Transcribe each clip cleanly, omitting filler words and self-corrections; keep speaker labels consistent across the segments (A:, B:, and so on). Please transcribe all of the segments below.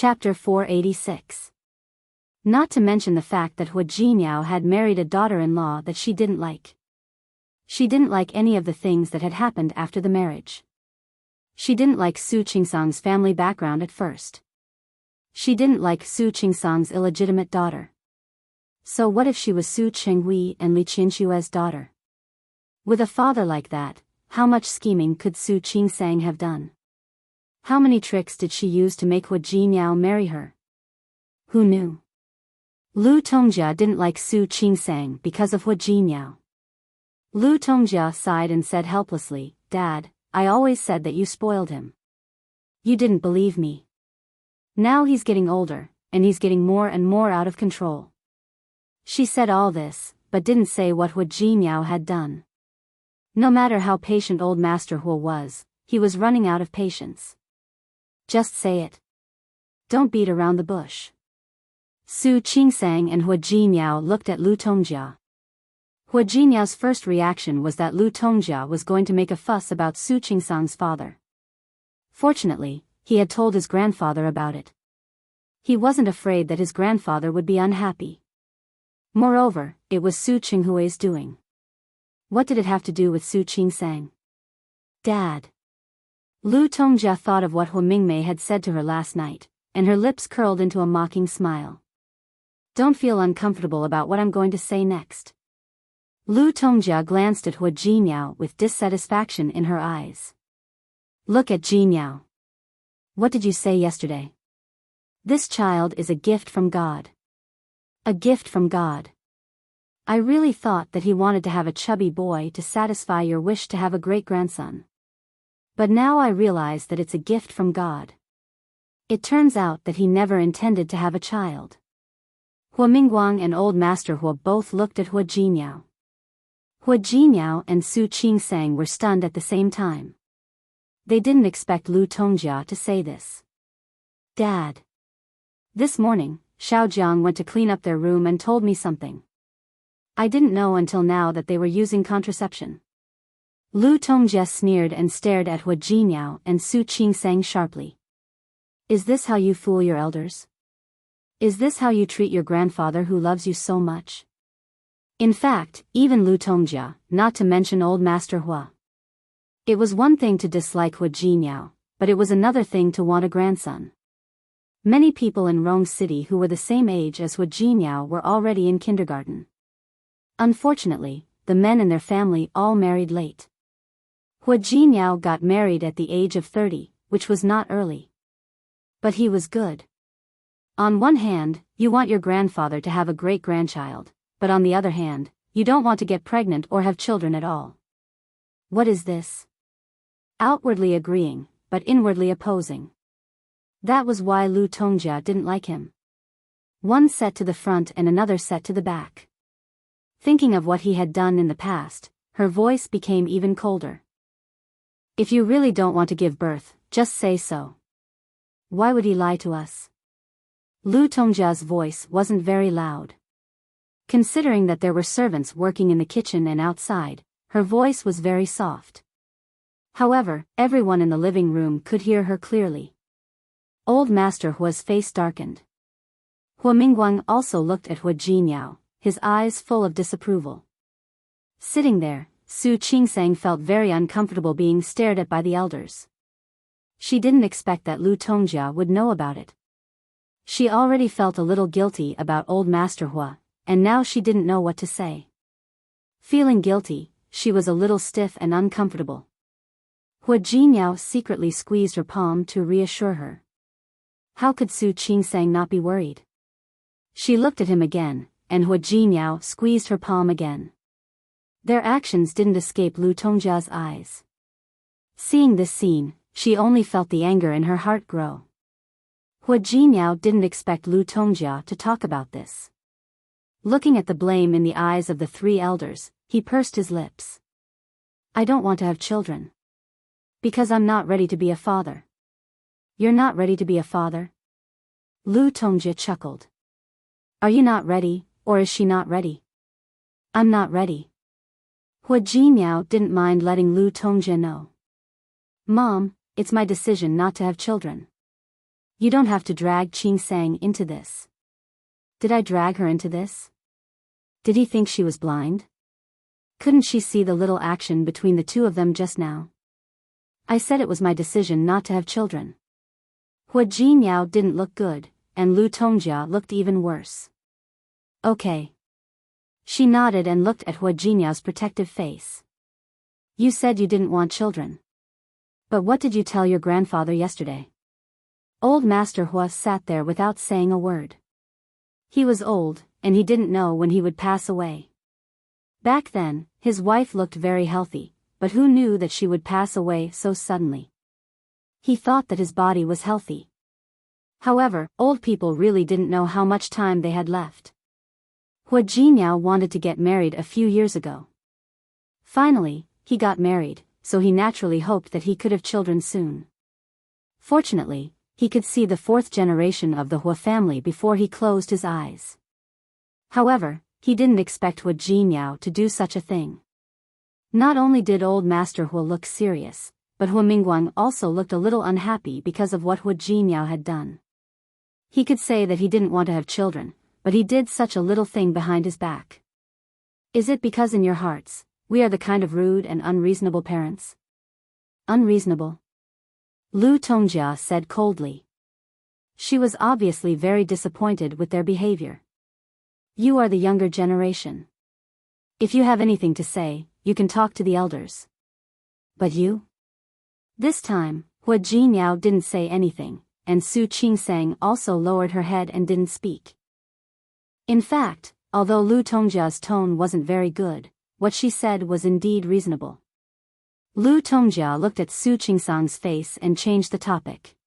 A: Chapter 486. Not to mention the fact that Hua Jinyao had married a daughter-in-law that she didn't like. She didn't like any of the things that had happened after the marriage. She didn't like Su Qingsang's family background at first. She didn't like Su Qingsang's illegitimate daughter. So what if she was Su Qinghui and Li Qinshue's daughter? With a father like that, how much scheming could Su Qingsang have done? How many tricks did she use to make Hua Jinyao marry her? Who knew? Lu Tongjia didn't like Su Qingsang because of Hua Jinyao. Lu Tongjia sighed and said helplessly, "Dad, I always said that you spoiled him. You didn't believe me. Now he's getting older, and he's getting more and more out of control." She said all this, but didn't say what Hua Jinyao had done. No matter how patient old Master Hua was, he was running out of patience. Just say it. Don't beat around the bush. Su Qingsang and Hua Jinyao looked at Lu Tongjia. Hua Jinyao's first reaction was that Lu Tongjia was going to make a fuss about Su Qingsang's father. Fortunately, he had told his grandfather about it. He wasn't afraid that his grandfather would be unhappy. Moreover, it was Su Qinghui's doing. What did it have to do with Su Qingsang? Dad. Lu Tongjia thought of what Hua Mingmei had said to her last night, and her lips curled into a mocking smile. Don't feel uncomfortable about what I'm going to say next. Lu Tongjia glanced at Hua Jinyao with dissatisfaction in her eyes. Look at Jinyao. What did you say yesterday? This child is a gift from God. A gift from God. I really thought that he wanted to have a chubby boy to satisfy your wish to have a great-grandson. But now I realize that it's a gift from God. It turns out that he never intended to have a child. Hua Mingguang and old Master Hua both looked at Hua Jinyao. Hua Jinyao and Su Qingsang were stunned at the same time. They didn't expect Lu Tongjia to say this. Dad. This morning, Xiaojiang went to clean up their room and told me something. I didn't know until now that they were using contraception. Lu Tongjia sneered and stared at Hua Jinyao and Su Qingsang sharply. Is this how you fool your elders? Is this how you treat your grandfather who loves you so much? In fact, even Lu Tongjia, not to mention old Master Hua. It was one thing to dislike Hua Jinyao, but it was another thing to want a grandson. Many people in Rong City who were the same age as Hua Jinyao were already in kindergarten. Unfortunately, the men in their family all married late. Hua Jinyao got married at the age of 30, which was not early. But he was good. On one hand, you want your grandfather to have a great-grandchild, but on the other hand, you don't want to get pregnant or have children at all. What is this? Outwardly agreeing, but inwardly opposing. That was why Lu Tongjia didn't like him. One set to the front and another set to the back. Thinking of what he had done in the past, her voice became even colder. If you really don't want to give birth, just say so. Why would he lie to us? Lu Tongjia's voice wasn't very loud. Considering that there were servants working in the kitchen and outside, her voice was very soft. However, everyone in the living room could hear her clearly. Old Master Hua's face darkened. Hua Mingguang also looked at Hua Jinyao, his eyes full of disapproval. Sitting there, Su Qingsang felt very uncomfortable being stared at by the elders. She didn't expect that Lu Tongjia would know about it. She already felt a little guilty about old Master Hua, and now she didn't know what to say. Feeling guilty, she was a little stiff and uncomfortable. Hua Jinyao secretly squeezed her palm to reassure her. How could Su Qingsang not be worried? She looked at him again, and Hua Jinyao squeezed her palm again. Their actions didn't escape Lu Tongjia's eyes. Seeing this scene, she only felt the anger in her heart grow. Hua Jinyao didn't expect Lu Tongjia to talk about this. Looking at the blame in the eyes of the three elders, he pursed his lips. I don't want to have children. Because I'm not ready to be a father. You're not ready to be a father? Lu Tongjia chuckled. Are you not ready, or is she not ready? I'm not ready. Hua Jinyao didn't mind letting Lu Tongjia know. Mom, it's my decision not to have children. You don't have to drag Qing Sang into this. Did I drag her into this? Did he think she was blind? Couldn't she see the little action between the two of them just now? I said it was my decision not to have children. Hua Jinyao didn't look good, and Lu Tongjia looked even worse. Okay. She nodded and looked at Hua Jinyao's protective face. You said you didn't want children. But what did you tell your grandfather yesterday? Old Master Hua sat there without saying a word. He was old, and he didn't know when he would pass away. Back then, his wife looked very healthy, but who knew that she would pass away so suddenly? He thought that his body was healthy. However, old people really didn't know how much time they had left. Hua Jinyao wanted to get married a few years ago. Finally, he got married, so he naturally hoped that he could have children soon. Fortunately, he could see the fourth generation of the Hua family before he closed his eyes. However, he didn't expect Hua Jinyao to do such a thing. Not only did old Master Hua look serious, but Hua Mingguang also looked a little unhappy because of what Hua Jinyao had done. He could say that he didn't want to have children, but he did such a little thing behind his back. Is it because in your hearts, we are the kind of rude and unreasonable parents? Unreasonable? Lu Tongjia said coldly. She was obviously very disappointed with their behavior. You are the younger generation. If you have anything to say, you can talk to the elders. But you? This time, Hua Jinyao didn't say anything, and Su Qingsang also lowered her head and didn't speak. In fact, although Lu Tongjia's tone wasn't very good, what she said was indeed reasonable. Lu Tongjia looked at Su Qingsang's face and changed the topic.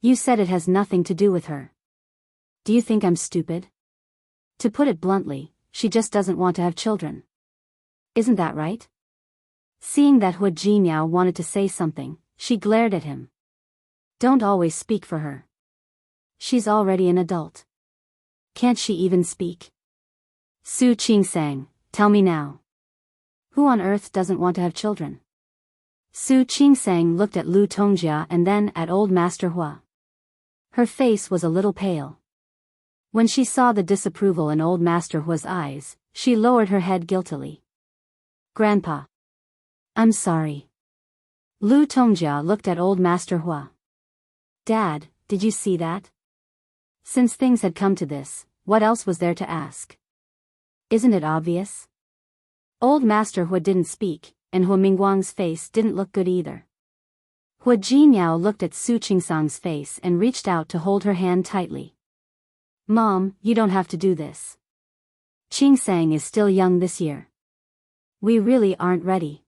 A: You said it has nothing to do with her. Do you think I'm stupid? To put it bluntly, she just doesn't want to have children. Isn't that right? Seeing that Hua Jinyao wanted to say something, she glared at him. Don't always speak for her. She's already an adult. Can't she even speak? Su Qingsang, tell me now. Who on earth doesn't want to have children? Su Qingsang looked at Lu Tongjia and then at old Master Hua. Her face was a little pale. When she saw the disapproval in old Master Hua's eyes, she lowered her head guiltily. Grandpa. I'm sorry. Lu Tongjia looked at old Master Hua. Dad, did you see that? Since things had come to this, what else was there to ask? Isn't it obvious? Old Master Hua didn't speak, and Hua Mingguang's face didn't look good either. Hua Jinyao looked at Su Qingsang's face and reached out to hold her hand tightly. Mom, you don't have to do this. Qingsang is still young this year. We really aren't ready.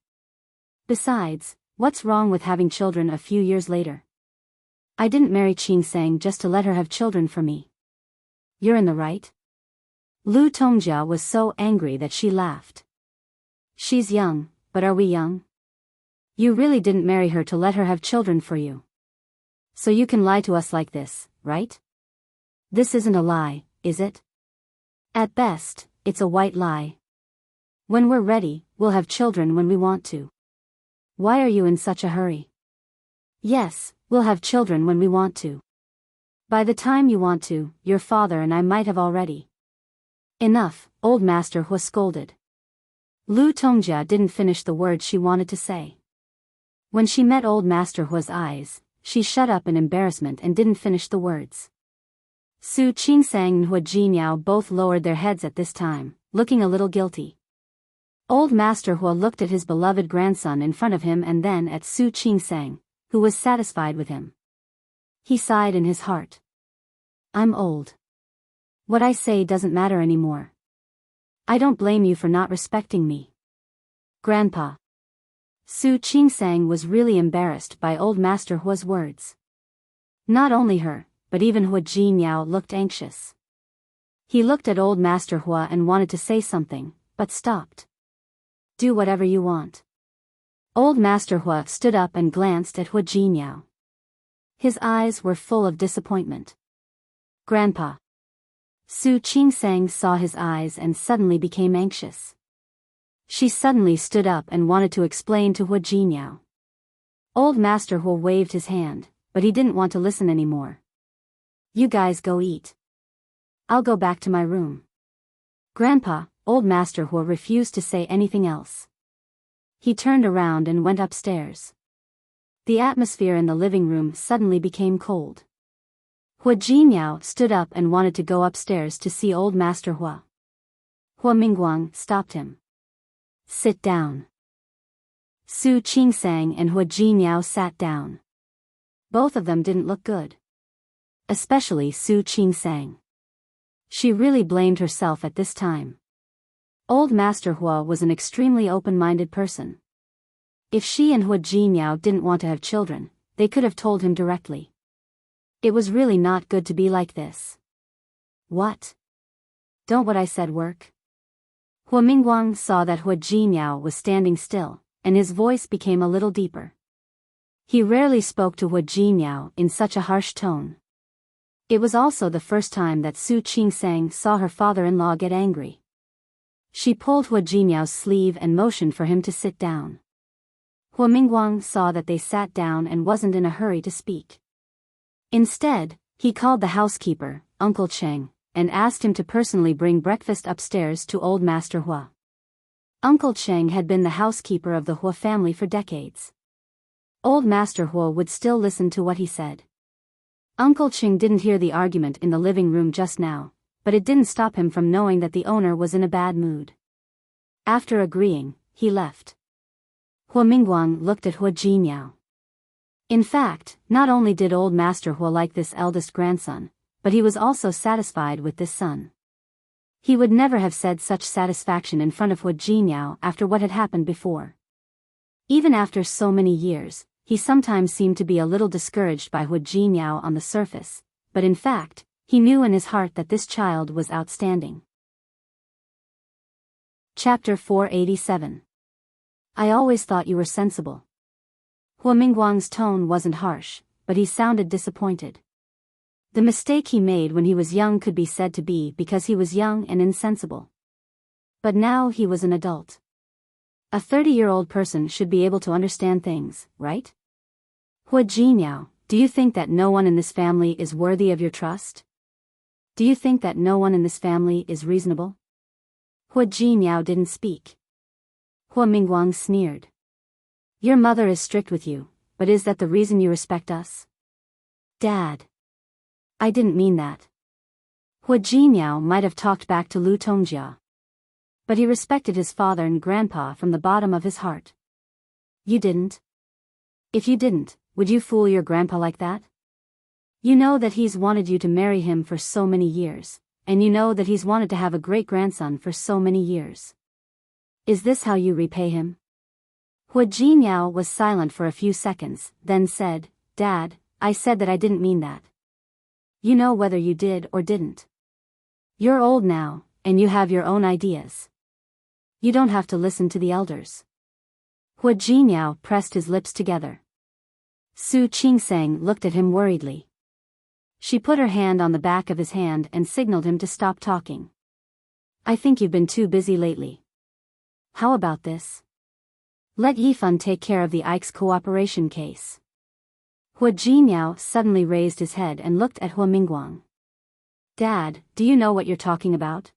A: Besides, what's wrong with having children a few years later? I didn't marry Qingsang just to let her have children for me. You're in the right. Lu Tongjia was so angry that she laughed. She's young, but are we young? You really didn't marry her to let her have children for you. So you can lie to us like this, right? This isn't a lie, is it? At best, it's a white lie. When we're ready, we'll have children when we want to. Why are you in such a hurry? Yes, we'll have children when we want to. By the time you want to, your father and I might have already. Enough, old Master Hua scolded. Lu Tongjia didn't finish the words she wanted to say. When she met old Master Hua's eyes, she shut up in embarrassment and didn't finish the words. Su Qingsang and Hua Jinyao both lowered their heads at this time, looking a little guilty. Old Master Hua looked at his beloved grandson in front of him and then at Su Qingsang, who was satisfied with him. He sighed in his heart. I'm old. What I say doesn't matter anymore. I don't blame you for not respecting me. Grandpa. Su Qingsang was really embarrassed by old Master Hua's words. Not only her, but even Hua Jinyao looked anxious. He looked at old Master Hua and wanted to say something, but stopped. Do whatever you want. Old Master Hua stood up and glanced at Hua Jinyao. His eyes were full of disappointment. Grandpa. Su Qingsang saw his eyes and suddenly became anxious. She suddenly stood up and wanted to explain to Hua Jinyao. Old Master Hua waved his hand, but he didn't want to listen anymore. You guys go eat. I'll go back to my room. Grandpa, old Master Hua refused to say anything else. He turned around and went upstairs. The atmosphere in the living room suddenly became cold. Hua Jinyao stood up and wanted to go upstairs to see old Master Hua. Hua Mingguang stopped him. Sit down. Su Qingsang and Hua Jinyao sat down. Both of them didn't look good. Especially Su Qingsang. She really blamed herself at this time. Old Master Hua was an extremely open-minded person. If she and Hua Jinyao didn't want to have children, they could have told him directly. It was really not good to be like this. What? Don't what I said work? Hua Mingguang saw that Hua Jinyao was standing still, and his voice became a little deeper. He rarely spoke to Hua Jinyao in such a harsh tone. It was also the first time that Su Qingsang saw her father-in-law get angry. She pulled Hua Jinyao's sleeve and motioned for him to sit down. Hua Mingguang saw that they sat down and wasn't in a hurry to speak. Instead, he called the housekeeper, Uncle Cheng, and asked him to personally bring breakfast upstairs to old Master Hua. Uncle Cheng had been the housekeeper of the Hua family for decades. Old Master Hua would still listen to what he said. Uncle Cheng didn't hear the argument in the living room just now, but it didn't stop him from knowing that the owner was in a bad mood. After agreeing, he left. Hua Mingguang looked at Hua Jinyao. In fact, not only did old Master Hua like this eldest grandson, but he was also satisfied with this son. He would never have said such satisfaction in front of Hua Jinyao after what had happened before. Even after so many years, he sometimes seemed to be a little discouraged by Hua Jinyao on the surface, but in fact, he knew in his heart that this child was outstanding. Chapter 487. I always thought you were sensible. Hua Mingguang's tone wasn't harsh, but he sounded disappointed. The mistake he made when he was young could be said to be because he was young and insensible. But now he was an adult. A 30-year-old person should be able to understand things, right? Hua Jinyao, do you think that no one in this family is worthy of your trust? Do you think that no one in this family is reasonable? Hua Jinyao didn't speak. Hua Mingguang sneered. Your mother is strict with you, but is that the reason you respect us? Dad. I didn't mean that. Hua Jinyao might have talked back to Lu Tongjia. But he respected his father and grandpa from the bottom of his heart. You didn't? If you didn't, would you fool your grandpa like that? You know that he's wanted you to marry him for so many years, and you know that he's wanted to have a great-grandson for so many years. Is this how you repay him? Hua Jinyao was silent for a few seconds, then said, Dad, I said that I didn't mean that. You know whether you did or didn't. You're old now, and you have your own ideas. You don't have to listen to the elders. Hua Jinyao pressed his lips together. Su Qingsang looked at him worriedly. She put her hand on the back of his hand and signaled him to stop talking. I think you've been too busy lately. How about this? Let Yifan take care of the Ike's cooperation case. Hua Jinyao suddenly raised his head and looked at Hua Mingguang. Dad, do you know what you're talking about?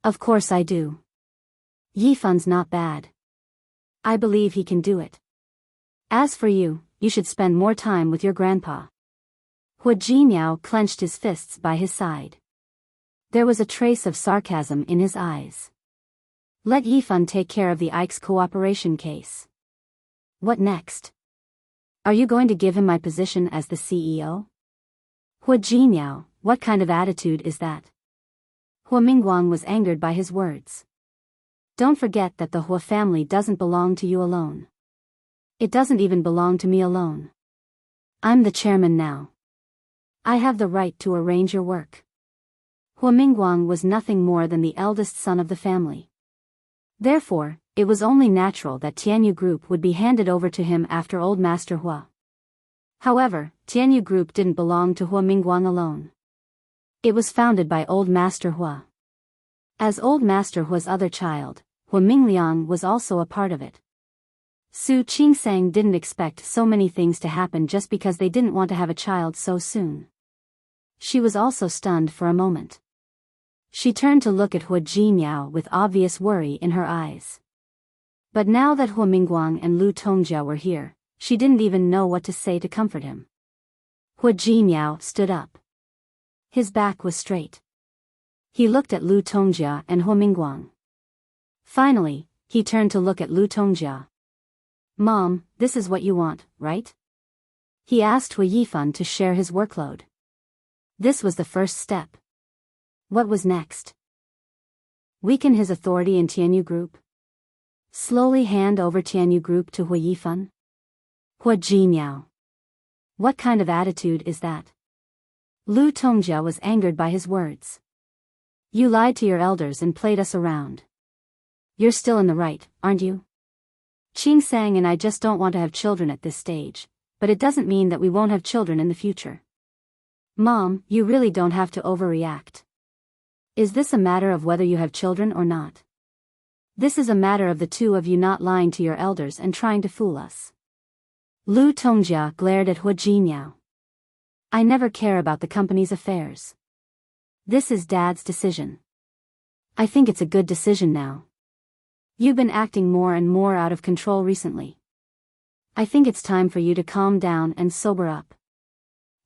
A: Of course I do. Yifan's not bad. I believe he can do it. As for you, you should spend more time with your grandpa. Hua Jinyao clenched his fists by his side. There was a trace of sarcasm in his eyes. Let Yifan take care of the Ike's cooperation case. What next? Are you going to give him my position as the CEO? Hua Jinyao, what kind of attitude is that? Hua Mingguang was angered by his words. Don't forget that the Hua family doesn't belong to you alone. It doesn't even belong to me alone. I'm the chairman now. I have the right to arrange your work. Hua Mingguang was nothing more than the eldest son of the family. Therefore, it was only natural that Tianyu Group would be handed over to him after old Master Hua. However, Tianyu Group didn't belong to Hua Mingguang alone. It was founded by old Master Hua. As old Master Hua's other child, Hua Mingliang was also a part of it. Su Qingsang didn't expect so many things to happen just because they didn't want to have a child so soon. She was also stunned for a moment. She turned to look at Hua Jinmiao with obvious worry in her eyes. But now that Hua Mingguang and Lu Tongjia were here, she didn't even know what to say to comfort him. Hua Jinmiao stood up. His back was straight. He looked at Lu Tongjia and Hua Mingguang. Finally, he turned to look at Lu Tongjia. "Mom, this is what you want, right?" He asked Hua Yifan to share his workload. This was the first step. What was next? Weaken his authority in Tianyu Group? Slowly hand over Tianyu Group to Hua Yifan? Hua Jinmiao. What kind of attitude is that? Lu Tongjia was angered by his words. You lied to your elders and played us around. You're still in the right, aren't you? Qing Sang and I just don't want to have children at this stage, but it doesn't mean that we won't have children in the future. Mom, you really don't have to overreact. Is this a matter of whether you have children or not? This is a matter of the two of you not lying to your elders and trying to fool us. Lu Tongjia glared at Hua Jinmiao. I never care about the company's affairs. This is Dad's decision. I think it's a good decision now. You've been acting more and more out of control recently. I think it's time for you to calm down and sober up.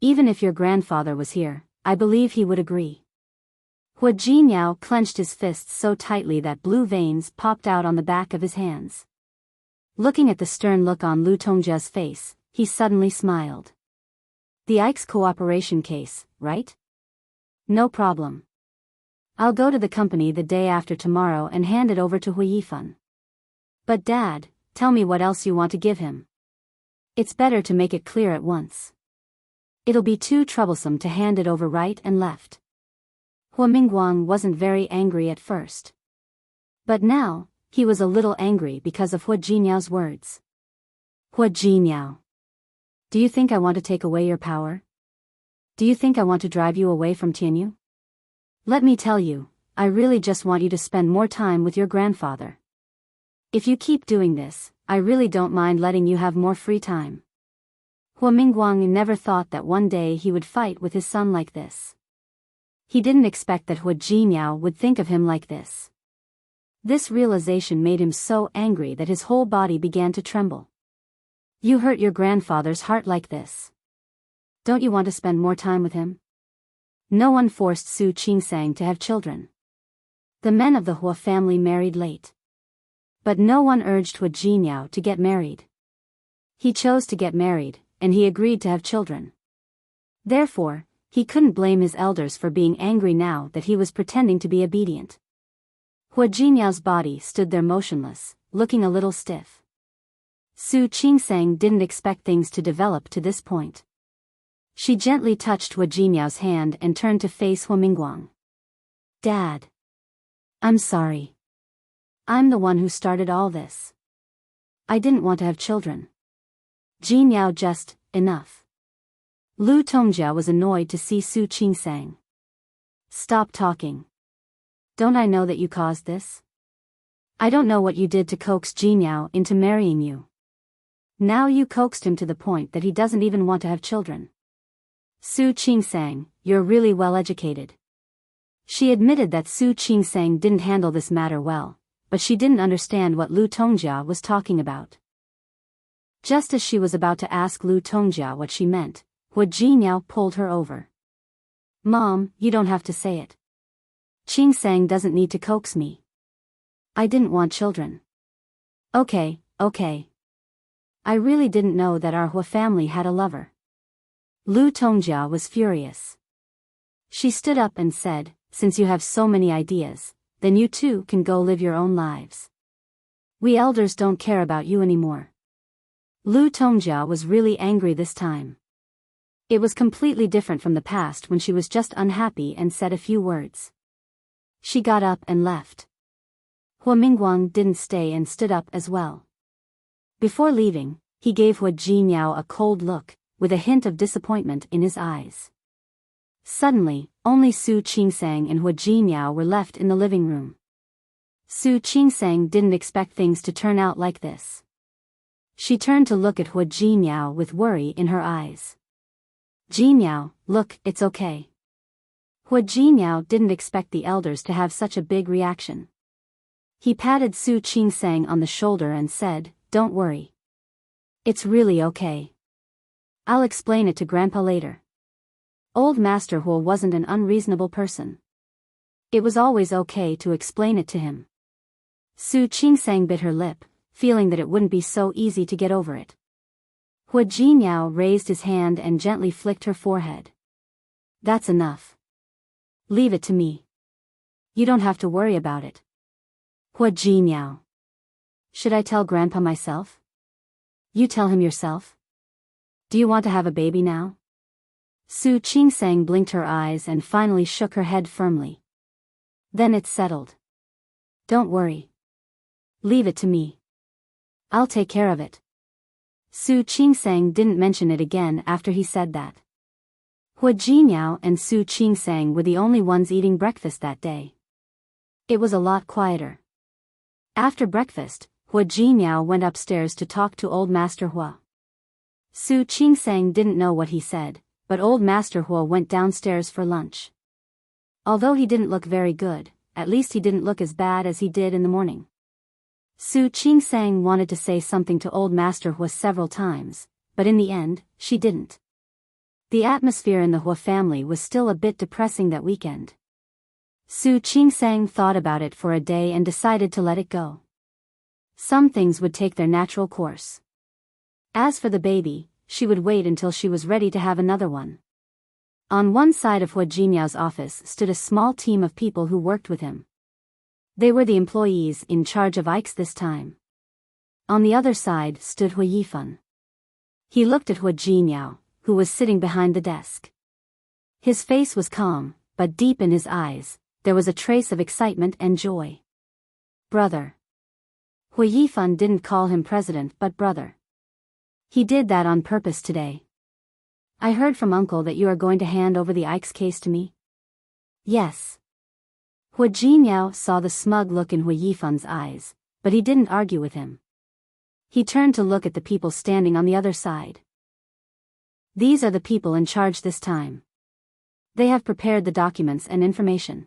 A: Even if your grandfather was here, I believe he would agree. Hua Jinmiao clenched his fists so tightly that blue veins popped out on the back of his hands. Looking at the stern look on Lu Tongjia's face, he suddenly smiled. The Ike's cooperation case, right? No problem. I'll go to the company the day after tomorrow and hand it over to Hua Yifan. But Dad, tell me what else you want to give him. It's better to make it clear at once. It'll be too troublesome to hand it over right and left. Hua Mingguang wasn't very angry at first. But now, he was a little angry because of Hua Jinmiao's words. Hua Jinmiao. Do you think I want to take away your power? Do you think I want to drive you away from Tianyu? Let me tell you, I really just want you to spend more time with your grandfather. If you keep doing this, I really don't mind letting you have more free time. Hua Mingguang never thought that one day he would fight with his son like this. He didn't expect that Hua Jinmiao would think of him like this. This realization made him so angry that his whole body began to tremble. You hurt your grandfather's heart like this. Don't you want to spend more time with him? No one forced Su Qingsang to have children. The men of the Hua family married late. But no one urged Hua Jinmiao to get married. He chose to get married, and he agreed to have children. Therefore, he couldn't blame his elders for being angry now that he was pretending to be obedient. Hua Jinmiao's body stood there motionless, looking a little stiff. Su Qingsang didn't expect things to develop to this point. She gently touched Hua Jinmiao's hand and turned to face Hua Mingguang. Dad. I'm sorry. I'm the one who started all this. I didn't want to have children. Jinmiao just, enough. Lu Tongjia was annoyed to see Su Qingsang. Stop talking. Don't I know that you caused this? I don't know what you did to coax Jinmiao into marrying you. Now you coaxed him to the point that he doesn't even want to have children. Su Qingsang, you're really well educated. She admitted that Su Qingsang didn't handle this matter well, but she didn't understand what Lu Tongjia was talking about. Just as she was about to ask Lu Tongjia what she meant, Hua Jinmiao pulled her over. Mom, you don't have to say it. Qingsang doesn't need to coax me. I didn't want children. Okay. I really didn't know that our Hua family had a lover. Lu Tongjia was furious. She stood up and said, since you have so many ideas, then you too can go live your own lives. We elders don't care about you anymore. Lu Tongjia was really angry this time. It was completely different from the past when she was just unhappy and said a few words. She got up and left. Hua Mingguang didn't stay and stood up as well. Before leaving, he gave Hua Jinmiao a cold look, with a hint of disappointment in his eyes. Suddenly, only Su Qingsang and Hua Jinmiao were left in the living room. Su Qingsang didn't expect things to turn out like this. She turned to look at Hua Jinmiao with worry in her eyes. Jinmiao, look, it's okay. Hua Jinyao didn't expect the elders to have such a big reaction. He patted Su Qingsang on the shoulder and said, "Don't worry. It's really okay. I'll explain it to Grandpa later." Old Master Hua wasn't an unreasonable person. It was always okay to explain it to him. Su Qingsang bit her lip, feeling that it wouldn't be so easy to get over it. Hua Jinyao raised his hand and gently flicked her forehead. "That's enough. Leave it to me. You don't have to worry about it." Hua Jinyao. "Should I tell Grandpa myself?" "You tell him yourself. Do you want to have a baby now?" Su Qingsang blinked her eyes and finally shook her head firmly. "Then it's settled. Don't worry. Leave it to me. I'll take care of it." Su Qingsang didn't mention it again after he said that. Hua Jinyao and Su Qingsang were the only ones eating breakfast that day. It was a lot quieter. After breakfast, Hua Jinyao went upstairs to talk to Old Master Hua. Su Qingsang didn't know what he said, but Old Master Hua went downstairs for lunch. Although he didn't look very good, at least he didn't look as bad as he did in the morning. Su Qingsang wanted to say something to Old Master Hua several times, but in the end, she didn't. The atmosphere in the Hua family was still a bit depressing that weekend. Su Qingsang thought about it for a day and decided to let it go. Some things would take their natural course. As for the baby, she would wait until she was ready to have another one. On one side of Hua Jinyao's office stood a small team of people who worked with him. They were the employees in charge of Ike's this time. On the other side stood Hua Yifan. He looked at Hua Jinyao, who was sitting behind the desk. His face was calm, but deep in his eyes, there was a trace of excitement and joy. "Brother." Hua Yifan didn't call him president but brother. He did that on purpose today. "I heard from Uncle that you are going to hand over the Ike's case to me?" "Yes." Hua Jinyao saw the smug look in Hua Yifan's eyes, but he didn't argue with him. He turned to look at the people standing on the other side. "These are the people in charge this time. They have prepared the documents and information.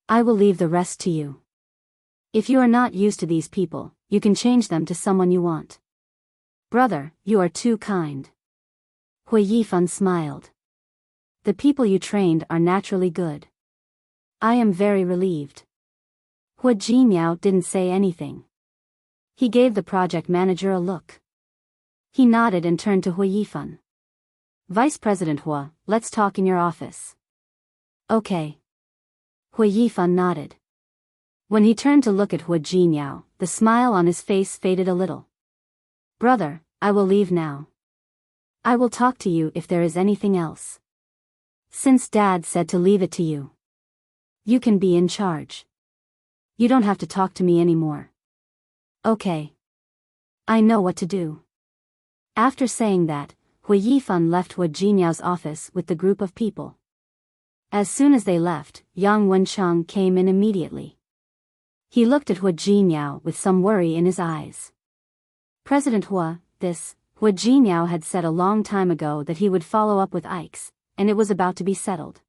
A: I will leave the rest to you. If you are not used to these people, you can change them to someone you want." "Brother, you are too kind." Hua Yifan smiled. "The people you trained are naturally good. I am very relieved." Hua Jinyao didn't say anything. He gave the project manager a look. He nodded and turned to Hua Yifan. "Vice President Hua, let's talk in your office." "Okay." Hua Yifan nodded. When he turned to look at Hua Jinyao, the smile on his face faded a little. "Brother, I will leave now. I will talk to you if there is anything else. Since Dad said to leave it to you. You can be in charge. You don't have to talk to me anymore." "Okay. I know what to do." After saying that, Hua Yifan left Hua Jinyao's office with the group of people. As soon as they left, Yang Wencheng came in immediately. He looked at Hua Jinyao with some worry in his eyes. "President Hua, Hua Jinyao had said a long time ago that he would follow up with Ike's, and it was about to be settled."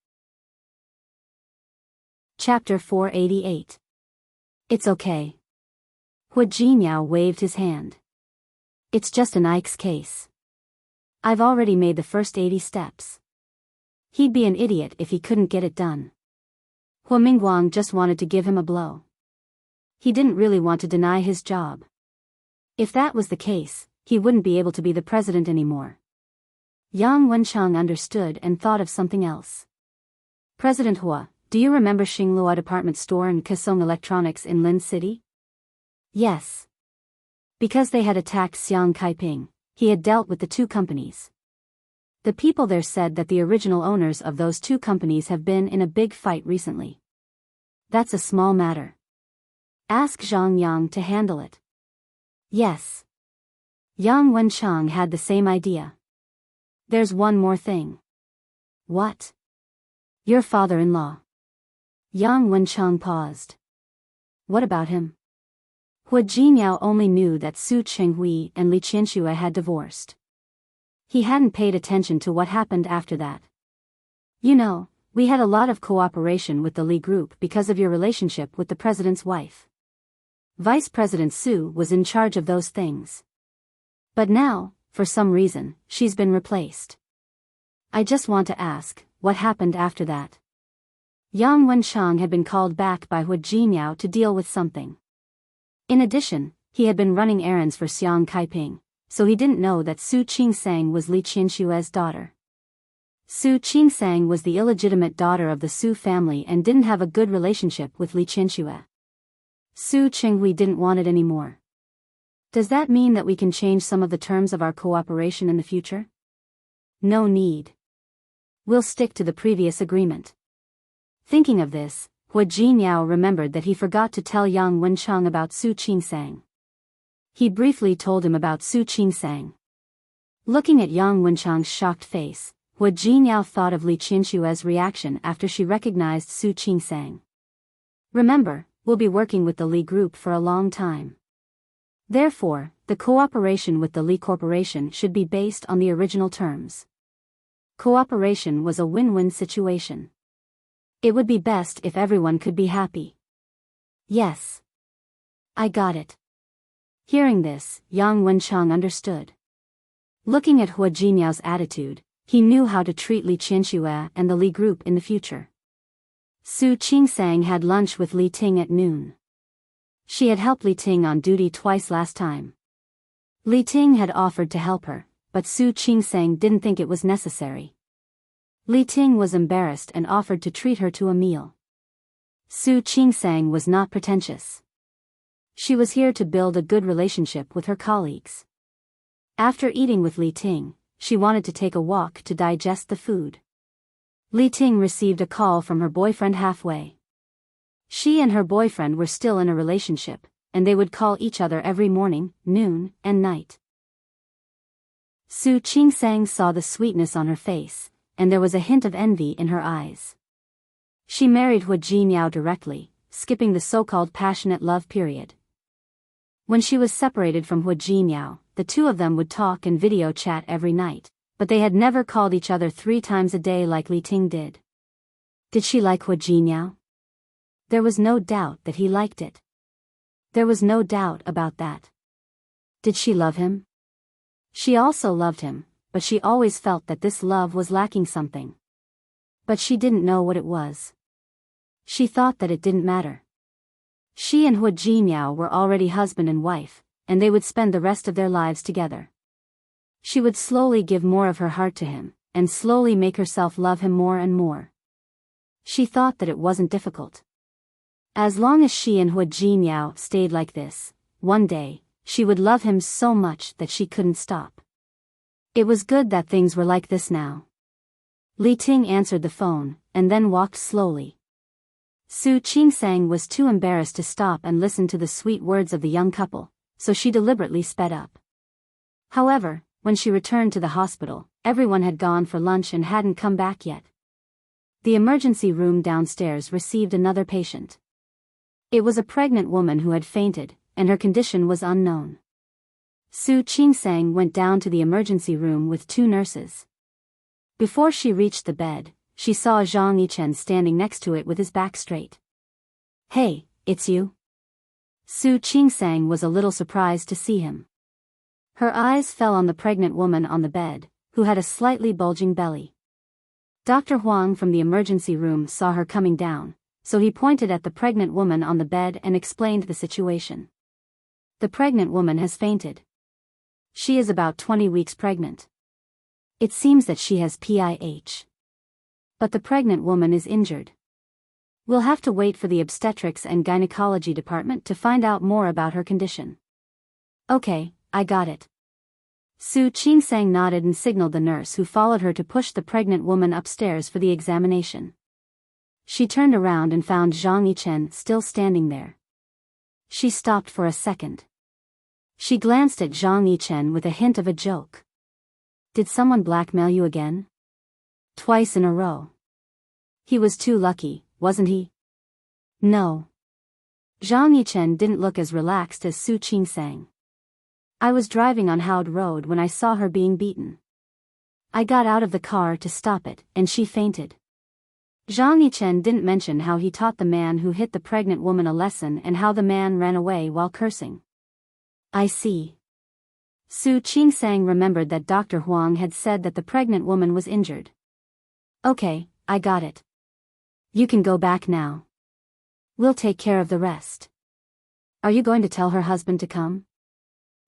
A: Chapter 488. "It's okay." Hua Jinyao waved his hand. "It's just an Ike's case. I've already made the first 80 steps. He'd be an idiot if he couldn't get it done." Hua Mingguang just wanted to give him a blow. He didn't really want to deny his job. If that was the case, he wouldn't be able to be the president anymore. Yang Wencheng understood and thought of something else. "President Hua, do you remember Xinglua Department Store and Kasong Electronics in Lin City?" "Yes." Because they had attacked Xiang Kaiping, he had dealt with the two companies. The people there said that the original owners of those two companies have been in a big fight recently. "That's a small matter. Ask Zhang Yang to handle it." "Yes." Yang Wencheng had the same idea. "There's one more thing." "What?" "Your father-in-law." Yang Wencheng paused. "What about him?" Hua Jinyao only knew that Su Chenghui and Li Qianxue had divorced. He hadn't paid attention to what happened after that. "You know, We had a lot of cooperation with the Lee Group because of your relationship with the president's wife. Vice President Sue was in charge of those things. But now, for some reason, she's been replaced. I just want to ask, what happened after that? Yang Wenchang had been called back by Hu Jinyao to deal with something. In addition, he had been running errands for Xiang Kaiping, so he didn't know that Su Qingsang was Li Qinshue's daughter. Su Qingsang was the illegitimate daughter of the Su family and didn't have a good relationship with Li Qinsue. Su Qinghui didn't want it anymore. Does that mean that we can change some of the terms of our cooperation in the future? No need. We'll stick to the previous agreement. Thinking of this, Hu Jinyao remembered that he forgot to tell Yang Wenchang about Su Qingsang. He briefly told him about Su Qingsang. Looking at Yang Wenchang's shocked face, Hu Jinyao thought of Li Qinshue's reaction after she recognized Su Qingsang. Remember, we'll be working with the Li Group for a long time. Therefore, the cooperation with the Li Corporation should be based on the original terms. Cooperation was a win-win situation. It would be best if everyone could be happy. Yes. I got it. Hearing this, Yang Wenchang understood. Looking at Hu Jinyao's attitude, he knew how to treat Li Qinsue and the Li Group in the future. Su Qingsang had lunch with Li Ting at noon. She had helped Li Ting on duty twice last time. Li Ting had offered to help her, but Su Qingsang didn't think it was necessary. Li Ting was embarrassed and offered to treat her to a meal. Su Qingsang was not pretentious. She was here to build a good relationship with her colleagues. After eating with Li Ting, she wanted to take a walk to digest the food. Li Ting received a call from her boyfriend halfway. She and her boyfriend were still in a relationship, and they would call each other every morning, noon, and night. Su Qingsang saw the sweetness on her face, and there was a hint of envy in her eyes. She married Hu Jinyao directly, skipping the so-called passionate love period. When she was separated from Hu Jinyao, the two of them would talk and video chat every night, but they had never called each other 3 times a day like Li Ting did. Did she like Hu Jinyao? There was no doubt that he liked it. There was no doubt about that. Did she love him? She also loved him, but she always felt that this love was lacking something. But she didn't know what it was. She thought that it didn't matter. She and Hu Jinyao were already husband and wife, and they would spend the rest of their lives together. She would slowly give more of her heart to him, and slowly make herself love him more and more. She thought that it wasn't difficult. As long as she and Hu Jinyao stayed like this, one day, she would love him so much that she couldn't stop. It was good that things were like this now. Li Ting answered the phone, and then walked slowly. Su Qingsang was too embarrassed to stop and listen to the sweet words of the young couple, so she deliberately sped up. However, when she returned to the hospital, everyone had gone for lunch and hadn't come back yet. The emergency room downstairs received another patient. It was a pregnant woman who had fainted, and her condition was unknown. Su Qingsang went down to the emergency room with 2 nurses. Before she reached the bed, she saw Zhang Yichen standing next to it with his back straight. "Hey, it's you?" Su Qingsang was a little surprised to see him. Her eyes fell on the pregnant woman on the bed, who had a slightly bulging belly. Dr. Huang from the emergency room saw her coming down, so he pointed at the pregnant woman on the bed and explained the situation. "The pregnant woman has fainted. She is about 20 weeks pregnant. It seems that she has PIH. But the pregnant woman is injured. We'll have to wait for the obstetrics and gynecology department to find out more about her condition." "Okay, I got it." Su Qingsang nodded and signaled the nurse who followed her to push the pregnant woman upstairs for the examination. She turned around and found Zhang Yichen still standing there. She stopped for a second. She glanced at Zhang Yichen with a hint of a joke. "Did someone blackmail you again? Twice in a row. He was too lucky, wasn't he?" "No." Zhang Yichen didn't look as relaxed as Su Qingsang. "I was driving on Haud Road when I saw her being beaten. I got out of the car to stop it, and she fainted. Zhang Yichen didn't mention how he taught the man who hit the pregnant woman a lesson and how the man ran away while cursing. I see. Su Qingsang remembered that Dr. Huang had said that the pregnant woman was injured. Okay, I got it. You can go back now. We'll take care of the rest. Are you going to tell her husband to come?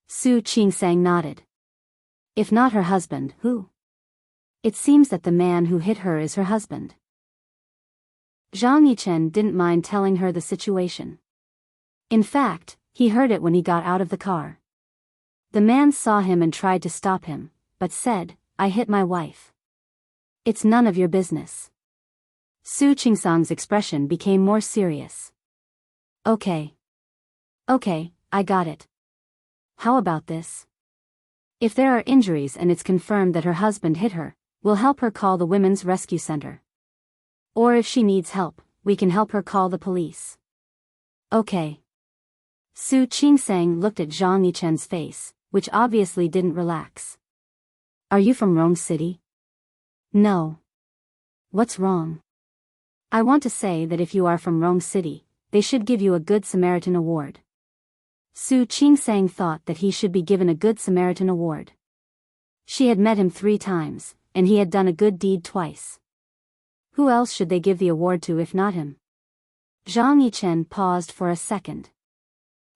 A: Su Qingsang nodded. If not her husband, who? It seems that the man who hit her is her husband. Zhang Yichen didn't mind telling her the situation. In fact, he heard it when he got out of the car. The man saw him and tried to stop him, but said, I hit my wife. It's none of your business. Su Qingsang's expression became more serious. Okay. Okay, I got it. How about this? If there are injuries and it's confirmed that her husband hit her, we'll help her call the Women's Rescue Center. Or if she needs help, we can help her call the police. Okay. Su Qingsang looked at Zhang Yichen's face, which obviously didn't relax. Are you from Rong City? No. What's wrong? I want to say that if you are from Rong City, they should give you a Good Samaritan Award. Su Qingsang thought that he should be given a Good Samaritan Award. She had met him 3 times, and he had done a good deed twice. Who else should they give the award to if not him? Zhang Yichen paused for a second.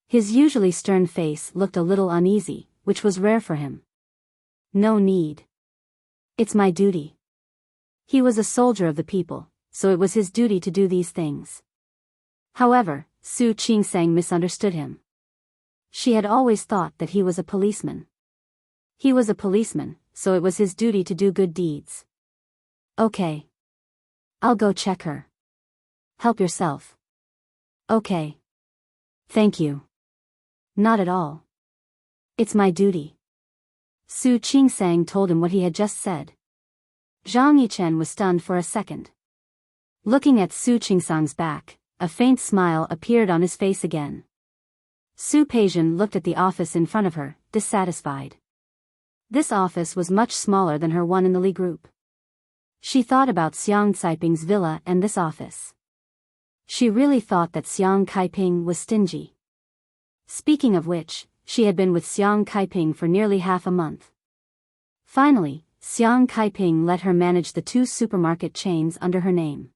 A: His usually stern face looked a little uneasy, which was rare for him. No need. It's my duty. He was a soldier of the people, so it was his duty to do these things. However, Su Qingsang misunderstood him. She had always thought that he was a policeman. He was a policeman, so it was his duty to do good deeds. Okay. I'll go check her. Help yourself. Okay. Thank you. Not at all. It's my duty. Su Qingsang told him what he had just said. Zhang Yichen was stunned for a second. Looking at Su Qingsang's back, a faint smile appeared on his face again. Su Peijian looked at the office in front of her, dissatisfied. This office was much smaller than her one in the Li group. She thought about Xiang Caiping's villa and this office. She really thought that Xiang Caiping was stingy. Speaking of which, she had been with Xiang Caiping for nearly half a month. Finally, Xiang Caiping let her manage the 2 supermarket chains under her name.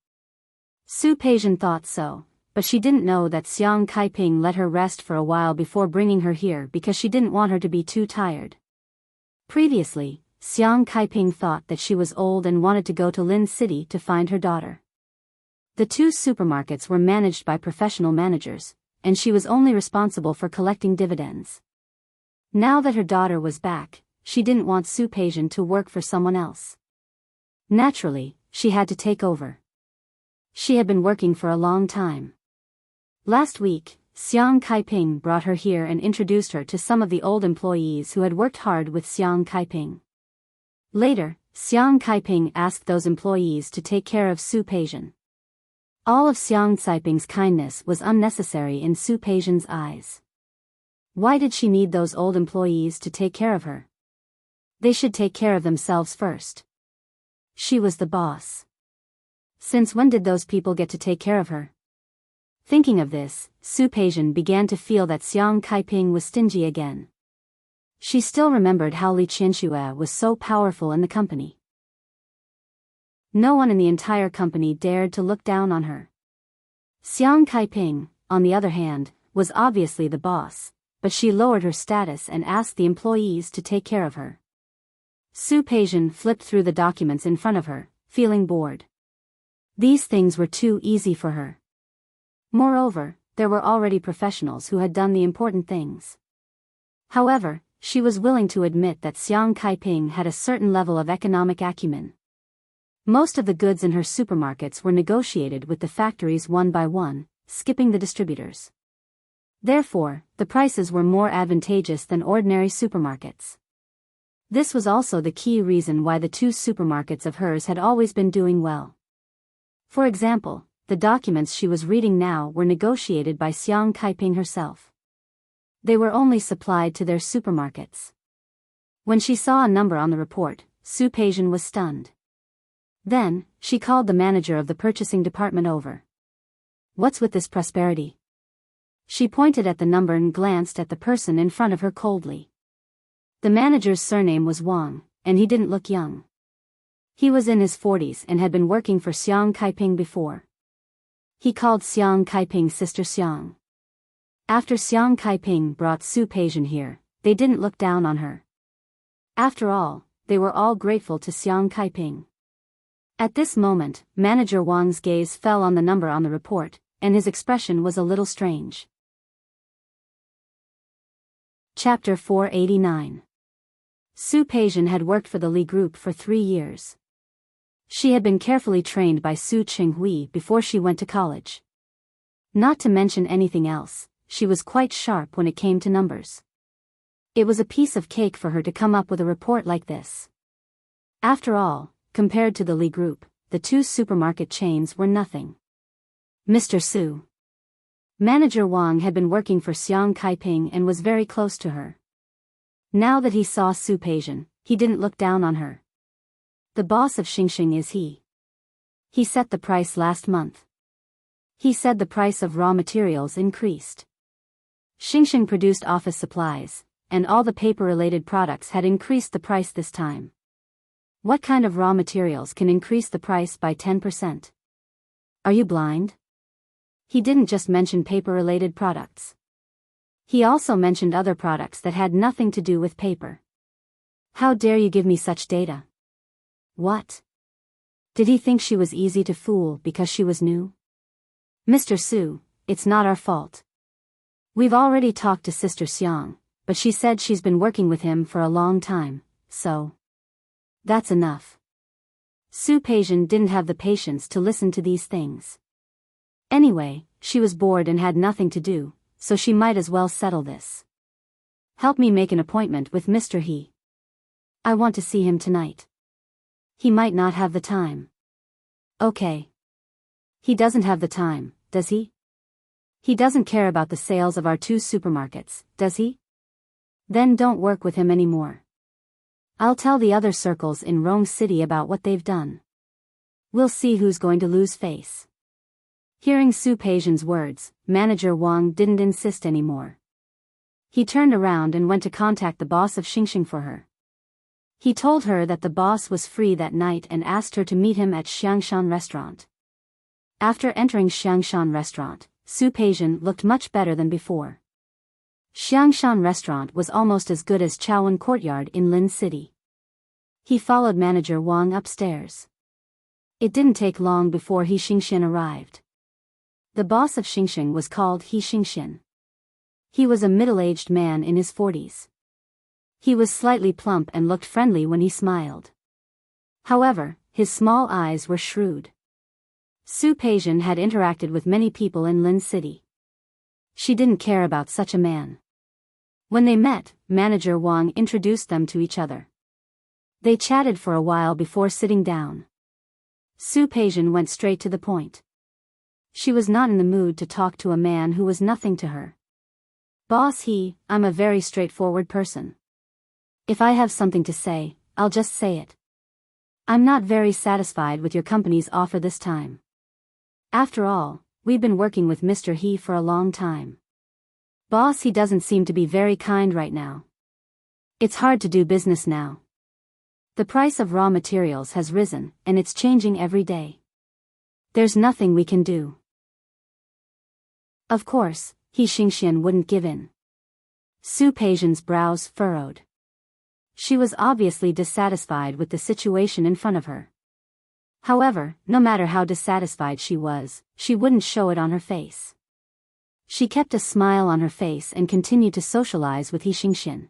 A: Su Peijian thought so, but she didn't know that Xiang Caiping let her rest for a while before bringing her here because she didn't want her to be too tired. Previously, Xiang Caiping thought that she was old and wanted to go to Lin City to find her daughter. The 2 supermarkets were managed by professional managers, and she was only responsible for collecting dividends. Now that her daughter was back, she didn't want Su Peijian to work for someone else. Naturally, she had to take over. She had been working for a long time. Last week, Xiang Caiping brought her here and introduced her to some of the old employees who had worked hard with Xiang Caiping. Later, Xiang Caiping asked those employees to take care of Su Peijian. All of Xiang Caiping's kindness was unnecessary in Su Peijian's eyes. Why did she need those old employees to take care of her? They should take care of themselves first. She was the boss. Since when did those people get to take care of her? Thinking of this, Su Peijian began to feel that Xiang Caiping was stingy again. She still remembered how Li Qianxue was so powerful in the company. No one in the entire company dared to look down on her. Xiang Caiping, on the other hand, was obviously the boss, but she lowered her status and asked the employees to take care of her. Su Peijian flipped through the documents in front of her, feeling bored. These things were too easy for her. Moreover, there were already professionals who had done the important things. However, she was willing to admit that Xiang Caiping had a certain level of economic acumen. Most of the goods in her supermarkets were negotiated with the factories one by one, skipping the distributors. Therefore, the prices were more advantageous than ordinary supermarkets. This was also the key reason why the 2 supermarkets of hers had always been doing well. For example, the documents she was reading now were negotiated by Xiang Caiping herself. They were only supplied to their supermarkets. When she saw a number on the report, Su Peijian was stunned. Then, she called the manager of the purchasing department over. "What's with this prosperity?" She pointed at the number and glanced at the person in front of her coldly. The manager's surname was Wang, and he didn't look young. He was in his 40s and had been working for Xiang Kaiping before. He called Xiang Kaiping Sister Xiang. After Xiang Kaiping brought Su Peijian here, they didn't look down on her. After all, they were all grateful to Xiang Kaiping. At this moment, Manager Wang's gaze fell on the number on the report, and his expression was a little strange. Chapter 489. Su Peijian had worked for the Li Group for 3 years. She had been carefully trained by Su Qinghui before she went to college. Not to mention anything else, she was quite sharp when it came to numbers. It was a piece of cake for her to come up with a report like this. After all, compared to the Li Group, the 2 supermarket chains were nothing. Mr. Su. Manager Wang had been working for Xiang Kaiping and was very close to her. Now that he saw Su Peijian, he didn't look down on her. The boss of Xingxing is he. He set the price last month. He said the price of raw materials increased. Xingxing produced office supplies, and all the paper-related products had increased the price this time. What kind of raw materials can increase the price by 10%? Are you blind? He didn't just mention paper-related products. He also mentioned other products that had nothing to do with paper. How dare you give me such data? What? Did he think she was easy to fool because she was new? Mr. Su, it's not our fault. We've already talked to Sister Xiang, but she said she's been working with him for a long time, so. That's enough. Su Peijian didn't have the patience to listen to these things. Anyway, she was bored and had nothing to do, so she might as well settle this. Help me make an appointment with Mr. He. I want to see him tonight. He might not have the time. Okay. He doesn't have the time, does he? He doesn't care about the sales of our 2 supermarkets, does he? Then don't work with him anymore. I'll tell the other circles in Rome City about what they've done. We'll see who's going to lose face. Hearing Su Peijian's words, Manager Wang didn't insist anymore. He turned around and went to contact the boss of Xingxing for her. He told her that the boss was free that night and asked her to meet him at Xiangshan Restaurant. After entering Xiangshan Restaurant, Su Peijian looked much better than before. Xiangshan Restaurant was almost as good as Chaowen Courtyard in Lin City. He followed Manager Wang upstairs. It didn't take long before He Xingxian arrived. The boss of Xingxing was called He Xingxian. He was a middle-aged man in his 40s. He was slightly plump and looked friendly when he smiled. However, his small eyes were shrewd. Su Peijian had interacted with many people in Lin City. She didn't care about such a man. When they met, Manager Wang introduced them to each other. They chatted for a while before sitting down. Su Peijian went straight to the point. She was not in the mood to talk to a man who was nothing to her. Boss I'm a very straightforward person. If I have something to say, I'll just say it. I'm not very satisfied with your company's offer this time. After all, we've been working with Mr. He for a long time. Boss, he doesn't seem to be very kind right now. It's hard to do business now. The price of raw materials has risen, and it's changing every day. There's nothing we can do. Of course, He Xingxian wouldn't give in. Su Peijian's brows furrowed. She was obviously dissatisfied with the situation in front of her. However, no matter how dissatisfied she was, she wouldn't show it on her face. She kept a smile on her face and continued to socialize with He Xingxian.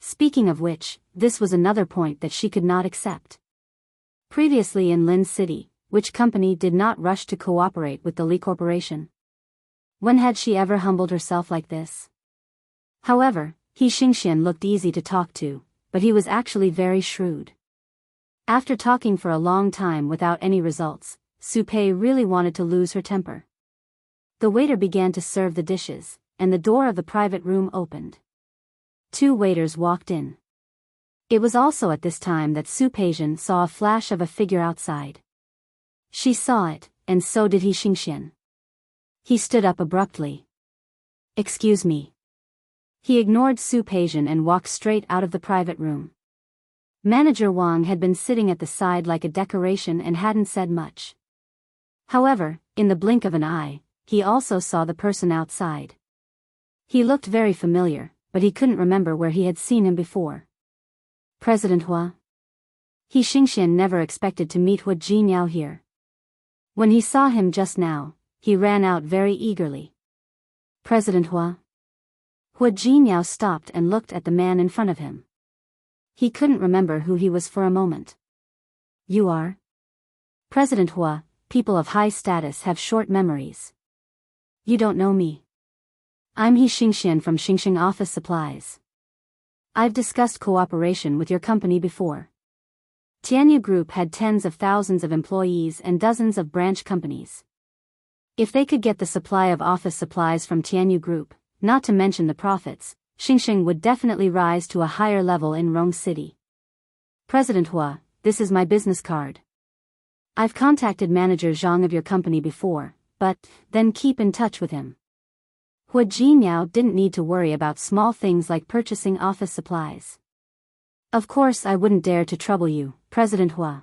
A: Speaking of which, this was another point that she could not accept. Previously in Lin City, which company did not rush to cooperate with the Li Corporation? When had she ever humbled herself like this? However, He Xingxian looked easy to talk to, but he was actually very shrewd. After talking for a long time without any results, Su Pei really wanted to lose her temper. The waiter began to serve the dishes, and the door of the private room opened. 2 waiters walked in. It was also at this time that Su Peijian saw a flash of a figure outside. She saw it, and so did he Xingxian. He stood up abruptly. Excuse me. He ignored Su Peijian and walked straight out of the private room. Manager Wang had been sitting at the side like a decoration and hadn't said much. However, in the blink of an eye, he also saw the person outside. He looked very familiar, but he couldn't remember where he had seen him before. President Hua? He Xingxian never expected to meet Hua Jinyao here. When he saw him just now, he ran out very eagerly. President Hua? Hua Jinyao stopped and looked at the man in front of him. He couldn't remember who he was for a moment. You are? President Hua, people of high status have short memories. You don't know me. I'm He Xingxian from Xingxing Office Supplies. I've discussed cooperation with your company before. Tianyu Group had tens of thousands of employees and dozens of branch companies. If they could get the supply of office supplies from Tianyu Group, not to mention the profits, Xingxing would definitely rise to a higher level in Rong City. President Hua, this is my business card. I've contacted Manager Zhang of your company before, but then keep in touch with him. Hua Jinyao didn't need to worry about small things like purchasing office supplies. Of course I wouldn't dare to trouble you, President Hua.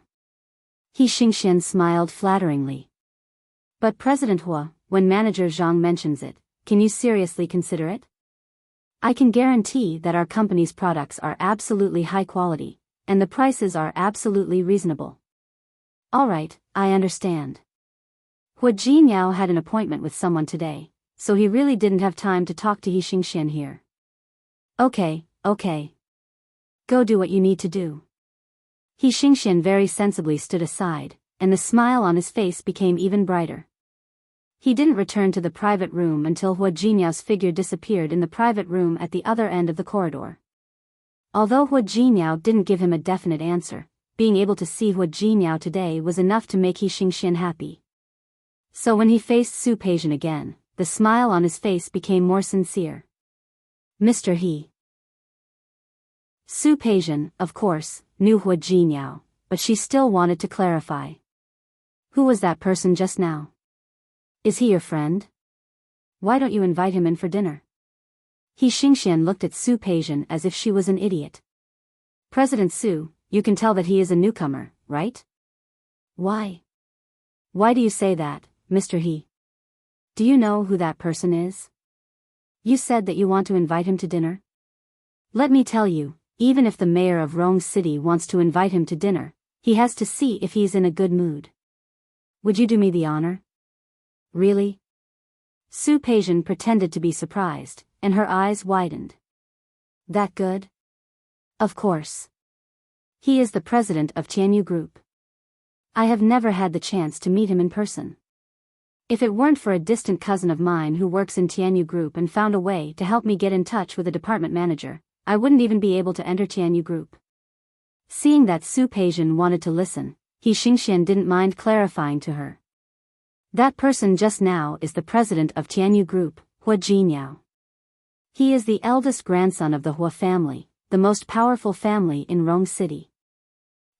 A: He Xingxian smiled flatteringly. But President Hua, when Manager Zhang mentions it, can you seriously consider it? I can guarantee that our company's products are absolutely high quality, and the prices are absolutely reasonable. Alright, I understand. Hua Jinyao had an appointment with someone today, so he really didn't have time to talk to He Xingxian here. Okay. Go do what you need to do. He Xingxian very sensibly stood aside, and the smile on his face became even brighter. He didn't return to the private room until Hua Jinyao's figure disappeared in the private room at the other end of the corridor. Although Hua Jinyao didn't give him a definite answer, being able to see Hua Jinyao today was enough to make He Xingxian happy. So when he faced Su Peijian again, the smile on his face became more sincere. Mr. He. Su Peijian, of course, knew Hua Jinyao, but she still wanted to clarify. Who was that person just now? Is he your friend? Why don't you invite him in for dinner? He Xingxian looked at Su Peijian as if she was an idiot. President Su, you can tell that he is a newcomer, right? Why? Why do you say that, Mr. He? Do you know who that person is? You said that you want to invite him to dinner? Let me tell you, even if the mayor of Rong City wants to invite him to dinner, he has to see if he's in a good mood. Would you do me the honor? Really? Su Peijian pretended to be surprised, and her eyes widened. That good? Of course. He is the president of Tianyu Group. I have never had the chance to meet him in person. If it weren't for a distant cousin of mine who works in Tianyu Group and found a way to help me get in touch with a department manager, I wouldn't even be able to enter Tianyu Group. Seeing that Su Peijian wanted to listen, He Xingxian didn't mind clarifying to her. That person just now is the president of Tianyu Group, Hua Jinyao. He is the eldest grandson of the Hua family, the most powerful family in Rong City.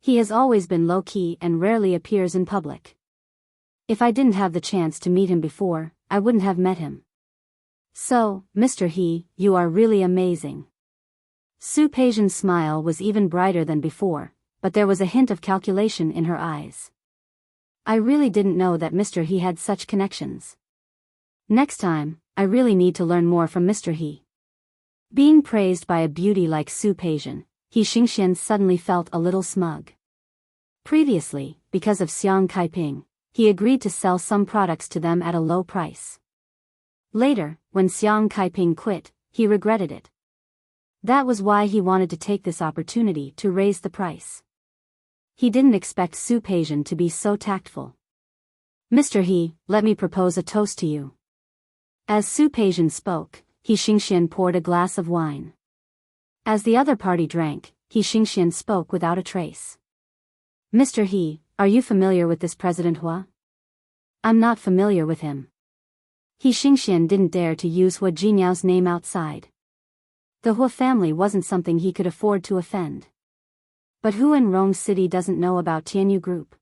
A: He has always been low-key and rarely appears in public. If I didn't have the chance to meet him before, I wouldn't have met him. So, Mr. He, you are really amazing. Su Peijian's smile was even brighter than before, but there was a hint of calculation in her eyes. I really didn't know that Mr. He had such connections. Next time, I really need to learn more from Mr. He. Being praised by a beauty like Su Peijian, He Xingxian suddenly felt a little smug. Previously, because of Xiang Kaiping, he agreed to sell some products to them at a low price. Later, when Xiang Kaiping quit, he regretted it. That was why he wanted to take this opportunity to raise the price. He didn't expect Su Peijian to be so tactful. Mr. He, let me propose a toast to you. As Su Peijian spoke, He Xingxian poured a glass of wine. As the other party drank, He Xingxian spoke without a trace. Mr. He, are you familiar with this President Hua? I'm not familiar with him. He Xingxian didn't dare to use Hua Jinyao's name outside. The Hua family wasn't something he could afford to offend. But who in Rome City doesn't know about Tianyu Group?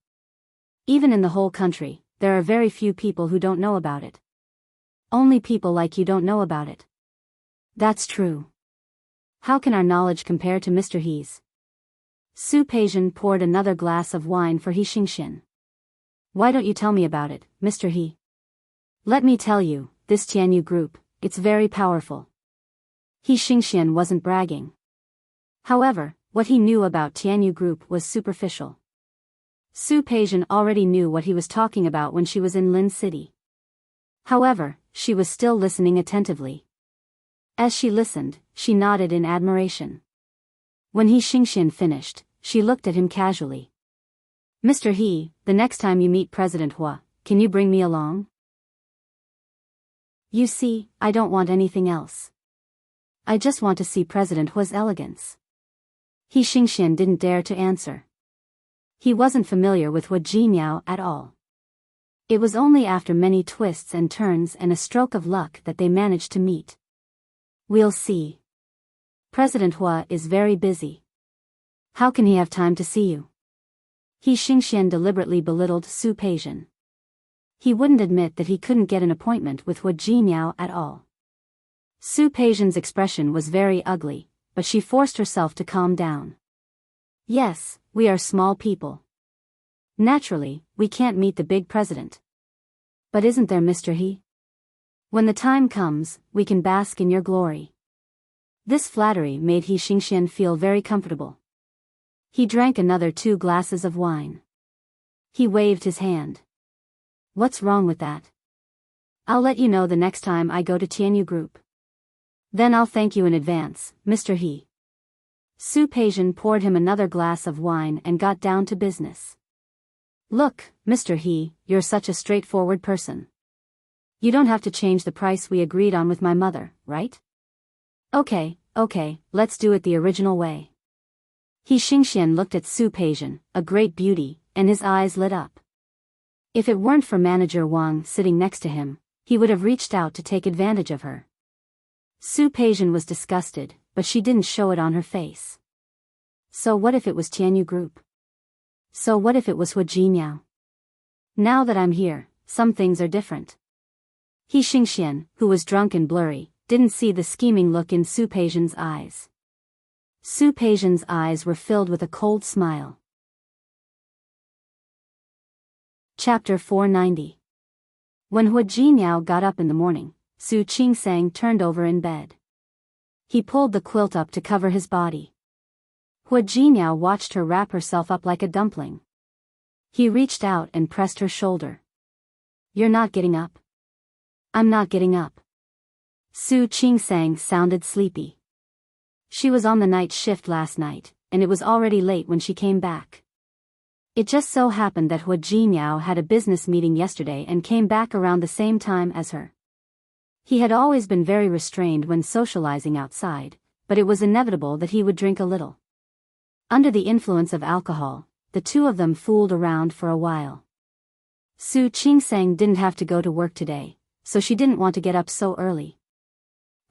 A: Even in the whole country, there are very few people who don't know about it. Only people like you don't know about it. That's true. How can our knowledge compare to Mr. He's? Su Peijian poured another glass of wine for He Xingxian. Why don't you tell me about it, Mr. He? Let me tell you, this Tianyu Group, it's very powerful. He Xingxian wasn't bragging. However, what he knew about Tianyu Group was superficial. Su Peijian already knew what he was talking about when she was in Lin City. However, she was still listening attentively. As she listened, she nodded in admiration. When He Xingxian finished, she looked at him casually. Mr. He, the next time you meet President Hua, can you bring me along? You see, I don't want anything else. I just want to see President Hua's elegance. He Xingxian didn't dare to answer. He wasn't familiar with Hua Jinmiao at all. It was only after many twists and turns and a stroke of luck that they managed to meet. We'll see. President Hua is very busy. How can he have time to see you? He Xingxian deliberately belittled Su Peijian. He wouldn't admit that he couldn't get an appointment with Hua Jinmiao at all. Su Peijian's expression was very ugly, but she forced herself to calm down. Yes, we are small people. Naturally, we can't meet the big president. But isn't there Mr. He? When the time comes, we can bask in your glory. This flattery made He Xingxian feel very comfortable. He drank another 2 glasses of wine. He waved his hand. What's wrong with that? I'll let you know the next time I go to Tianyu Group. Then I'll thank you in advance, Mr. He. Su Peijian poured him another glass of wine and got down to business. Look, Mr. He, you're such a straightforward person. You don't have to change the price we agreed on with my mother, right? Okay, let's do it the original way. He Xingxian looked at Su Peijian, a great beauty, and his eyes lit up. If it weren't for Manager Wang sitting next to him, he would have reached out to take advantage of her. Su Peijian was disgusted, but she didn't show it on her face. So what if it was Tianyu Group? So what if it was Hua Jinmiao? Now that I'm here, some things are different. He Xingxian, who was drunk and blurry, didn't see the scheming look in Su Peijian's eyes. Su Peijian's eyes were filled with a cold smile. Chapter 490. When Hua Jinmiao got up in the morning, Su Qingsang turned over in bed. He pulled the quilt up to cover his body. Hua Jinmiao watched her wrap herself up like a dumpling. He reached out and pressed her shoulder. You're not getting up? I'm not getting up. Su Qingsang sounded sleepy. She was on the night shift last night, and it was already late when she came back. It just so happened that Hua Jinmiao had a business meeting yesterday and came back around the same time as her. He had always been very restrained when socializing outside, but it was inevitable that he would drink a little. Under the influence of alcohol, the two of them fooled around for a while. Su Qingsang didn't have to go to work today, so she didn't want to get up so early.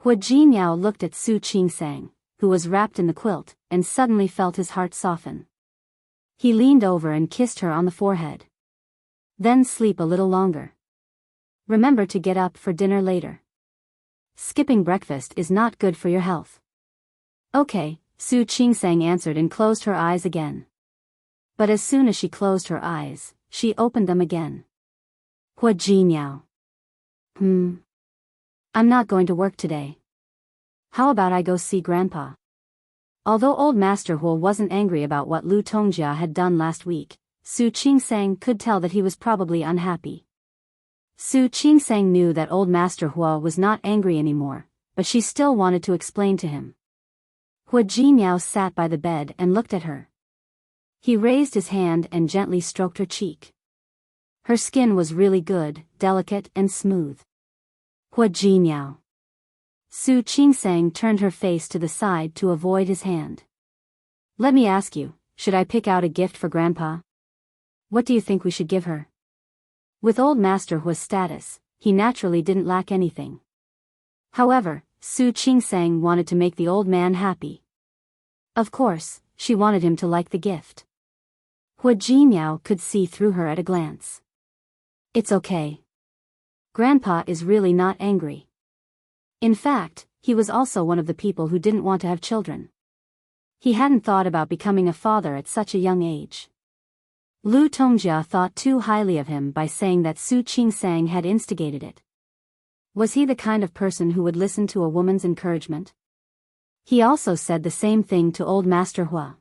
A: Hua Jinmiao looked at Su Qingsang, who was wrapped in the quilt, and suddenly felt his heart soften. He leaned over and kissed her on the forehead. Then sleep a little longer. Remember to get up for dinner later. Skipping breakfast is not good for your health. Okay, Su Qingsang answered and closed her eyes again. But as soon as she closed her eyes, she opened them again. Hua Jinmiao. I'm not going to work today. How about I go see Grandpa? Although Old Master Hua wasn't angry about what Lu Tongjia had done last week, Su Qingsang could tell that he was probably unhappy. Su Qingsang knew that Old Master Hua was not angry anymore, but she still wanted to explain to him. Hua Jinmiao sat by the bed and looked at her. He raised his hand and gently stroked her cheek. Her skin was really good, delicate and smooth. Hua Jinmiao. Su Qingsang turned her face to the side to avoid his hand. Let me ask you, should I pick out a gift for Grandpa? What do you think we should give her? With Old Master Hua's status, he naturally didn't lack anything. However, Su Qingsang wanted to make the old man happy. Of course, she wanted him to like the gift. Hua Jinmiao could see through her at a glance. It's okay. Grandpa is really not angry. In fact, he was also one of the people who didn't want to have children. He hadn't thought about becoming a father at such a young age. Lu Tongjia thought too highly of him by saying that Su Qingsang had instigated it. Was he the kind of person who would listen to a woman's encouragement? He also said the same thing to Old Master Hua.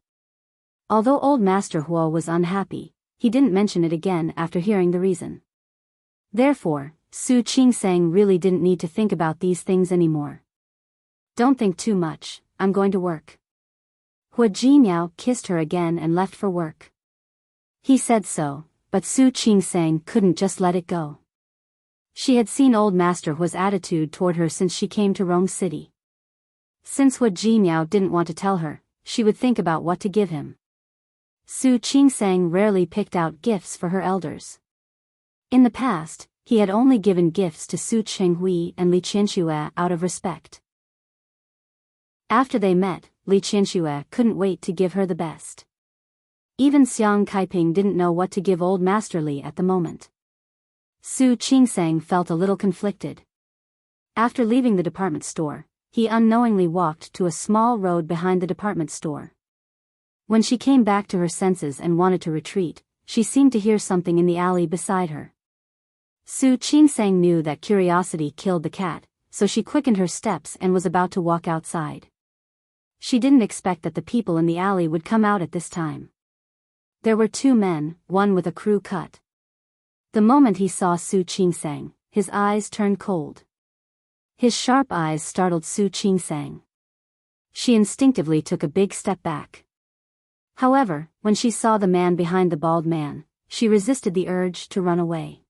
A: Although Old Master Hua was unhappy, he didn't mention it again after hearing the reason. Therefore, Su Qingsang really didn't need to think about these things anymore. Don't think too much, I'm going to work. Hua Jinmiao kissed her again and left for work. He said so, but Su Qingsang couldn't just let it go. She had seen Old Master Hua's attitude toward her since she came to Rong City. Since Hua Jinmiao didn't want to tell her, she would think about what to give him. Su Qingsang rarely picked out gifts for her elders. In the past, he had only given gifts to Su Chenghui and Li Qianxue out of respect. After they met, Li Qianxue couldn't wait to give her the best. Even Xiang Kaiping didn't know what to give Old Master Li at the moment. Su Qingsang felt a little conflicted. After leaving the department store, he unknowingly walked to a small road behind the department store. When she came back to her senses and wanted to retreat, she seemed to hear something in the alley beside her. Su Qingsang knew that curiosity killed the cat, so she quickened her steps and was about to walk outside. She didn't expect that the people in the alley would come out at this time. There were two men, one with a crew cut. The moment he saw Su Qingsang, his eyes turned cold. His sharp eyes startled Su Qingsang. She instinctively took a big step back. However, when she saw the man behind the bald man, she resisted the urge to run away.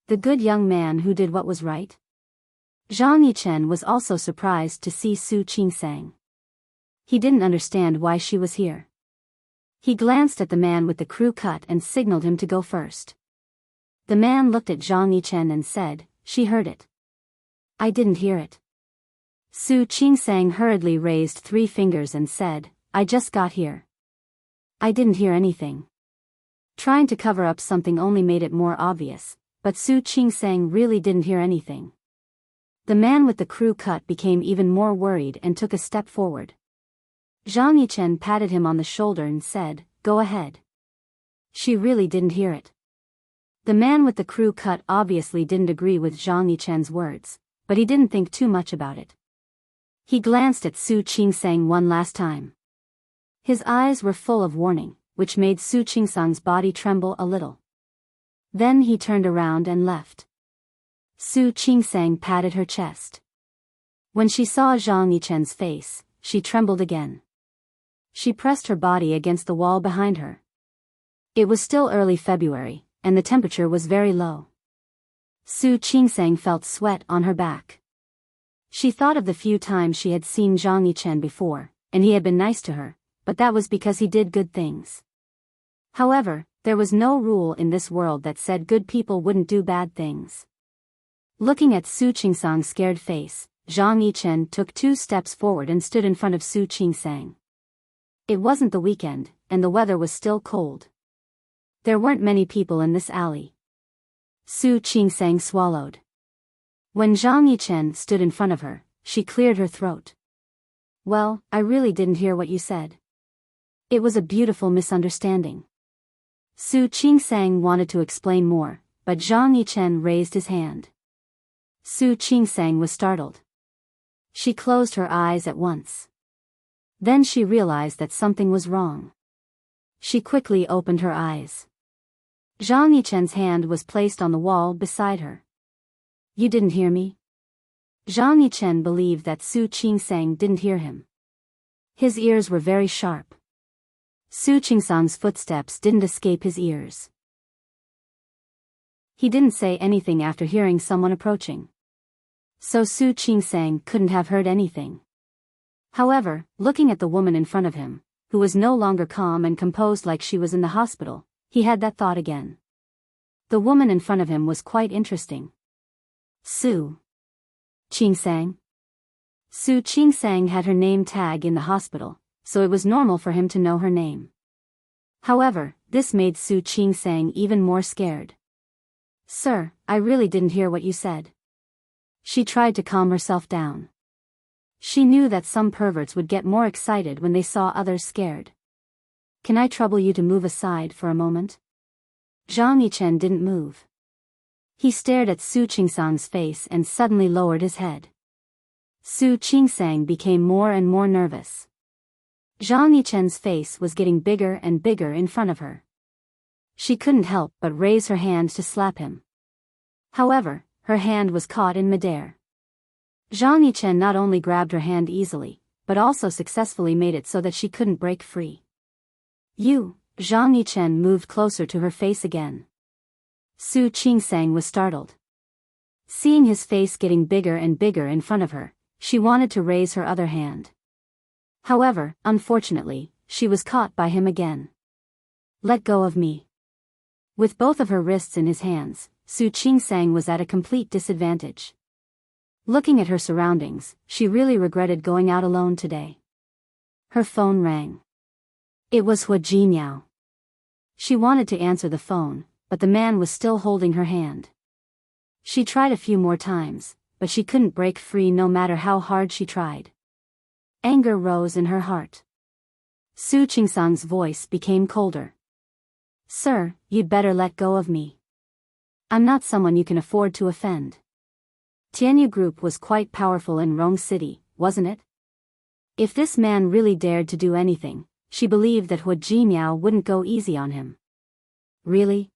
A: The good young man who did what was right? Zhang Yichen was also surprised to see Su Qingsang. He didn't understand why she was here. He glanced at the man with the crew cut and signaled him to go first. The man looked at Zhang Yichen and said, "She heard it." "I didn't hear it." Su Qingsang hurriedly raised 3 fingers and said, "I just got here. I didn't hear anything." Trying to cover up something only made it more obvious, but Su Qingsang really didn't hear anything. The man with the crew cut became even more worried and took a step forward. Zhang Yichen patted him on the shoulder and said, "Go ahead." She really didn't hear it. The man with the crew cut obviously didn't agree with Zhang Yichen's words, but he didn't think too much about it. He glanced at Su Qingsang one last time. His eyes were full of warning, which made Su Qingsang's body tremble a little. Then he turned around and left. Su Qingsang patted her chest. When she saw Zhang Yichen's face, she trembled again. She pressed her body against the wall behind her. It was still early February, and the temperature was very low. Su Qingsang felt sweat on her back. She thought of the few times she had seen Zhang Yichen before, and he had been nice to her, but that was because he did good things. However, there was no rule in this world that said good people wouldn't do bad things. Looking at Su Qingsang's scared face, Zhang Yichen took 2 steps forward and stood in front of Su Qingsang. It wasn't the weekend, and the weather was still cold. There weren't many people in this alley. Su Qingsang swallowed. When Zhang Yichen stood in front of her, she cleared her throat. "Well, I really didn't hear what you said. It was a beautiful misunderstanding." Su Qingsang wanted to explain more, but Zhang Yichen raised his hand. Su Qingsang was startled. She closed her eyes at once. Then she realized that something was wrong. She quickly opened her eyes. Zhang Yichen's hand was placed on the wall beside her. "You didn't hear me?" Zhang Yichen believed that Su Qingsang didn't hear him. His ears were very sharp. Su Qingsang's footsteps didn't escape his ears. He didn't say anything after hearing someone approaching. So Su Qingsang couldn't have heard anything. However, looking at the woman in front of him, who was no longer calm and composed like she was in the hospital, he had that thought again. The woman in front of him was quite interesting. Su Qingsang. Su Qingsang had her name tag in the hospital, so it was normal for him to know her name. However, this made Su Qingsang even more scared. "Sir, I really didn't hear what you said." She tried to calm herself down. She knew that some perverts would get more excited when they saw others scared. "Can I trouble you to move aside for a moment?" Zhang Yichen didn't move. He stared at Su Qingsang's face and suddenly lowered his head. Su Qingsang became more and more nervous. Zhang Yichen's face was getting bigger and bigger in front of her. She couldn't help but raise her hand to slap him. However, her hand was caught in midair. Zhang Yichen not only grabbed her hand easily, but also successfully made it so that she couldn't break free. "You," Zhang Yichen moved closer to her face again. Su Qingsang was startled. Seeing his face getting bigger and bigger in front of her, she wanted to raise her other hand. However, unfortunately, she was caught by him again. "Let go of me." With both of her wrists in his hands, Su Qingsang was at a complete disadvantage. Looking at her surroundings, she really regretted going out alone today. Her phone rang. It was Hua Jinmiao. She wanted to answer the phone, but the man was still holding her hand. She tried a few more times, but she couldn't break free no matter how hard she tried. Anger rose in her heart. Su Qingsang's voice became colder. "Sir, you'd better let go of me. I'm not someone you can afford to offend." Tianyu Group was quite powerful in Rong City, wasn't it? If this man really dared to do anything, she believed that Hua Jinmiao wouldn't go easy on him. Really?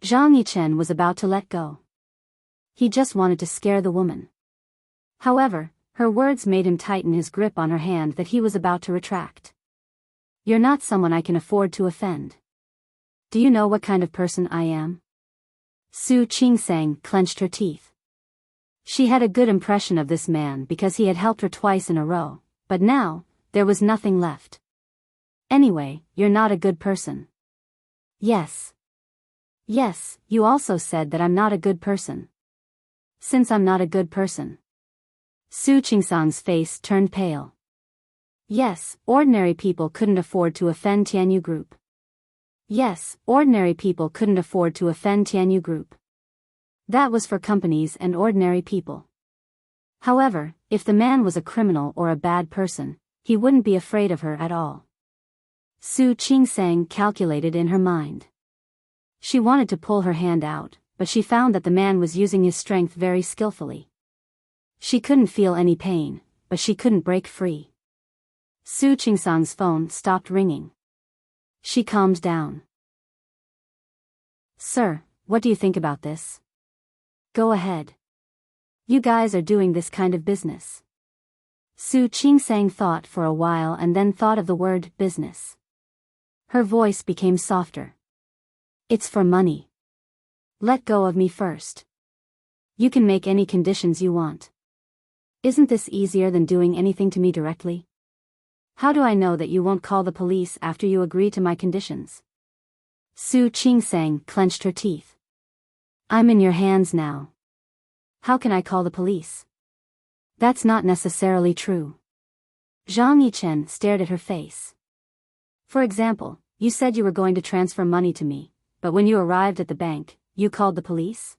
A: Zhang Yichen was about to let go. He just wanted to scare the woman. However, her words made him tighten his grip on her hand that he was about to retract. "You're not someone I can afford to offend. Do you know what kind of person I am?" Su Qingsang clenched her teeth. She had a good impression of this man because he had helped her twice in a row, but now, there was nothing left. "Anyway, you're not a good person." "Yes. Yes, you also said that I'm not a good person." "Since I'm not a good person." Su Qingsang's face turned pale. "Yes, ordinary people couldn't afford to offend Tianyu Group." Yes, ordinary people couldn't afford to offend Tianyu Group. That was for companies and ordinary people. However, if the man was a criminal or a bad person, he wouldn't be afraid of her at all. Su Qingsang calculated in her mind. She wanted to pull her hand out, but she found that the man was using his strength very skillfully. She couldn't feel any pain, but she couldn't break free. Su Qingsang's phone stopped ringing. She calmed down. "Sir, what do you think about this?" "Go ahead. You guys are doing this kind of business." Su Qingsang thought for a while and then thought of the word business. Her voice became softer. "It's for money. Let go of me first. You can make any conditions you want. Isn't this easier than doing anything to me directly? How do I know that you won't call the police after you agree to my conditions?" Su Qingsang clenched her teeth. "I'm in your hands now. How can I call the police?" "That's not necessarily true." Zhang Yichen stared at her face. "For example, you said you were going to transfer money to me, but when you arrived at the bank, you called the police?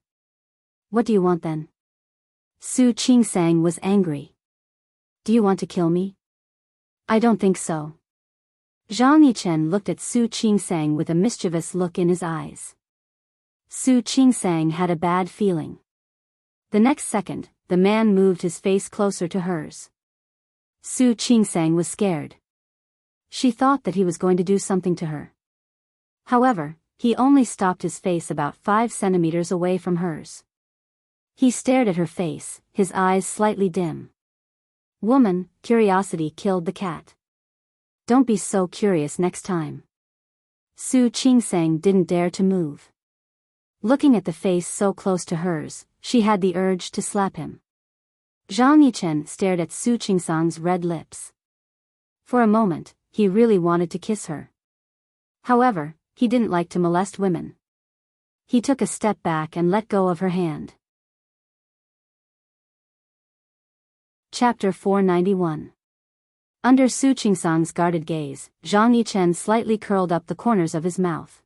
A: What do you want then?" Su Qingsang was angry. "Do you want to kill me?" "I don't think so." Zhang Yichen looked at Su Qingsang with a mischievous look in his eyes. Su Qingsang had a bad feeling. The next second, the man moved his face closer to hers. Su Qingsang was scared. She thought that he was going to do something to her. However, he only stopped his face about 5 centimeters away from hers. He stared at her face, his eyes slightly dim. "Woman, curiosity killed the cat. Don't be so curious next time." Su Qingsang didn't dare to move. Looking at the face so close to hers, she had the urge to slap him. Zhang Yichen stared at Su Qingsang's red lips. For a moment, he really wanted to kiss her. However, he didn't like to molest women. He took a step back and let go of her hand. Chapter 491. Under Su Qingsang's guarded gaze, Zhang Yichen slightly curled up the corners of his mouth.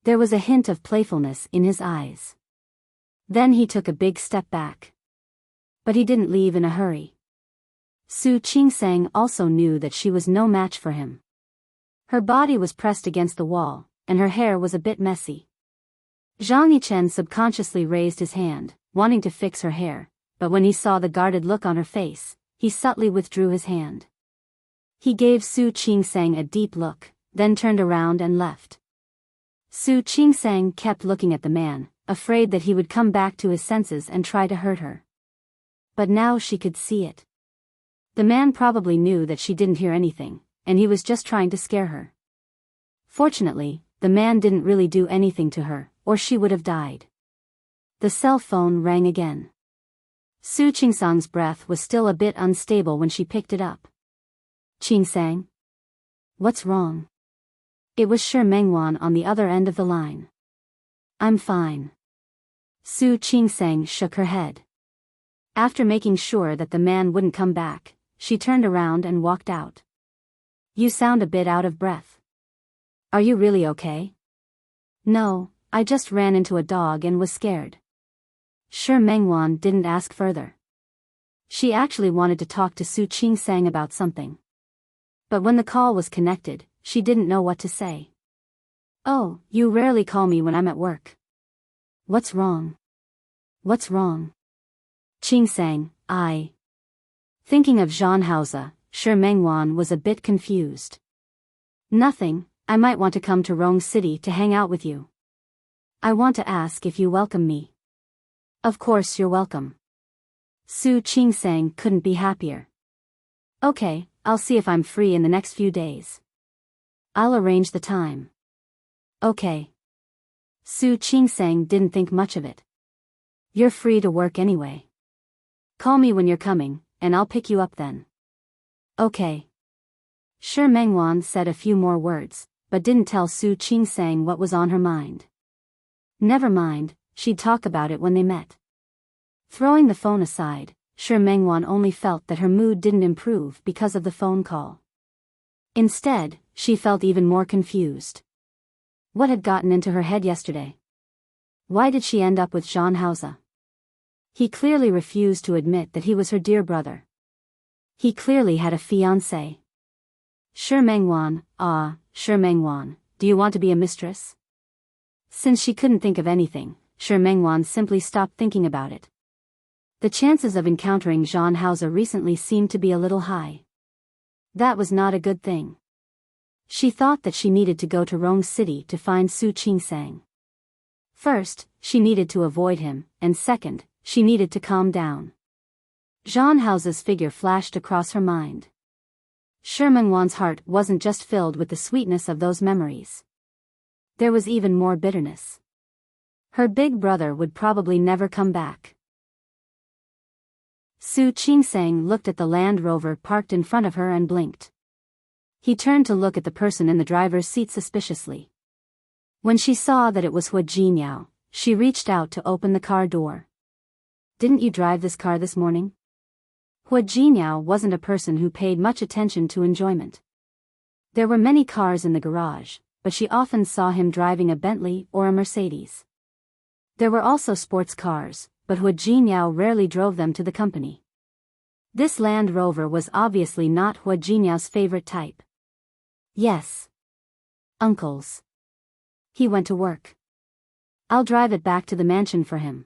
A: There was a hint of playfulness in his eyes. Then he took a big step back. But he didn't leave in a hurry. Su Qingsang also knew that she was no match for him. Her body was pressed against the wall, and her hair was a bit messy. Zhang Yichen subconsciously raised his hand, wanting to fix her hair, but when he saw the guarded look on her face, he subtly withdrew his hand. He gave Su Qingsang a deep look, then turned around and left. Su Qingsang kept looking at the man, afraid that he would come back to his senses and try to hurt her. But now she could see it. The man probably knew that she didn't hear anything, and he was just trying to scare her. Fortunately, the man didn't really do anything to her, or she would have died. The cell phone rang again. Su Qingsang's breath was still a bit unstable when she picked it up. Qingsang? What's wrong? It was Shi Mengwan on the other end of the line. I'm fine. Su Qingsang shook her head. After making sure that the man wouldn't come back, she turned around and walked out. You sound a bit out of breath. Are you really okay? No, I just ran into a dog and was scared. Shi Mengwan didn't ask further. She actually wanted to talk to Su Qingsang about something. But when the call was connected, she didn't know what to say. Oh, you rarely call me when I'm at work. What's wrong? What's wrong? Qingsang, Thinking of Zhan Haoze, Shi Mengwan was a bit confused. Nothing, I might want to come to Rong City to hang out with you. I want to ask if you welcome me. Of course you're welcome. Su Qingsang couldn't be happier. Okay, I'll see if I'm free in the next few days. I'll arrange the time. Okay. Su Qingsang didn't think much of it. You're free to work anyway. Call me when you're coming, and I'll pick you up then. Okay. Shi Mengwan said a few more words, but didn't tell Su Qingsang what was on her mind. Never mind, she'd talk about it when they met. Throwing the phone aside, Shi Mengwan only felt that her mood didn't improve because of the phone call. Instead, she felt even more confused. What had gotten into her head yesterday? Why did she end up with Zhan Haoze? He clearly refused to admit that he was her dear brother. He clearly had a fiancé. Shi Mengwan, do you want to be a mistress? Since she couldn't think of anything, Shi Mengwan simply stopped thinking about it. The chances of encountering Zhan Haoze recently seemed to be a little high. That was not a good thing. She thought that she needed to go to Rong City to find Su Qingsang. First, she needed to avoid him, and second, she needed to calm down. Zhan Haoze's figure flashed across her mind. Shi Mengwan's heart wasn't just filled with the sweetness of those memories. There was even more bitterness. Her big brother would probably never come back. Su Qingsang looked at the Land Rover parked in front of her and blinked. He turned to look at the person in the driver's seat suspiciously. When she saw that it was Hua Jinyao, she reached out to open the car door. Didn't you drive this car this morning? Hua Jinyao wasn't a person who paid much attention to enjoyment. There were many cars in the garage, but she often saw him driving a Bentley or a Mercedes. There were also sports cars, but Hua Jinyao rarely drove them to the company. This Land Rover was obviously not Hua Jinyao's favorite type. Yes. Uncle's. He went to work. I'll drive it back to the mansion for him.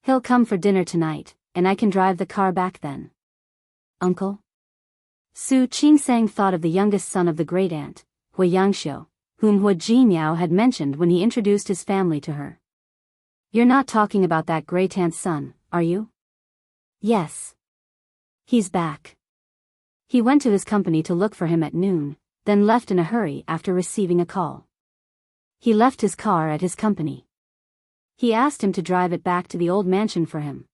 A: He'll come for dinner tonight, and I can drive the car back then. Uncle? Su Qingsang thought of the youngest son of the great-aunt, Hua Yangxiu, whom Hua Jinyao had mentioned when he introduced his family to her. You're not talking about that great-aunt's son, are you? Yes. He's back. He went to his company to look for him at noon, then left in a hurry after receiving a call. He left his car at his company. He asked him to drive it back to the old mansion for him.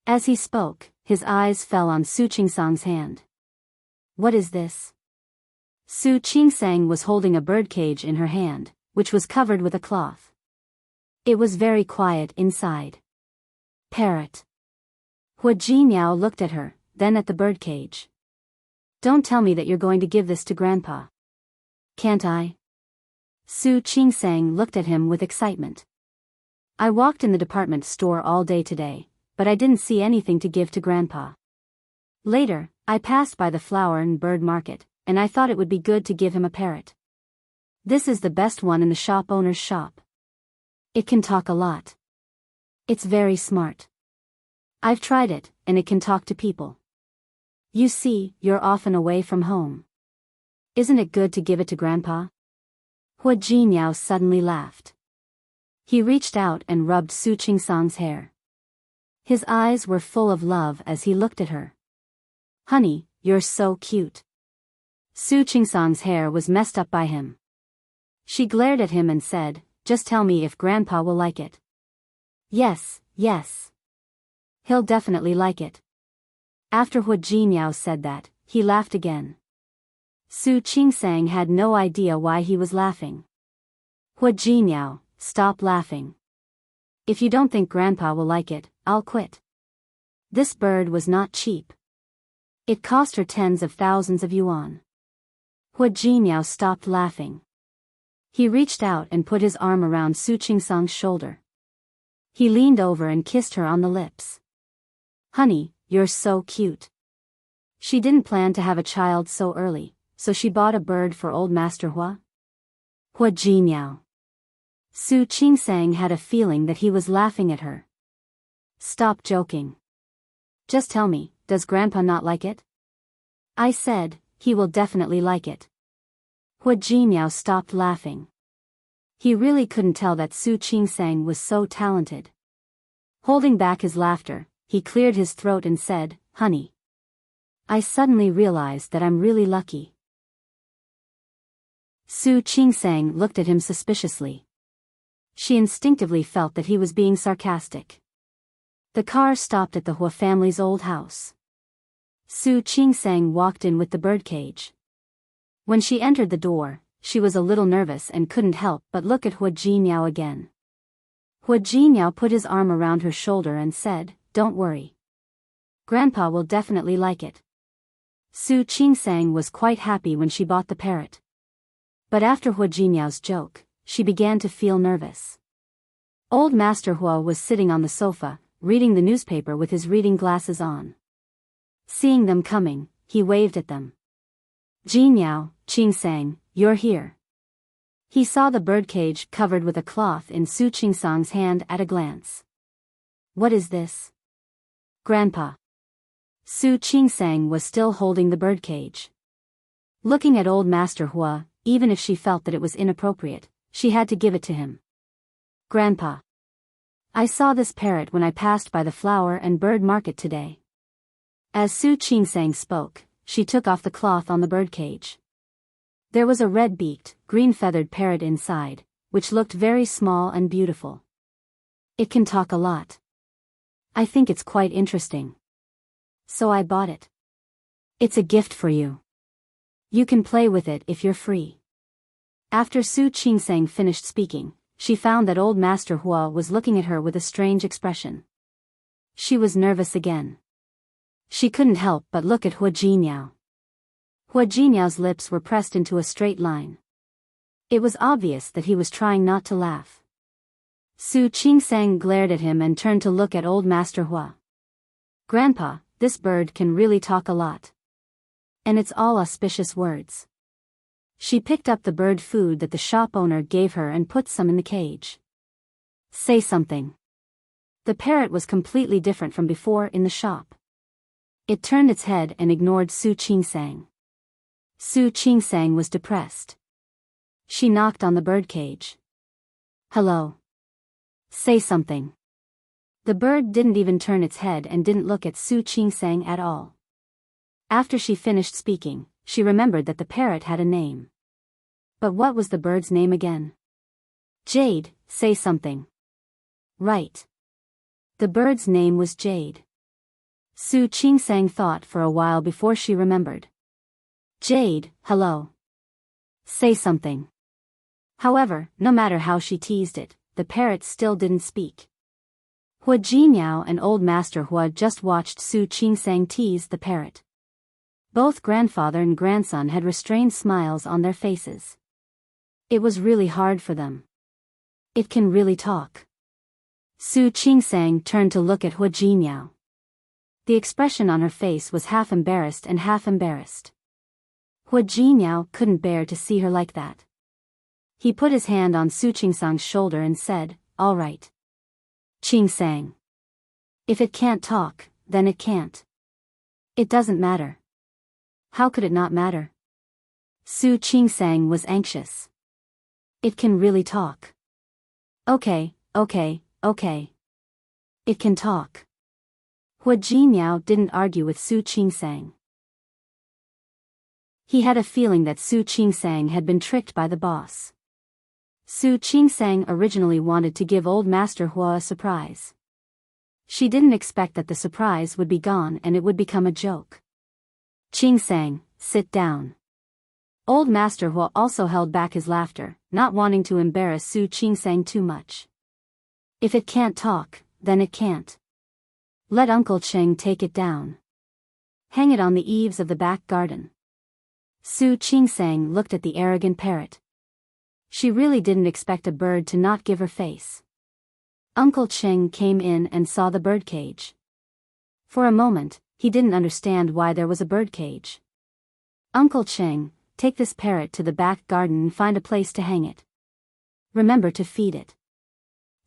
A: As he spoke, his eyes fell on Su Qingsang's hand. What is this? Su Qingsang was holding a birdcage in her hand, which was covered with a cloth. It was very quiet inside. Parrot. Hua Jinyao looked at her, then at the birdcage. Don't tell me that you're going to give this to Grandpa. Can't I? Su Qingsang looked at him with excitement. I walked in the department store all day today, but I didn't see anything to give to Grandpa. Later, I passed by the flower and bird market, and I thought it would be good to give him a parrot. This is the best one in the shop owner's shop. It can talk a lot. It's very smart. I've tried it, and it can talk to people. You see, you're often away from home. Isn't it good to give it to Grandpa? Hua Jinyao suddenly laughed. He reached out and rubbed Su Qingsang's hair. His eyes were full of love as he looked at her. Honey, you're so cute. Su Qingsang's hair was messed up by him. She glared at him and said, just tell me if Grandpa will like it. Yes, yes. He'll definitely like it. After Hua Jinyao said that, he laughed again. Su Qingsang had no idea why he was laughing. Hua Jinyao, stop laughing. If you don't think Grandpa will like it, I'll quit. This bird was not cheap. It cost her tens of thousands of yuan. Hua Jinyao stopped laughing. He reached out and put his arm around Su Qingsang's shoulder. He leaned over and kissed her on the lips. Honey, you're so cute. She didn't plan to have a child so early, so she bought a bird for old Master Hua. Hua Jinyao. Su Qingsang had a feeling that he was laughing at her. Stop joking. Just tell me, does Grandpa not like it? I said, he will definitely like it. Hua Jinyao stopped laughing. He really couldn't tell that Su Qingsang was so talented. Holding back his laughter, he cleared his throat and said, Honey. I suddenly realized that I'm really lucky. Su Qingsang looked at him suspiciously. She instinctively felt that he was being sarcastic. The car stopped at the Hua family's old house. Su Qingsang walked in with the birdcage. When she entered the door, she was a little nervous and couldn't help but look at Hua Jinyao again. Hua Jinyao put his arm around her shoulder and said, Don't worry. Grandpa will definitely like it. Su Qingsang was quite happy when she bought the parrot. But after Hua Jinyao's joke, she began to feel nervous. Old Master Hua was sitting on the sofa, reading the newspaper with his reading glasses on. Seeing them coming, he waved at them. Jinyao, Qingsang, you're here. He saw the birdcage covered with a cloth in Su Qingsang's hand at a glance. What is this? Grandpa. Su Qingsang was still holding the birdcage. Looking at old Master Hua, even if she felt that it was inappropriate, she had to give it to him. Grandpa. I saw this parrot when I passed by the flower and bird market today. As Su Qingsang spoke, she took off the cloth on the birdcage. There was a red-beaked, green-feathered parrot inside, which looked very small and beautiful. It can talk a lot. I think it's quite interesting. So I bought it. It's a gift for you. You can play with it if you're free. After Su Qingsang finished speaking, she found that old Master Hua was looking at her with a strange expression. She was nervous again. She couldn't help but look at Hua Jinyao. Hua Jinyao's lips were pressed into a straight line. It was obvious that he was trying not to laugh. Su Qingsang glared at him and turned to look at old Master Hua. Grandpa, this bird can really talk a lot. And it's all auspicious words. She picked up the bird food that the shop owner gave her and put some in the cage. Say something. The parrot was completely different from before in the shop. It turned its head and ignored Su Qingsang. Su Qingsang was depressed. She knocked on the birdcage. Hello. Say something. The bird didn't even turn its head and didn't look at Su Qingsang at all. After she finished speaking, she remembered that the parrot had a name. But what was the bird's name again? Jade, say something. Right. The bird's name was Jade. Su Qingsang thought for a while before she remembered. Jade, hello. Say something. However, no matter how she teased it, the parrot still didn't speak. Hua Jinyao and old Master Hua just watched Su Qingsang tease the parrot. Both grandfather and grandson had restrained smiles on their faces. It was really hard for them. It can really talk. Su Qingsang turned to look at Hua Jinyao. The expression on her face was half embarrassed and half embarrassed. Hua Jinyao couldn't bear to see her like that. He put his hand on Su Qingsang's shoulder and said, "All right. Qingsang. If it can't talk, then it can't. It doesn't matter." How could it not matter? Su Qingsang was anxious. It can really talk. Okay. It can talk. Hua Jinyao didn't argue with Su Qingsang. He had a feeling that Su Qingsang had been tricked by the boss. Su Qingsang originally wanted to give old Master Hua a surprise. She didn't expect that the surprise would be gone and it would become a joke. "Qingsang, sit down." Old Master Hua also held back his laughter, not wanting to embarrass Su Qingsang too much. If it can't talk, then it can't. Let Uncle Cheng take it down. Hang it on the eaves of the back garden. Su Qingsang looked at the arrogant parrot. She really didn't expect a bird to not give her face. Uncle Cheng came in and saw the birdcage. For a moment, he didn't understand why there was a birdcage. "Uncle Cheng, take this parrot to the back garden and find a place to hang it. Remember to feed it."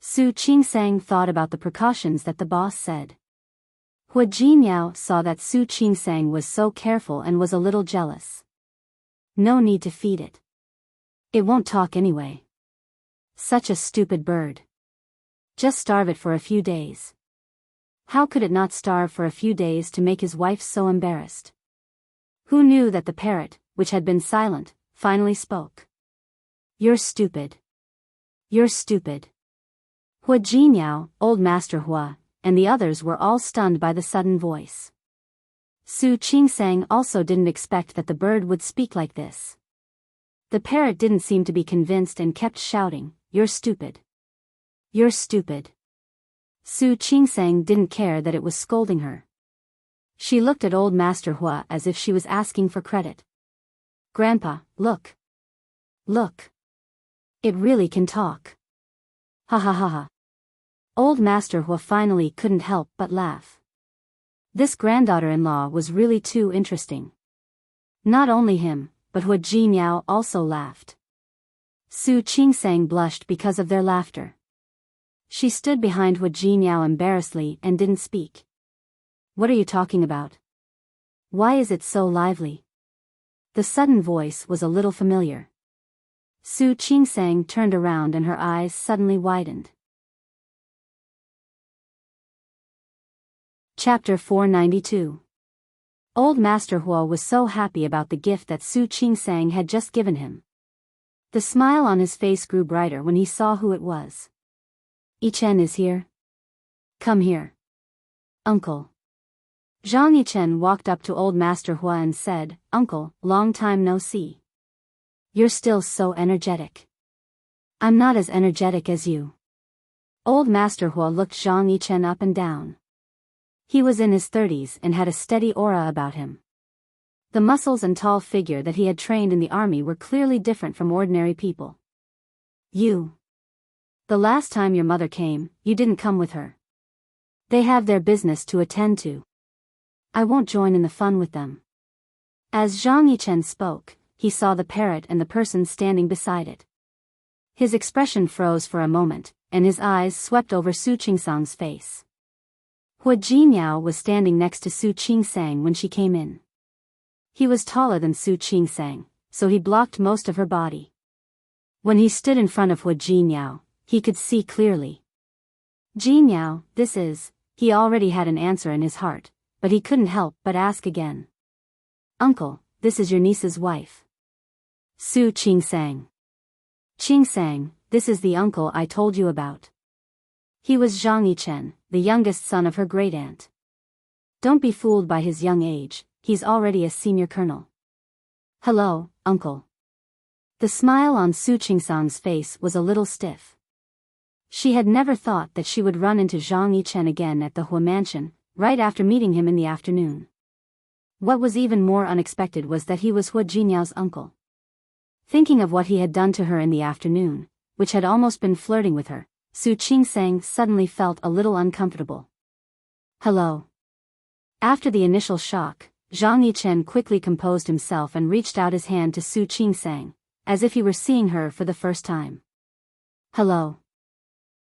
A: Su Qingsang thought about the precautions that the boss said. Hua Jinyao saw that Su Qingsang was so careful and was a little jealous. No need to feed it. It won't talk anyway. Such a stupid bird. Just starve it for a few days. How could it not starve for a few days to make his wife so embarrassed? Who knew that the parrot, which had been silent, finally spoke? "You're stupid. You're stupid." Hua Jinyao, old Master Hua, and the others were all stunned by the sudden voice. Su Qingsang also didn't expect that the bird would speak like this. The parrot didn't seem to be convinced and kept shouting, "You're stupid. You're stupid." Su Qingsang didn't care that it was scolding her. She looked at old Master Hua as if she was asking for credit. "Grandpa, look. Look. It really can talk. Ha ha ha ha." Old Master Hua finally couldn't help but laugh. This granddaughter-in-law was really too interesting. Not only him, but Hua Jinyao also laughed. Su Qingsang blushed because of their laughter. She stood behind Hua Jinyao embarrassedly and didn't speak. "What are you talking about? Why is it so lively?" The sudden voice was a little familiar. Su Qingsang turned around and her eyes suddenly widened. Chapter 492. Old Master Hua was so happy about the gift that Su Qingsang had just given him. The smile on his face grew brighter when he saw who it was. "Yichen is here. Come here. Uncle." Zhang Yichen walked up to old Master Hua and said, "Uncle, long time no see. You're still so energetic." "I'm not as energetic as you." Old Master Hua looked Zhang Yichen up and down. He was in his 30s and had a steady aura about him. The muscles and tall figure that he had trained in the army were clearly different from ordinary people. "You. The last time your mother came, you didn't come with her. They have their business to attend to. I won't join in the fun with them." As Zhang Yichen spoke, he saw the parrot and the person standing beside it. His expression froze for a moment, and his eyes swept over Su Qingsang's face. Hua Jinyao was standing next to Su Qingsang when she came in. He was taller than Su Qingsang, so he blocked most of her body. When he stood in front of Hua Jinyao, he could see clearly. "Jinyao, this is..." He already had an answer in his heart, but he couldn't help but ask again. "Uncle, this is your niece's wife." Su Qingsang. "Qingsang, this is the uncle I told you about." He was Zhang Yichen, the youngest son of her great-aunt. Don't be fooled by his young age, he's already a senior colonel. "Hello, uncle." The smile on Su Qingsang's face was a little stiff. She had never thought that she would run into Zhang Yichen again at the Hua mansion, right after meeting him in the afternoon. What was even more unexpected was that he was Hua Jinyao's uncle. Thinking of what he had done to her in the afternoon, which had almost been flirting with her, Su Qingsang suddenly felt a little uncomfortable. Hello. After the initial shock, Zhang Yichen quickly composed himself and reached out his hand to Su Qingsang, as if he were seeing her for the first time. Hello.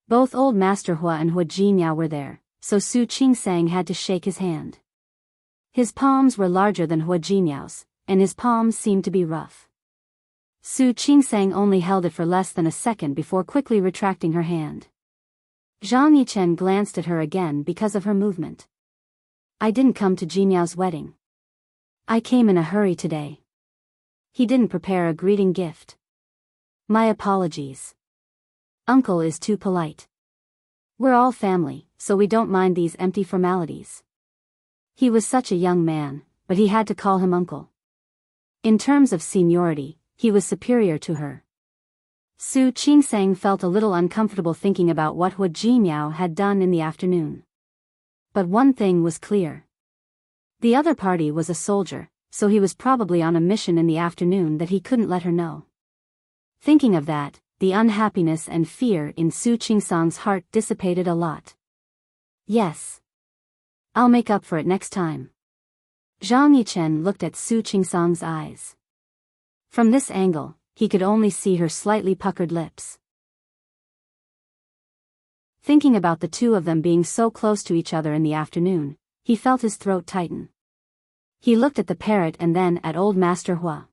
A: Both Old Master Hua and Hua Jinyao were there, so Su Qingsang had to shake his hand. His palms were larger than Hua Jinyao's, and his palms seemed to be rough. Su Qingsang only held it for less than a second before quickly retracting her hand. Zhang Yichen glanced at her again because of her movement. I didn't come to Jinyao's wedding. I came in a hurry today. He didn't prepare a greeting gift. My apologies. Uncle is too polite. We're all family, so we don't mind these empty formalities. He was such a young man, but he had to call him uncle. In terms of seniority, he was superior to her. Su Qingsang felt a little uncomfortable thinking about what Hua Jinyao had done in the afternoon. But one thing was clear. The other party was a soldier, so he was probably on a mission in the afternoon that he couldn't let her know. Thinking of that, the unhappiness and fear in Su Qingsang's heart dissipated a lot. Yes. I'll make up for it next time. Zhang Yichen looked at Su Qingsang's eyes. From this angle, he could only see her slightly puckered lips. Thinking about the two of them being so close to each other in the afternoon, he felt his throat tighten. He looked at the parrot and then at Old Master Hua.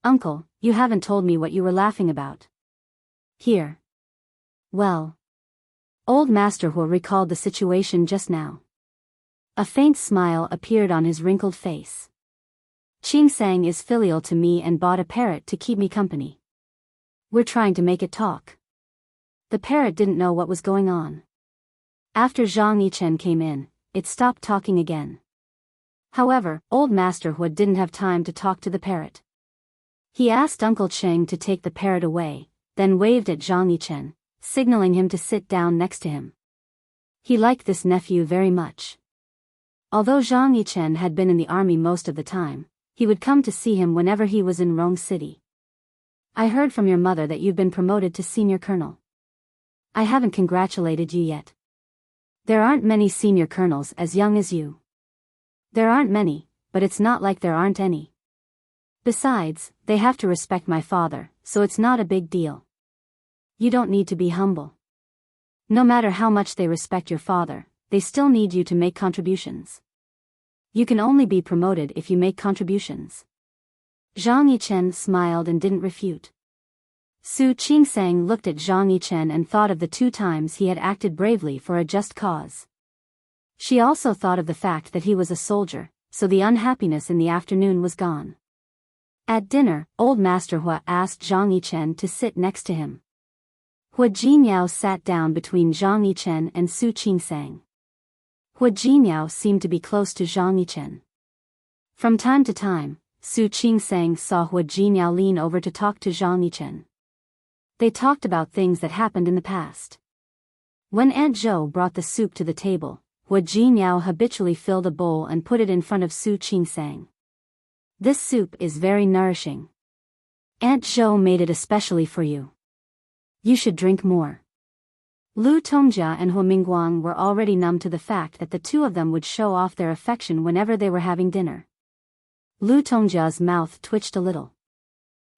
A: Uncle, you haven't told me what you were laughing about. Here. Well. Old Master Hua recalled the situation just now. A faint smile appeared on his wrinkled face. Qingsang is filial to me and bought a parrot to keep me company. We're trying to make it talk. The parrot didn't know what was going on. After Zhang Yichen came in, it stopped talking again. However, Old Master Hua didn't have time to talk to the parrot. He asked Uncle Cheng to take the parrot away, then waved at Zhang Yichen, signaling him to sit down next to him. He liked this nephew very much. Although Zhang Yichen had been in the army most of the time, he would come to see him whenever he was in Rong City. I heard from your mother that you've been promoted to senior colonel. I haven't congratulated you yet. There aren't many senior colonels as young as you. There aren't many, but it's not like there aren't any. Besides, they have to respect my father, so it's not a big deal. You don't need to be humble. No matter how much they respect your father, they still need you to make contributions. You can only be promoted if you make contributions. Zhang Yichen smiled and didn't refute. Su Qingsang looked at Zhang Yichen and thought of the 2 times he had acted bravely for a just cause. She also thought of the fact that he was a soldier, so the unhappiness in the afternoon was gone. At dinner, Old Master Hua asked Zhang Yichen to sit next to him. Hua Jinyao sat down between Zhang Yichen and Su Qingsang. Hua Jinyao seemed to be close to Zhang Yichen. From time to time, Su Qingsang saw Hua Jinyao lean over to talk to Zhang Yichen. They talked about things that happened in the past. When Aunt Zhou brought the soup to the table, Hua Jinyao habitually filled a bowl and put it in front of Su Qingsang. This soup is very nourishing. Aunt Zhou made it especially for you. You should drink more. Lu Tongjia and Hua Mingguang were already numb to the fact that the two of them would show off their affection whenever they were having dinner. Lu Tongjia's mouth twitched a little.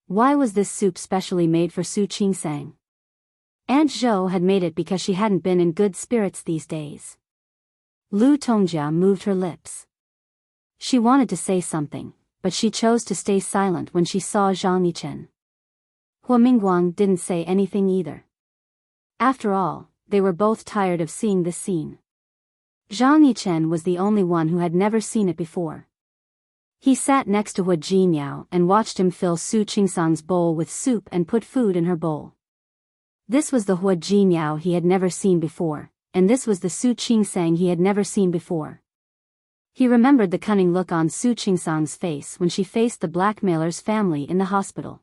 A: Why was this soup specially made for Su Qingsang? Aunt Zhou had made it because she hadn't been in good spirits these days. Lu Tongjia moved her lips. She wanted to say something, but she chose to stay silent when she saw Zhang Yichen. Hua Mingguang didn't say anything either. After all, they were both tired of seeing this scene. Zhang Yichen was the only one who had never seen it before. He sat next to Hua Jinyao and watched him fill Su Qingsang's bowl with soup and put food in her bowl. This was the Hua Jinyao he had never seen before, and this was the Su Qingsang he had never seen before. He remembered the cunning look on Su Qingsang's face when she faced the blackmailer's family in the hospital.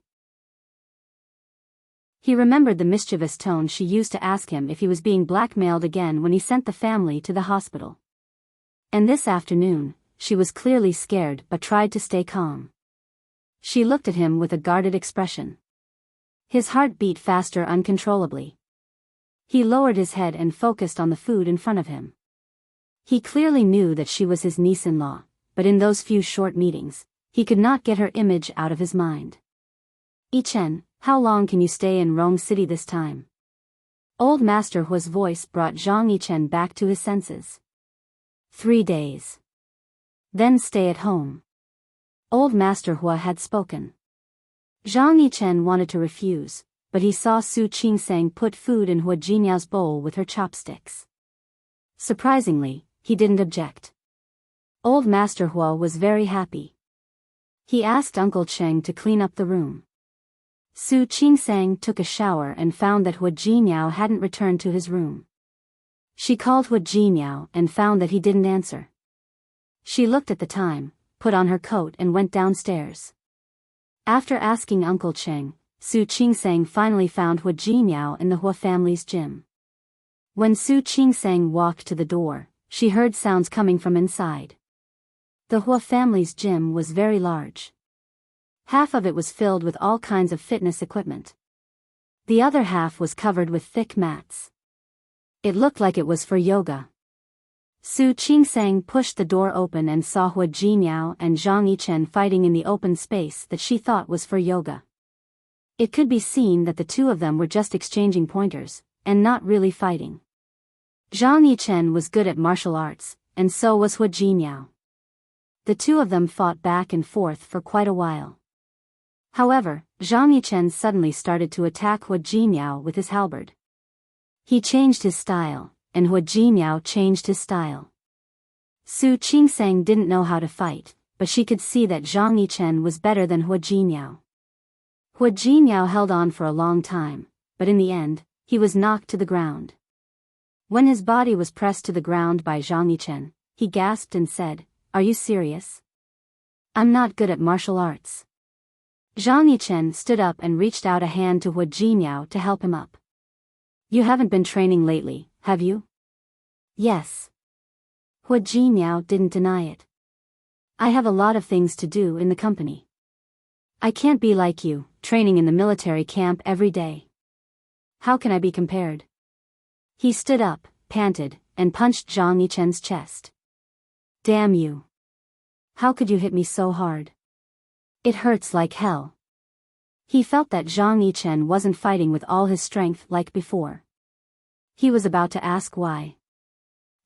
A: He remembered the mischievous tone she used to ask him if he was being blackmailed again when he sent the family to the hospital. And this afternoon, she was clearly scared but tried to stay calm. She looked at him with a guarded expression. His heart beat faster uncontrollably. He lowered his head and focused on the food in front of him. He clearly knew that she was his niece-in-law, but in those few short meetings, he could not get her image out of his mind. "Ichen, how long can you stay in Rome City this time?" Old Master Hua's voice brought Zhang Yichen back to his senses. 3 days. Then stay at home. Old Master Hua had spoken. Zhang Yichen wanted to refuse, but he saw Su Qingsang put food in Hua Jinyao's bowl with her chopsticks. Surprisingly, he didn't object. Old Master Hua was very happy. He asked Uncle Cheng to clean up the room. Su Qingsang took a shower and found that Hua Jinyao hadn't returned to his room. She called Hua Jinyao and found that he didn't answer. She looked at the time, put on her coat and went downstairs. After asking Uncle Cheng, Su Qingsang finally found Hua Jinyao in the Hua family's gym. When Su Qingsang walked to the door, she heard sounds coming from inside. The Hua family's gym was very large. Half of it was filled with all kinds of fitness equipment. The other half was covered with thick mats. It looked like it was for yoga. Su Qingsang pushed the door open and saw Hua Jinyao and Zhang Yichen fighting in the open space that she thought was for yoga. It could be seen that the two of them were just exchanging pointers, and not really fighting. Zhang Yichen was good at martial arts, and so was Hua Jinyao. The two of them fought back and forth for quite a while. However, Zhang Yichen suddenly started to attack Hua Jinyao with his halberd. He changed his style, and Hua Jinyao changed his style. Su Qingsang didn't know how to fight, but she could see that Zhang Yichen was better than Hua Jinyao. Hua Jinyao held on for a long time, but in the end, he was knocked to the ground. When his body was pressed to the ground by Zhang Yichen, he gasped and said, "Are you serious? I'm not good at martial arts." Zhang Yichen stood up and reached out a hand to Hua Jinyao to help him up. "You haven't been training lately, have you?" "Yes." Hua Jinyao didn't deny it. "I have a lot of things to do in the company. I can't be like you, training in the military camp every day. How can I be compared?" He stood up, panted, and punched Zhang Yichen's chest. "Damn you. How could you hit me so hard? It hurts like hell." He felt that Zhang Yichen wasn't fighting with all his strength like before. He was about to ask why.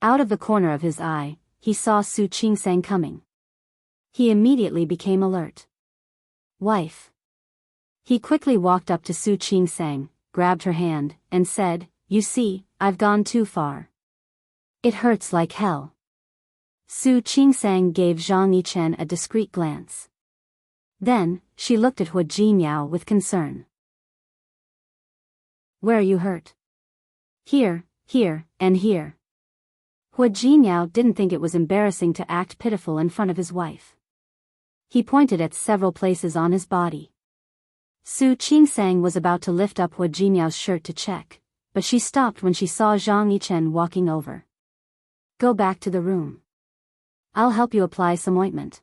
A: Out of the corner of his eye, he saw Su Qingsang coming. He immediately became alert. "Wife." He quickly walked up to Su Qingsang, grabbed her hand, and said, "You see, I've gone too far. It hurts like hell." Su Qingsang gave Zhang Yichen a discreet glance. Then, she looked at Hua Jinyao with concern. "Where are you hurt?" "Here, here, and here." Hua Jinyao didn't think it was embarrassing to act pitiful in front of his wife. He pointed at several places on his body. Su Qingsang was about to lift up Hua Jinyao's shirt to check, but she stopped when she saw Zhang Yichen walking over. "Go back to the room. I'll help you apply some ointment."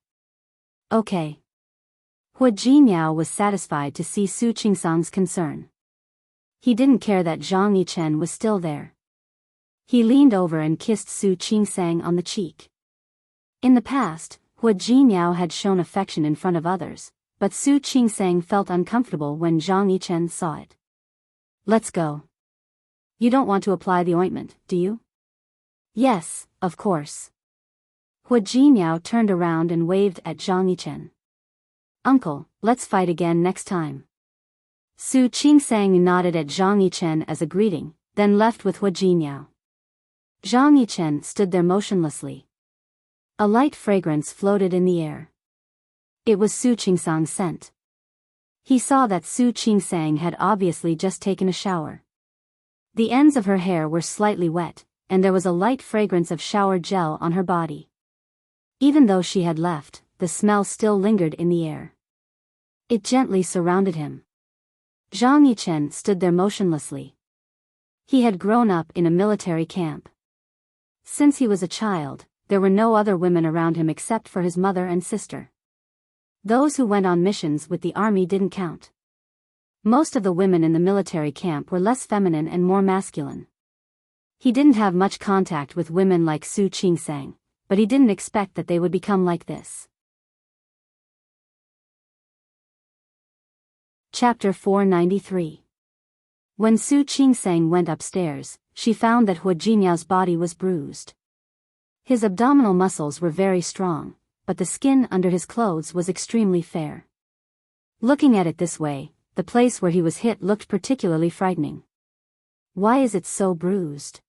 A: "Okay." Hua Jinyao was satisfied to see Su Qingsang's concern. He didn't care that Zhang Yichen was still there. He leaned over and kissed Su Qingsang on the cheek. In the past, Hua Jinyao had shown affection in front of others, but Su Qingsang felt uncomfortable when Zhang Yichen saw it. "Let's go. You don't want to apply the ointment, do you?" "Yes, of course." Hua Jinyao turned around and waved at Zhang Yichen. "Uncle, let's fight again next time." Su Qingsang nodded at Zhang Yichen as a greeting, then left with Hua Jinyao. Zhang Yichen stood there motionlessly. A light fragrance floated in the air. It was Su Qingsang's scent. He saw that Su Qingsang had obviously just taken a shower. The ends of her hair were slightly wet, and there was a light fragrance of shower gel on her body. Even though she had left, the smell still lingered in the air. It gently surrounded him. Zhang Yichen stood there motionlessly. He had grown up in a military camp. Since he was a child, there were no other women around him except for his mother and sister. Those who went on missions with the army didn't count. Most of the women in the military camp were less feminine and more masculine. He didn't have much contact with women like Su Qingsang, but he didn't expect that they would become like this. Chapter 493. When Su Qingsang went upstairs, she found that Hua Jinyao's body was bruised. His abdominal muscles were very strong, but the skin under his clothes was extremely fair. Looking at it this way, the place where he was hit looked particularly frightening. Why is it so bruised?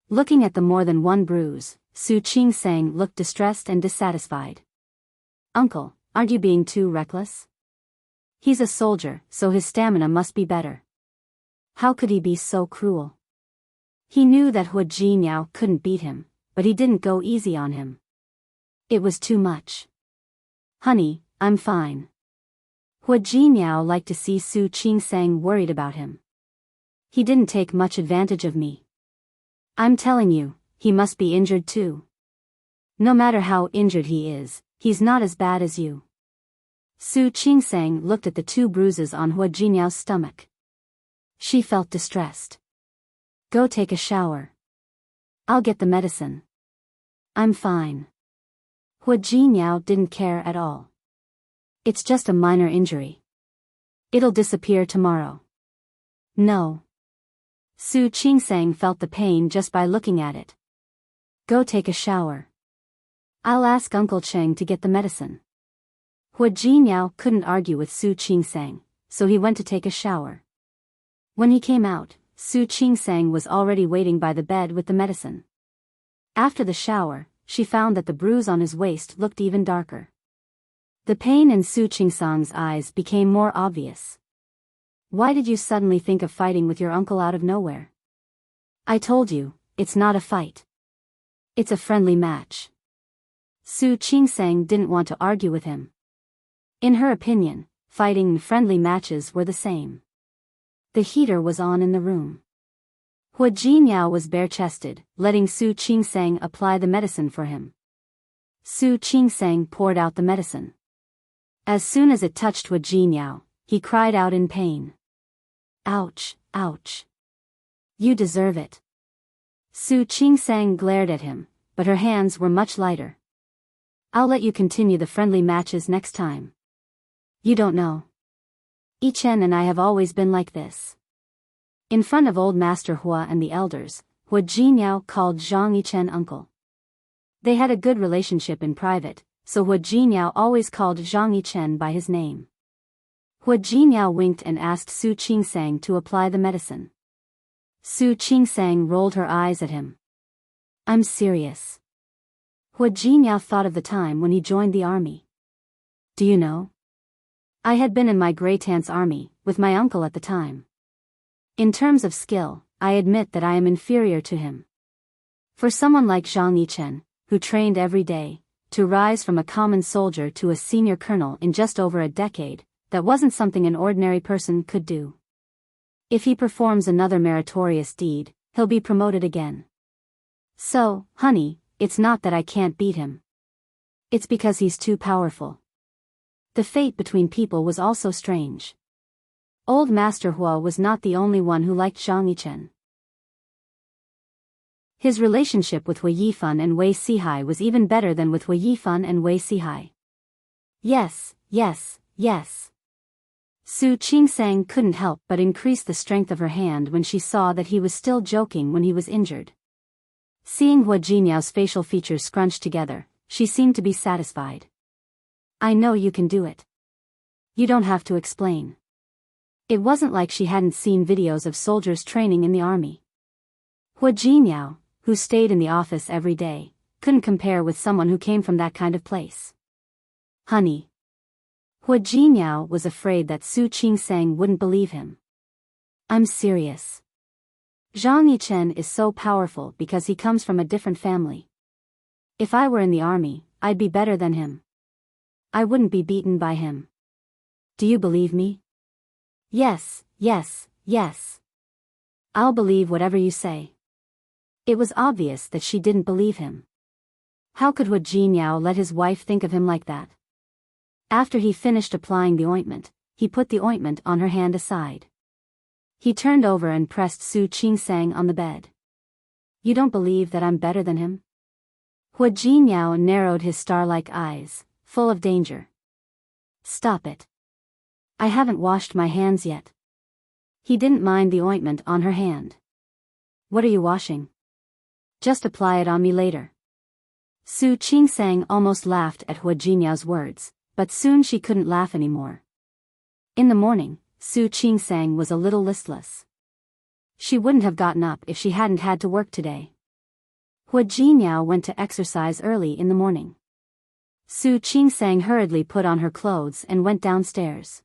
A: Looking at the more than one bruise, Su Qingsang looked distressed and dissatisfied. Uncle, aren't you being too reckless? He's a soldier, so his stamina must be better. How could he be so cruel? He knew that Hua Jinyao couldn't beat him, but he didn't go easy on him. It was too much. Honey, I'm fine. Hua Jinyao liked to see Su Qingsang worried about him. He didn't take much advantage of me. I'm telling you, he must be injured too. No matter how injured he is, he's not as bad as you. Su Qingsang looked at the 2 bruises on Hua Jinyao's stomach. She felt distressed. Go take a shower. I'll get the medicine. I'm fine. Hua Jinyao didn't care at all. It's just a minor injury. It'll disappear tomorrow. No. Su Qingsang felt the pain just by looking at it. Go take a shower. I'll ask Uncle Cheng to get the medicine. Hua Jinyao couldn't argue with Su Qingsang, so he went to take a shower. When he came out, Su Qingsang was already waiting by the bed with the medicine. After the shower, she found that the bruise on his waist looked even darker. The pain in Su Qingsang's eyes became more obvious. Why did you suddenly think of fighting with your uncle out of nowhere? I told you, it's not a fight. It's a friendly match. Su Qingsang didn't want to argue with him. In her opinion, fighting and friendly matches were the same. The heater was on in the room. Hua Jinyao was bare-chested, letting Su Qingsang apply the medicine for him. Su Qingsang poured out the medicine. As soon as it touched Hua Jinyao, he cried out in pain. Ouch, ouch. You deserve it. Su Qingsang glared at him, but her hands were much lighter. I'll let you continue the friendly matches next time. You don't know. Yichen and I have always been like this. In front of old Master Hua and the elders, Hua Jinyao called Zhang Yichen uncle. They had a good relationship in private, so Hua Jinyao always called Zhang Yichen by his name. Hua Jinyao winked and asked Su Qingsang to apply the medicine. Su Qingsang rolled her eyes at him. I'm serious. Hua Jinyao thought of the time when he joined the army. Do you know? I had been in my great-aunt's army, with my uncle at the time. In terms of skill, I admit that I am inferior to him. For someone like Zhang Yichen, who trained every day, to rise from a common soldier to a senior colonel in just over a decade, that wasn't something an ordinary person could do. If he performs another meritorious deed, he'll be promoted again. So, honey, it's not that I can't beat him. It's because he's too powerful. The fate between people was also strange. Old Master Hua was not the only one who liked Zhang Yichen. His relationship with Wei Yifan and Wei Sihai was even better than with Wei Yifan and Wei Sihai. Yes, yes, yes. Su Qingsang couldn't help but increase the strength of her hand when she saw that he was still joking when he was injured. Seeing Hua Jinyao's facial features scrunched together, she seemed to be satisfied. I know you can do it. You don't have to explain. It wasn't like she hadn't seen videos of soldiers training in the army. Hua Jinyao, who stayed in the office every day, couldn't compare with someone who came from that kind of place. Honey. Hua Jinyao was afraid that Su Qingsang wouldn't believe him. I'm serious. Zhang Yichen is so powerful because he comes from a different family. If I were in the army, I'd be better than him. I wouldn't be beaten by him. Do you believe me? Yes, yes, yes. I'll believe whatever you say. It was obvious that she didn't believe him. How could Hu Jinyao let his wife think of him like that? After he finished applying the ointment, he put the ointment on her hand aside. He turned over and pressed Su Qingsang on the bed. You don't believe that I'm better than him? Hu Jinyao narrowed his star-like eyes, full of danger. Stop it. I haven't washed my hands yet. He didn't mind the ointment on her hand. What are you washing? Just apply it on me later. Su Qingsang almost laughed at Hu Jinyao's words, but soon she couldn't laugh anymore. In the morning, Su Qingsang was a little listless. She wouldn't have gotten up if she hadn't had to work today. Hu Jinyao went to exercise early in the morning. Su Qingsang hurriedly put on her clothes and went downstairs.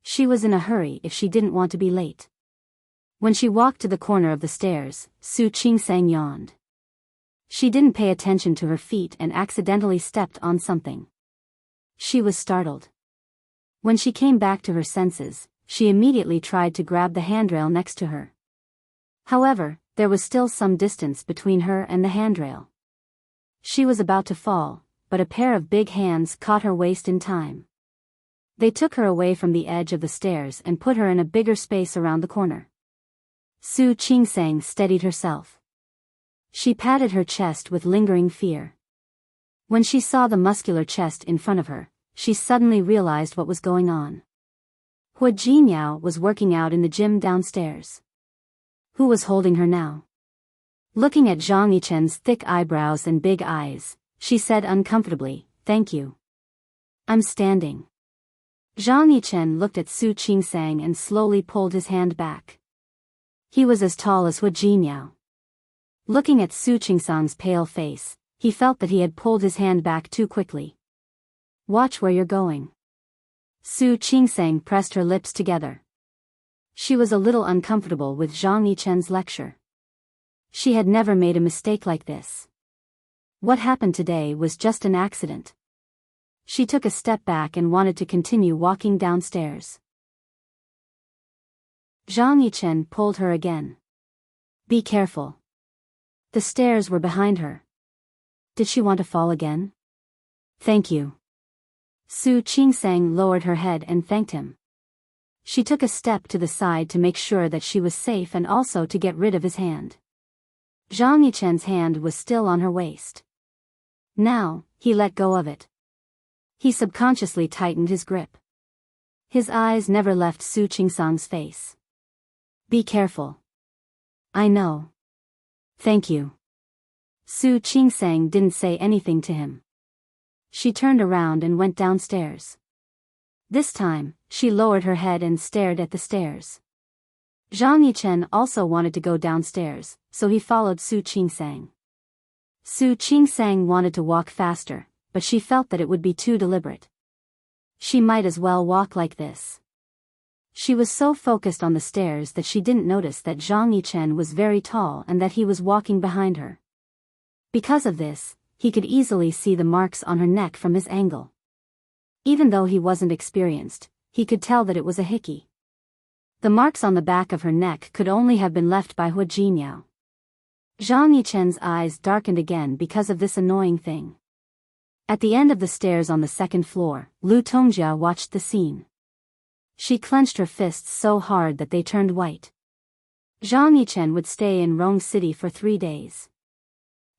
A: She was in a hurry if she didn't want to be late. When she walked to the corner of the stairs, Su Qingsang yawned. She didn't pay attention to her feet and accidentally stepped on something. She was startled. When she came back to her senses, she immediately tried to grab the handrail next to her. However, there was still some distance between her and the handrail. She was about to fall, but a pair of big hands caught her waist in time. They took her away from the edge of the stairs and put her in a bigger space around the corner. Su Qingsang steadied herself. She patted her chest with lingering fear. When she saw the muscular chest in front of her, she suddenly realized what was going on. Hu Jinyao was working out in the gym downstairs. Who was holding her now? Looking at Zhang Yichen's thick eyebrows and big eyes, she said uncomfortably, "Thank you. I'm standing." Zhang Yichen looked at Su Qingsang and slowly pulled his hand back. He was as tall as Hu Jinyao. Looking at Su Qingsang's pale face, he felt that he had pulled his hand back too quickly. Watch where you're going. Su Qingsang pressed her lips together. She was a little uncomfortable with Zhang Yichen's lecture. She had never made a mistake like this. What happened today was just an accident. She took a step back and wanted to continue walking downstairs. Zhang Yichen pulled her again. Be careful. The stairs were behind her. Did she want to fall again? Thank you. Su Qingsang lowered her head and thanked him. She took a step to the side to make sure that she was safe and also to get rid of his hand. Zhang Yichen's hand was still on her waist. Now, he let go of it. He subconsciously tightened his grip. His eyes never left Su Qingsang's face. Be careful. I know. Thank you. Su Qingsang didn't say anything to him. She turned around and went downstairs. This time, she lowered her head and stared at the stairs. Zhang Yichen also wanted to go downstairs, so he followed Su Qingsang. Su Qingsang wanted to walk faster, but she felt that it would be too deliberate. She might as well walk like this. She was so focused on the stairs that she didn't notice that Zhang Yichen was very tall and that he was walking behind her. Because of this, he could easily see the marks on her neck from his angle. Even though he wasn't experienced, he could tell that it was a hickey. The marks on the back of her neck could only have been left by Hu Jinyao. Zhang Yichen's eyes darkened again because of this annoying thing. At the end of the stairs on the second floor, Lu Tongjia watched the scene. She clenched her fists so hard that they turned white. Zhang Yichen would stay in Rong City for 3 days.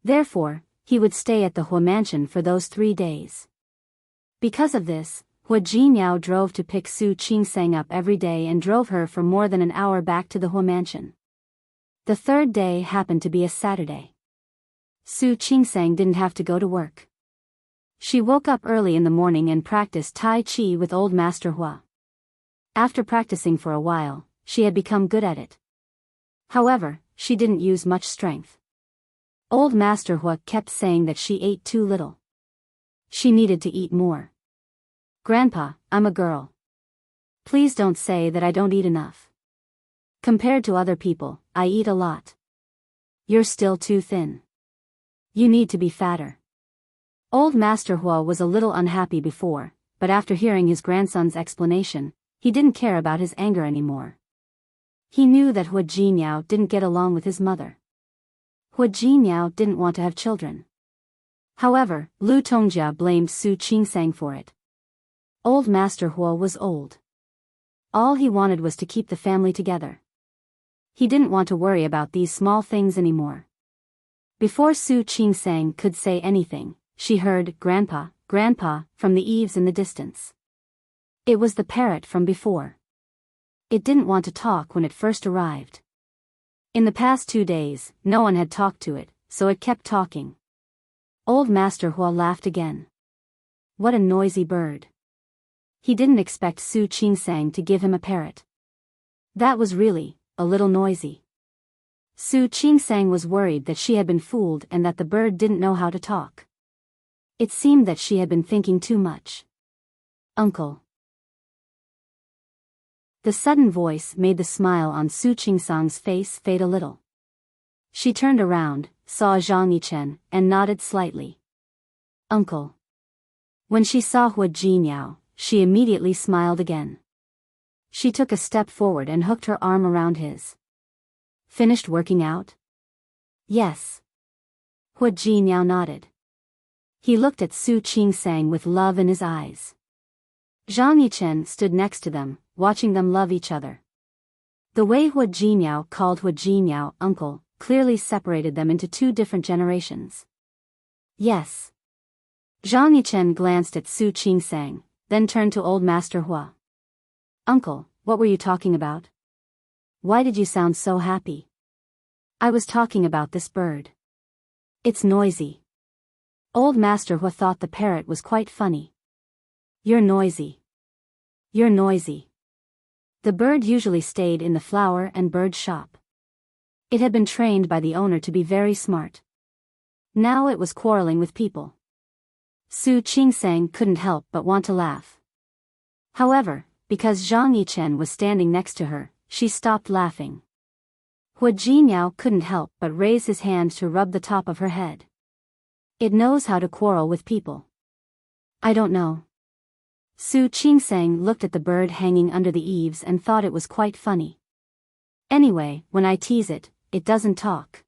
A: Therefore, he would stay at the Hu mansion for those 3 days. Because of this, Hu Jinyao drove to pick Su Qingsang up every day and drove her for more than an hour back to the Hu mansion. The third day happened to be a Saturday. Su Qingsang didn't have to go to work. She woke up early in the morning and practiced Tai Chi with Old Master Hua. After practicing for a while, she had become good at it. However, she didn't use much strength. Old Master Hua kept saying that she ate too little. She needed to eat more. Grandpa, I'm a girl. Please don't say that I don't eat enough. Compared to other people, I eat a lot. You're still too thin. You need to be fatter. Old Master Hua was a little unhappy before, but after hearing his grandson's explanation, he didn't care about his anger anymore. He knew that Hu Jinyao didn't get along with his mother. Hu Jinyao didn't want to have children. However, Lu Tongjia blamed Su Qingsang for it. Old Master Hua was old. All he wanted was to keep the family together. He didn't want to worry about these small things anymore. Before Su Qingsang could say anything, she heard "Grandpa, Grandpa" from the eaves in the distance. It was the parrot from before. It didn't want to talk when it first arrived. In the past 2 days, no one had talked to it, so it kept talking. Old Master Hua laughed again. What a noisy bird. He didn't expect Su Qingsang to give him a parrot. That was really a little noisy. Su Qingsang was worried that she had been fooled and that the bird didn't know how to talk. It seemed that she had been thinking too much. Uncle. The sudden voice made the smile on Su Qingsang's face fade a little. She turned around, saw Zhang Yichen, and nodded slightly. Uncle. When she saw Hua Jinyao, she immediately smiled again. She took a step forward and hooked her arm around his. Finished working out? Yes. Hua Jinyao nodded. He looked at Su Qingsang with love in his eyes. Zhang Yichen stood next to them, watching them love each other. The way Hua Jinyao called Hua Jinyao uncle clearly separated them into 2 different generations. Yes. Zhang Yichen glanced at Su Qingsang, then turned to Old Master Hua. Uncle, what were you talking about? Why did you sound so happy? I was talking about this bird. It's noisy. Old Master Hua thought the parrot was quite funny. You're noisy. You're noisy. The bird usually stayed in the flower and bird shop. It had been trained by the owner to be very smart. Now it was quarreling with people. Su Qingsang couldn't help but want to laugh. However, because Zhang Yichen was standing next to her, she stopped laughing. Hua Jinyao couldn't help but raise his hand to rub the top of her head. It knows how to quarrel with people. I don't know. Su Qingsang looked at the bird hanging under the eaves and thought it was quite funny. Anyway, when I tease it, it doesn't talk.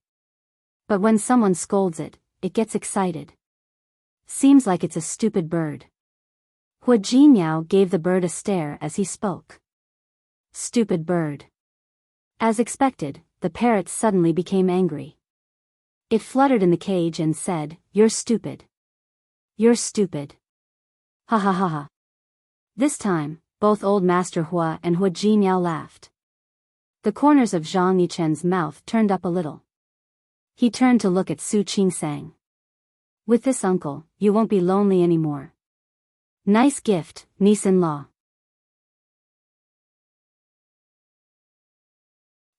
A: But when someone scolds it, it gets excited. Seems like it's a stupid bird. Hua Jinyao gave the bird a stare as he spoke. Stupid bird. As expected, the parrot suddenly became angry. It fluttered in the cage and said, "You're stupid. You're stupid. Ha ha ha ha." This time, both Old Master Hua and Hua Jinyao laughed. The corners of Zhang Yichen's mouth turned up a little. He turned to look at Su Qingsang. With this uncle, you won't be lonely anymore. Nice gift, niece-in-law.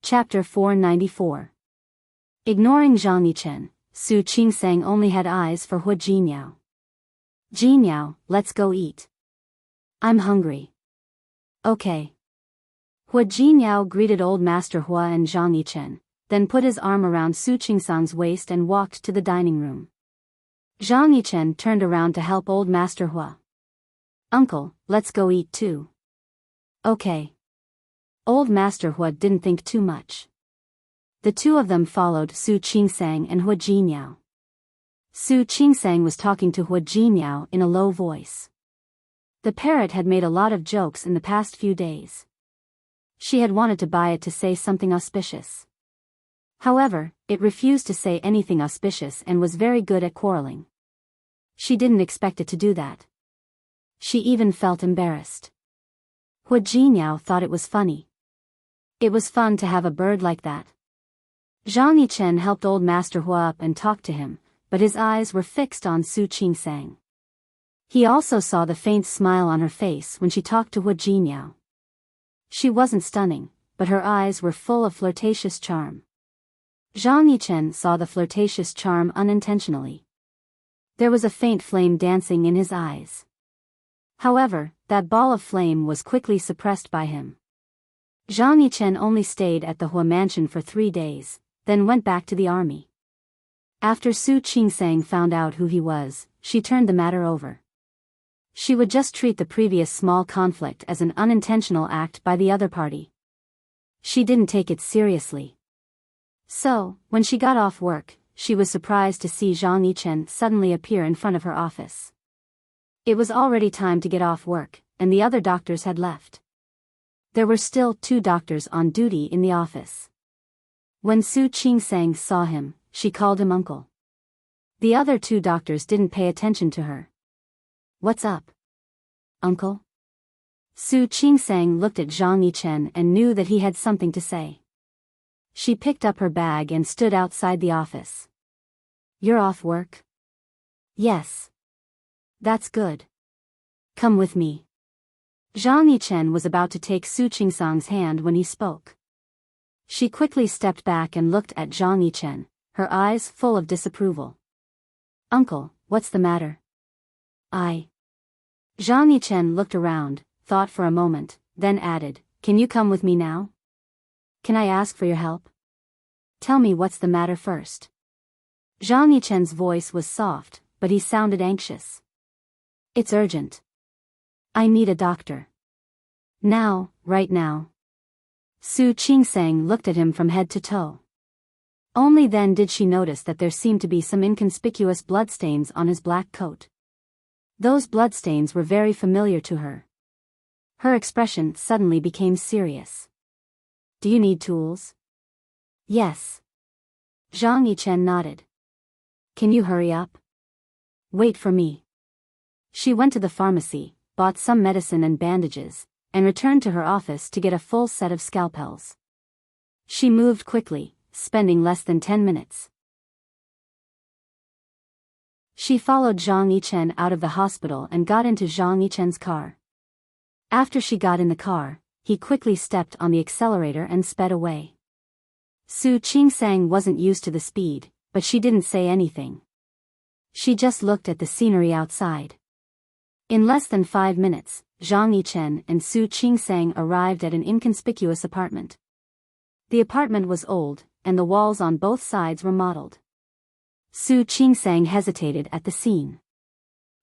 A: Chapter 494. Ignoring Zhang Yichen, Su Qingsang only had eyes for Hua Jinyao. Jinyao, let's go eat. I'm hungry. Okay. Hua Jinyao greeted Old Master Hua and Zhang Yichen, then put his arm around Su Qingsang's waist and walked to the dining room. Zhang Yichen turned around to help Old Master Hua. Uncle, let's go eat too. Okay. Old Master Hua didn't think too much. The 2 of them followed Su Qingsang and Hua Jinyao. Su Qingsang was talking to Hua Jinyao in a low voice. The parrot had made a lot of jokes in the past few days. She had wanted to buy it to say something auspicious. However, it refused to say anything auspicious and was very good at quarreling. She didn't expect it to do that. She even felt embarrassed. Hua Jinyao thought it was funny. It was fun to have a bird like that. Zhang Yichen helped Old Master Hua up and talked to him, but his eyes were fixed on Su Qingsang. He also saw the faint smile on her face when she talked to Hua Jinyao. She wasn't stunning, but her eyes were full of flirtatious charm. Zhang Yichen saw the flirtatious charm unintentionally. There was a faint flame dancing in his eyes. However, that ball of flame was quickly suppressed by him. Zhang Yichen only stayed at the Hua mansion for 3 days, then went back to the army. After Su Qingsang found out who he was, she turned the matter over. She would just treat the previous small conflict as an unintentional act by the other party. She didn't take it seriously. So, when she got off work, she was surprised to see Zhang Yichen suddenly appear in front of her office. It was already time to get off work, and the other doctors had left. There were still 2 doctors on duty in the office. When Su Qingsang saw him, she called him uncle. The other 2 doctors didn't pay attention to her. "What's up, uncle?" Su Qingsang looked at Zhang Yichen and knew that he had something to say. She picked up her bag and stood outside the office. "You're off work?" "Yes." "That's good. Come with me." Zhang Yichen was about to take Su Qingsang's hand when he spoke. She quickly stepped back and looked at Zhang Yichen, her eyes full of disapproval. "Uncle, what's the matter?" Zhang Yichen looked around, thought for a moment, then added, "Can you come with me now? Can I ask for your help? Tell me what's the matter first." Zhang Yichen's voice was soft, but he sounded anxious. "It's urgent. I need a doctor. Now, right now." Su Qingsang looked at him from head to toe. Only then did she notice that there seemed to be some inconspicuous bloodstains on his black coat. Those bloodstains were very familiar to her. Her expression suddenly became serious. "Do you need tools?" "Yes." Zhang Yichen nodded. "Can you hurry up? Wait for me." She went to the pharmacy, bought some medicine and bandages, and returned to her office to get a full set of scalpels. She moved quickly, spending less than 10 minutes. She followed Zhang Yichen out of the hospital and got into Zhang Yichen's car. After she got in the car, he quickly stepped on the accelerator and sped away. Su Qingsang wasn't used to the speed, but she didn't say anything. She just looked at the scenery outside. In less than 5 minutes, Zhang Yichen and Su Qingsang arrived at an inconspicuous apartment. The apartment was old, and the walls on both sides were mottled. Su Qingsang hesitated at the scene.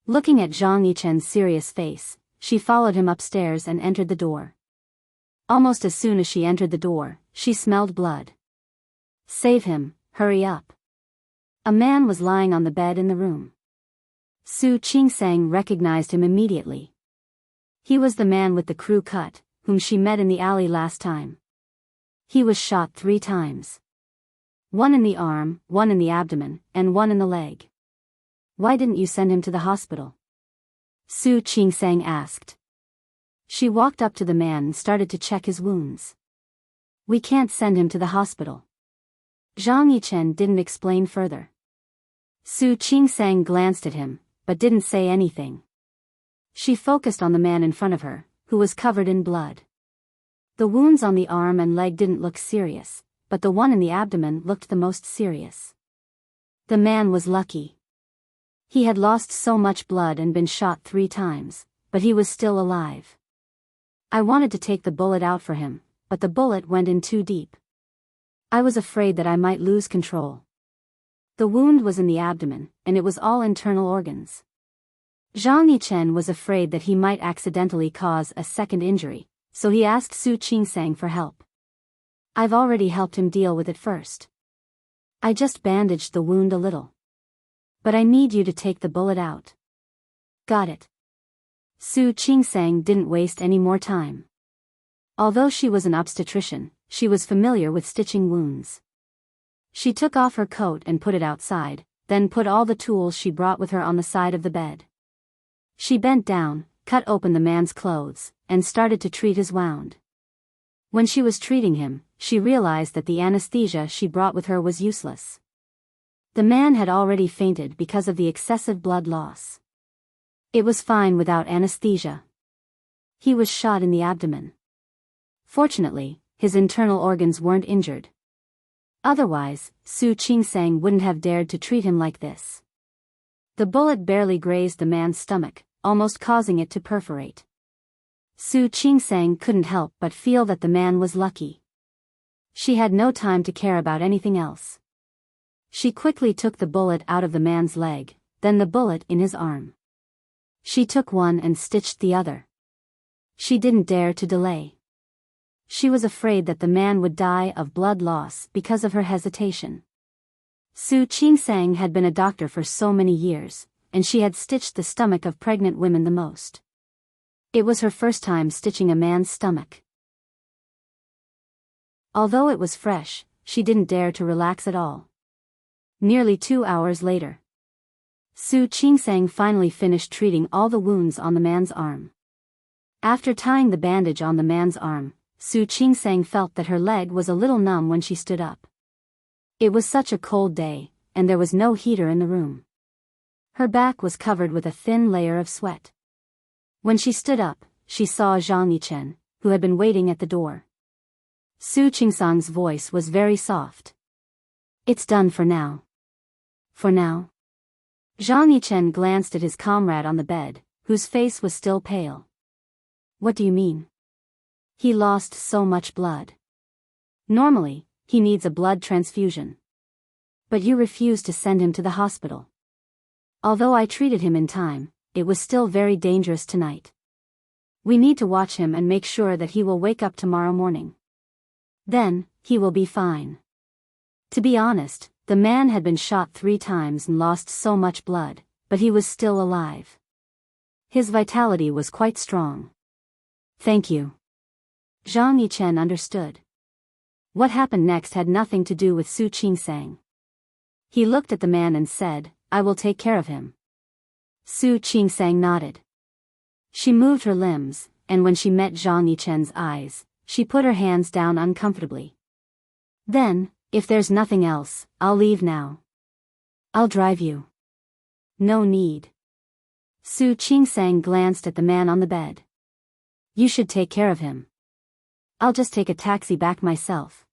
A: Looking at Zhang Yichen's serious face, she followed him upstairs and entered the door. Almost as soon as she entered the door, she smelled blood. "Save him, hurry up." A man was lying on the bed in the room. Su Qingsang recognized him immediately. He was the man with the crew cut, whom she met in the alley last time. He was shot 3 times. 1 in the arm, 1 in the abdomen, and 1 in the leg. "Why didn't you send him to the hospital?" Su Qingsang asked. She walked up to the man and started to check his wounds. "We can't send him to the hospital." Zhang Yichen didn't explain further. Su Qingsang glanced at him, but didn't say anything. She focused on the man in front of her, who was covered in blood. The wounds on the arm and leg didn't look serious, but the one in the abdomen looked the most serious. The man was lucky. He had lost so much blood and been shot 3 times, but he was still alive. "I wanted to take the bullet out for him, but the bullet went in too deep. I was afraid that I might lose control." The wound was in the abdomen, and it was all internal organs. Zhang Yichen was afraid that he might accidentally cause a second injury, so he asked Su Qingsang for help. "I've already helped him deal with it first. I just bandaged the wound a little. But I need you to take the bullet out." "Got it." Su Qingsang didn't waste any more time. Although she was an obstetrician, she was familiar with stitching wounds. She took off her coat and put it outside, then put all the tools she brought with her on the side of the bed. She bent down, cut open the man's clothes, and started to treat his wound. When she was treating him, she realized that the anesthesia she brought with her was useless. The man had already fainted because of the excessive blood loss. It was fine without anesthesia. He was shot in the abdomen. Fortunately, his internal organs weren't injured. Otherwise, Su Qingsang wouldn't have dared to treat him like this. The bullet barely grazed the man's stomach, almost causing it to perforate. Su Qingsang couldn't help but feel that the man was lucky. She had no time to care about anything else. She quickly took the bullet out of the man's leg, then the bullet in his arm. She took one and stitched the other. She didn't dare to delay. She was afraid that the man would die of blood loss because of her hesitation. Su Qingsang had been a doctor for so many years, and she had stitched the stomach of pregnant women the most. It was her first time stitching a man's stomach. Although it was fresh, she didn't dare to relax at all. Nearly 2 hours later, Su Qingsang finally finished treating all the wounds on the man's arm. After tying the bandage on the man's arm, Su Qingsang felt that her leg was a little numb when she stood up. It was such a cold day, and there was no heater in the room. Her back was covered with a thin layer of sweat. When she stood up, she saw Zhang Yichen, who had been waiting at the door. Su Qingsang's voice was very soft. "It's done for now." "For now?" Zhang Yichen glanced at his comrade on the bed, whose face was still pale. "What do you mean?" "He lost so much blood. Normally, he needs a blood transfusion. But you refused to send him to the hospital. Although I treated him in time, it was still very dangerous tonight. We need to watch him and make sure that he will wake up tomorrow morning. Then, he will be fine." To be honest, the man had been shot 3 times and lost so much blood, but he was still alive. His vitality was quite strong. "Thank you." Zhang Yichen understood. What happened next had nothing to do with Su Qingsang. He looked at the man and said, "I will take care of him." Su Qingsang nodded. She moved her limbs, and when she met Zhang Yichen's eyes, she put her hands down uncomfortably. "Then, if there's nothing else, I'll leave now." "I'll drive you." "No need." Su Qingsang glanced at the man on the bed. "You should take care of him. I'll just take a taxi back myself."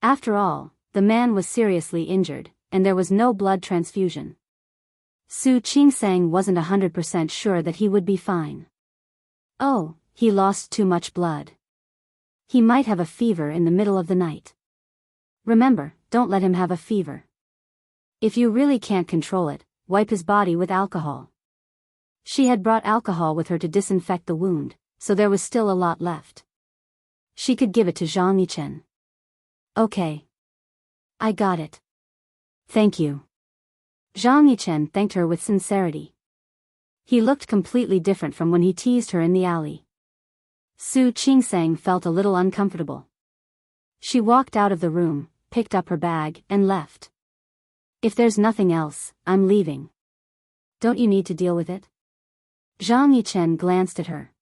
A: After all, the man was seriously injured, and there was no blood transfusion. Su Qingsang wasn't 100% sure that he would be fine. Oh, he lost too much blood. He might have a fever in the middle of the night. Remember, don't let him have a fever. If you really can't control it, wipe his body with alcohol. She had brought alcohol with her to disinfect the wound, so there was still a lot left. She could give it to Zhang Yichen. "Okay. I got it. Thank you." Zhang Yichen thanked her with sincerity. He looked completely different from when he teased her in the alley. Su Qingsang felt a little uncomfortable. She walked out of the room, picked up her bag, and left. "If there's nothing else, I'm leaving. Don't you need to deal with it?" Zhang Yichen glanced at her.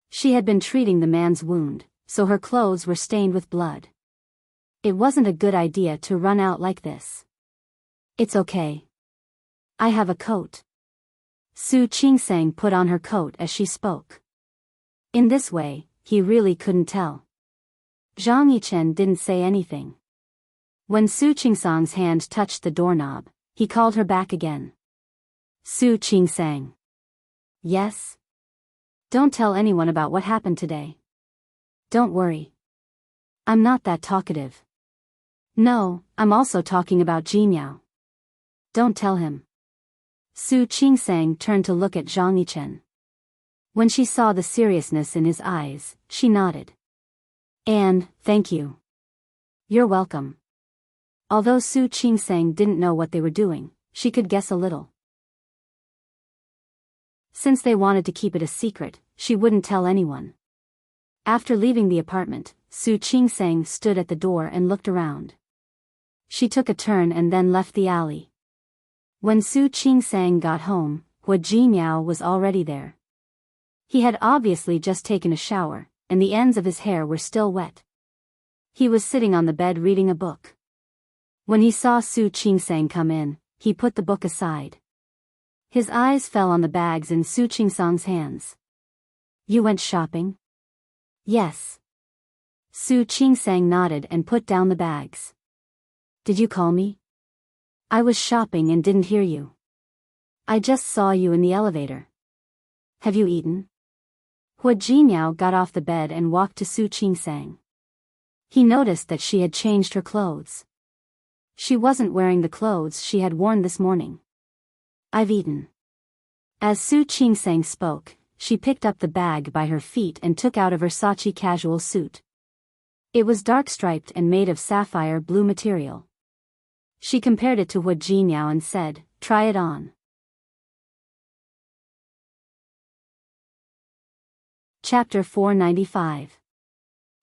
A: She had been treating the man's wound, so her clothes were stained with blood. It wasn't a good idea to run out like this. "It's okay. I have a coat." Su Qingsang put on her coat as she spoke. In this way, he really couldn't tell. Zhang Yichen didn't say anything. When Su Qingsang's hand touched the doorknob, he called her back again. "Su Qingsang." "Yes?" "Don't tell anyone about what happened today." "Don't worry. I'm not that talkative." "No, I'm also talking about Jinmiao. Don't tell him." Su Qingsang turned to look at Zhang Yichen. When she saw the seriousness in his eyes, she nodded. "And, thank you." "You're welcome." Although Su Qingsang didn't know what they were doing, she could guess a little. Since they wanted to keep it a secret, she wouldn't tell anyone. After leaving the apartment, Su Qingsang stood at the door and looked around. She took a turn and then left the alley. When Su Qingsang got home, Hua Jinmiao was already there. He had obviously just taken a shower, and the ends of his hair were still wet. He was sitting on the bed reading a book. When he saw Su Qingsang come in, he put the book aside. His eyes fell on the bags in Su Qingsang's hands. "You went shopping?" "Yes." Su Qingsang nodded and put down the bags. "Did you call me?" "I was shopping and didn't hear you. I just saw you in the elevator." "Have you eaten?" Hua Jinmiao got off the bed and walked to Su Qingsang. He noticed that she had changed her clothes. She wasn't wearing the clothes she had worn this morning. "I've eaten." As Su Qingsang spoke, she picked up the bag by her feet and took out a Versace casual suit. It was dark striped and made of sapphire blue material. She compared it to Hu Jinniao and said, "Try it on." Chapter 495.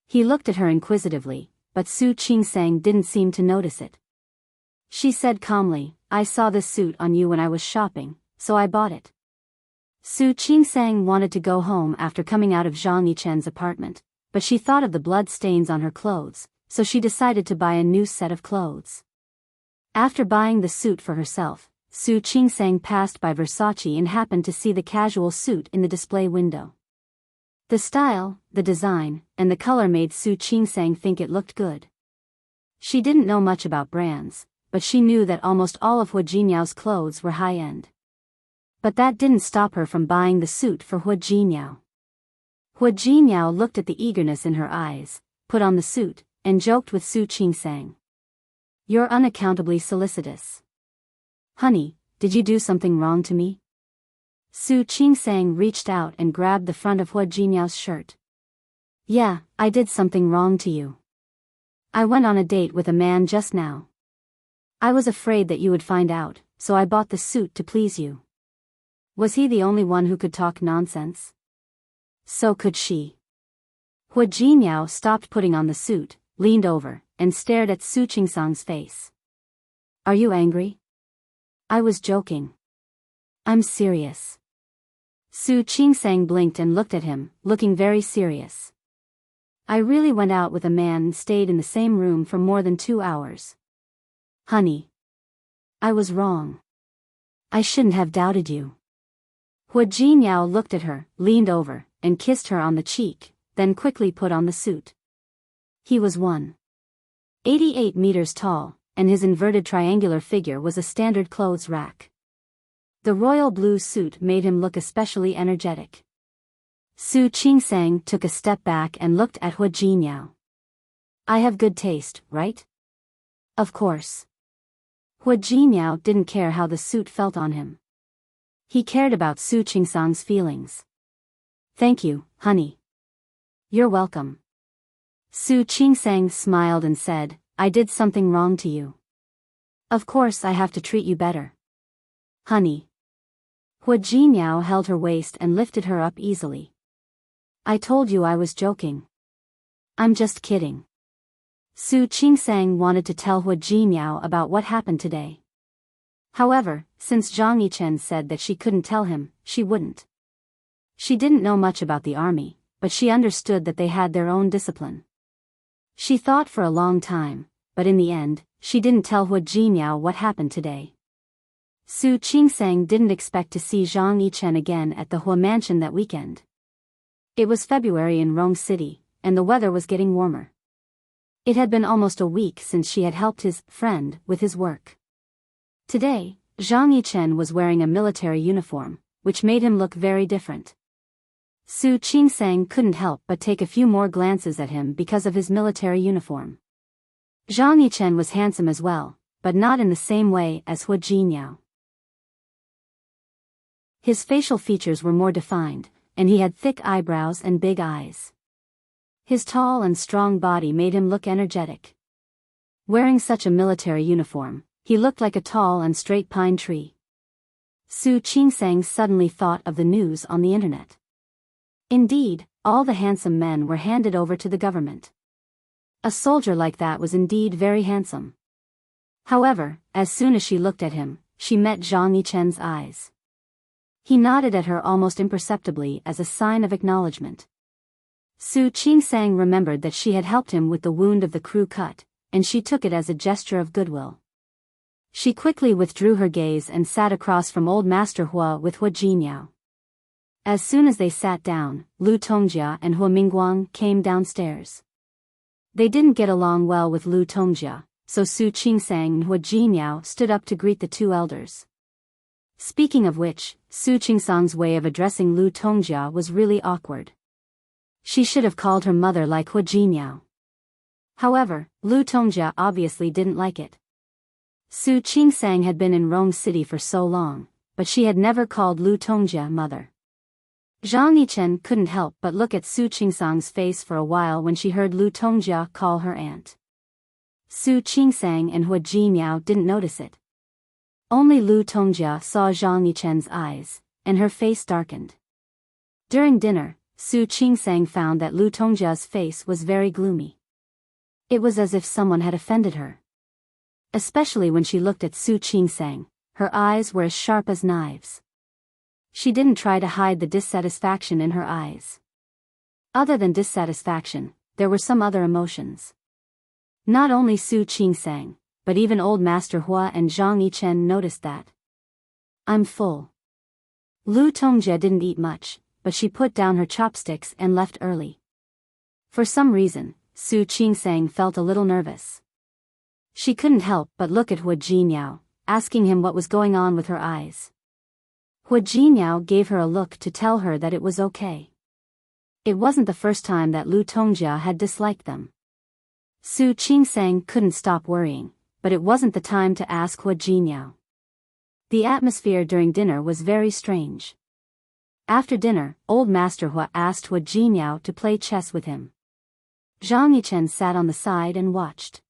A: He looked at her inquisitively, but Su Qingsang didn't seem to notice it. She said calmly, "I saw this suit on you when I was shopping, so I bought it." Su Qingsang wanted to go home after coming out of Zhang Yichen's apartment, but she thought of the blood stains on her clothes, so she decided to buy a new set of clothes. After buying the suit for herself, Su Qingsang passed by Versace and happened to see the casual suit in the display window. The style, the design, and the color made Su Qingsang think it looked good. She didn't know much about brands, but she knew that almost all of Hu Jinniao's clothes were high-end. But that didn't stop her from buying the suit for Hu Jinniao. Hu Jinniao looked at the eagerness in her eyes, put on the suit, and joked with Su Qingsang. "You're unaccountably solicitous. Honey, did you do something wrong to me?" Su Qingsang reached out and grabbed the front of Hu Jinniao's shirt. "Yeah, I did something wrong to you. I went on a date with a man just now. I was afraid that you would find out, so I bought the suit to please you." Was he the only one who could talk nonsense? So could she. Hu Jinniao stopped putting on the suit, leaned over, and stared at Su Qingsang's face. "Are you angry?" "I was joking. I'm serious." Su Qingsang blinked and looked at him, looking very serious. "I really went out with a man and stayed in the same room for more than 2 hours. Honey. I was wrong. I shouldn't have doubted you." Hu Jinniao looked at her, leaned over, and kissed her on the cheek, then quickly put on the suit. He was 1.88 meters tall, and his inverted triangular figure was a standard clothes rack. The royal blue suit made him look especially energetic. Su Qingsang took a step back and looked at Hu Jinniao. "I have good taste, right?" "Of course." Hu Jinniao didn't care how the suit felt on him. He cared about Su Qingsang's feelings. "Thank you, honey." "You're welcome." Su Qingsang smiled and said, "I did something wrong to you. Of course I have to treat you better. Honey." Hu Jinniao held her waist and lifted her up easily. "I told you I was joking. I'm just kidding." Su Qingsang wanted to tell Hu Jinniao about what happened today. However, since Zhang Yichen said that she couldn't tell him, she wouldn't. She didn't know much about the army, but she understood that they had their own discipline. She thought for a long time, but in the end, she didn't tell Hu Jinniao what happened today. Su Qingsang didn't expect to see Zhang Yichen again at the Hu mansion that weekend. It was February in Rong City, and the weather was getting warmer. It had been almost a week since she had helped his friend with his work. Today, Zhang Yichen was wearing a military uniform, which made him look very different. Su Qingsang couldn't help but take a few more glances at him because of his military uniform. Zhang Yichen was handsome as well, but not in the same way as Hu Jinniao. His facial features were more defined, and he had thick eyebrows and big eyes. His tall and strong body made him look energetic. Wearing such a military uniform, he looked like a tall and straight pine tree. Su Qingsang suddenly thought of the news on the internet. Indeed, all the handsome men were handed over to the government. A soldier like that was indeed very handsome. However, as soon as she looked at him, she met Zhang Yichen's eyes. He nodded at her almost imperceptibly as a sign of acknowledgement. Su Qingsang remembered that she had helped him with the wound of the crew cut, and she took it as a gesture of goodwill. She quickly withdrew her gaze and sat across from old Master Hua with Hu Jinniao. As soon as they sat down, Lu Tongjia and Hu Mingguang came downstairs. They didn't get along well with Lu Tongjia, so Su Qingsang and Hu Jinniao stood up to greet the two elders. Speaking of which, Su Qingsang's way of addressing Lu Tongjia was really awkward. She should have called her mother like Hu Jinniao. However, Lu Tongjia obviously didn't like it. Su Qingsang had been in Rong City for so long, but she had never called Lu Tongjia mother. Zhang Yichen couldn't help but look at Su Qingsang's face for a while when she heard Lu Tongjia call her aunt. Su Qingsang and Hua Jinmiao didn't notice it. Only Lu Tongjia saw Zhang Yichen's eyes, and her face darkened. During dinner, Su Qingsang found that Lu Tongjia's face was very gloomy. It was as if someone had offended her. Especially when she looked at Su Qingsang, her eyes were as sharp as knives. She didn't try to hide the dissatisfaction in her eyes. Other than dissatisfaction, there were some other emotions. Not only Su Qingsang, but even Old Master Hua and Zhang Yichen noticed that. I'm full. Lu Tongjia didn't eat much, but she put down her chopsticks and left early. For some reason, Su Qingsang felt a little nervous. She couldn't help but look at Hua Jinmiao, asking him what was going on with her eyes. Hua Jinmiao gave her a look to tell her that it was okay. It wasn't the first time that Lu Tongjia had disliked them. Su Qingsang couldn't stop worrying, but it wasn't the time to ask Hua Jinmiao. The atmosphere during dinner was very strange. After dinner, Old Master Hua asked Hua Jinmiao to play chess with him. Zhang Yichen sat on the side and watched.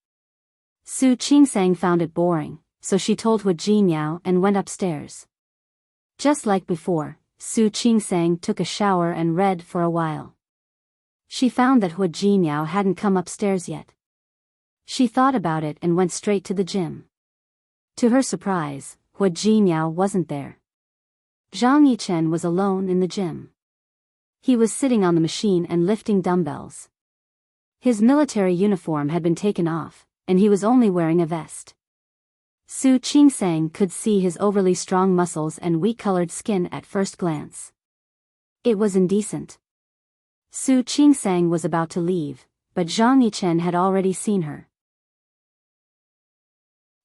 A: Su Qingsang found it boring, so she told Hua Jinmiao and went upstairs. Just like before, Su Qingsang took a shower and read for a while. She found that Hua Jinmiao hadn't come upstairs yet. She thought about it and went straight to the gym. To her surprise, Hua Jinmiao wasn't there. Zhang Yichen was alone in the gym. He was sitting on the machine and lifting dumbbells. His military uniform had been taken off, and he was only wearing a vest. Su Qingsang could see his overly strong muscles and weak-colored skin at first glance. It was indecent. Su Qingsang was about to leave, but Zhang Yichen had already seen her.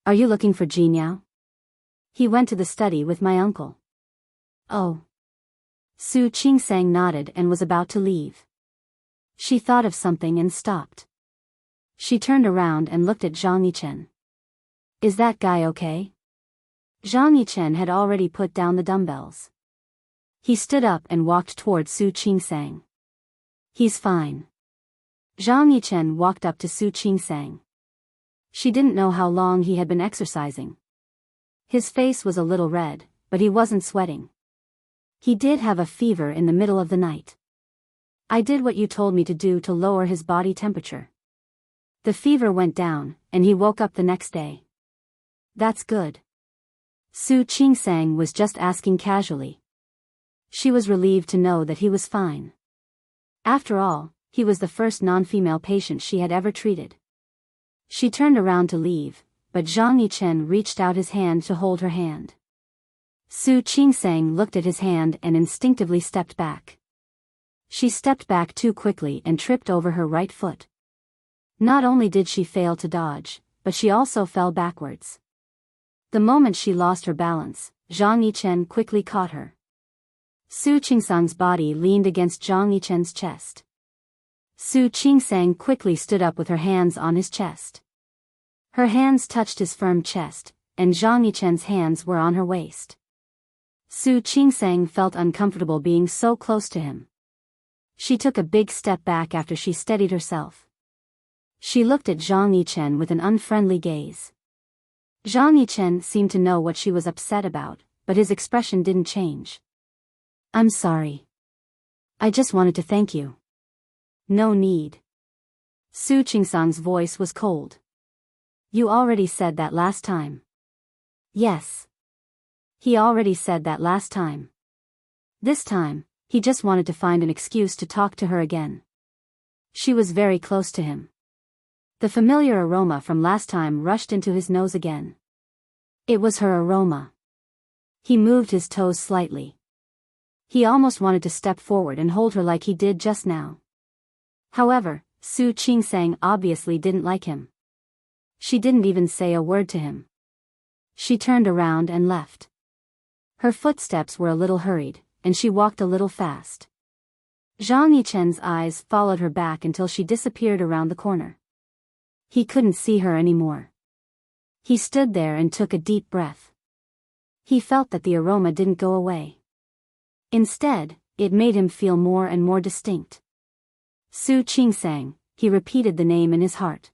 A: Are you looking for Jinmiao? He went to the study with my uncle. Oh. Su Qingsang nodded and was about to leave. She thought of something and stopped. She turned around and looked at Zhang Yichen. Is that guy okay? Zhang Yichen had already put down the dumbbells. He stood up and walked toward Su Qingsang. He's fine. Zhang Yichen walked up to Su Qingsang. She didn't know how long he had been exercising. His face was a little red, but he wasn't sweating. He did have a fever in the middle of the night. I did what you told me to do to lower his body temperature. The fever went down, and he woke up the next day. That's good. Su Qingsang was just asking casually. She was relieved to know that he was fine. After all, he was the first non-female patient she had ever treated. She turned around to leave, but Zhang Yichen reached out his hand to hold her hand. Su Qingsang looked at his hand and instinctively stepped back. She stepped back too quickly and tripped over her right foot. Not only did she fail to dodge, but she also fell backwards. The moment she lost her balance, Zhang Yichen quickly caught her. Su Qingsang's body leaned against Zhang Yichen's chest. Su Qingsang quickly stood up with her hands on his chest. Her hands touched his firm chest, and Zhang Yichen's hands were on her waist. Su Qingsang felt uncomfortable being so close to him. She took a big step back after she steadied herself. She looked at Zhang Yichen with an unfriendly gaze. Zhang Yichen seemed to know what she was upset about, but his expression didn't change. I'm sorry. I just wanted to thank you. No need. Su Qingsang's voice was cold. You already said that last time. Yes. He already said that last time. This time, he just wanted to find an excuse to talk to her again. She was very close to him. The familiar aroma from last time rushed into his nose again. It was her aroma. He moved his toes slightly. He almost wanted to step forward and hold her like he did just now. However, Su Qingsang obviously didn't like him. She didn't even say a word to him. She turned around and left. Her footsteps were a little hurried, and she walked a little fast. Zhang Yichen's eyes followed her back until she disappeared around the corner. He couldn't see her anymore. He stood there and took a deep breath. He felt that the aroma didn't go away. Instead, it made him feel more and more distinct. Su Qingsang, he repeated the name in his heart.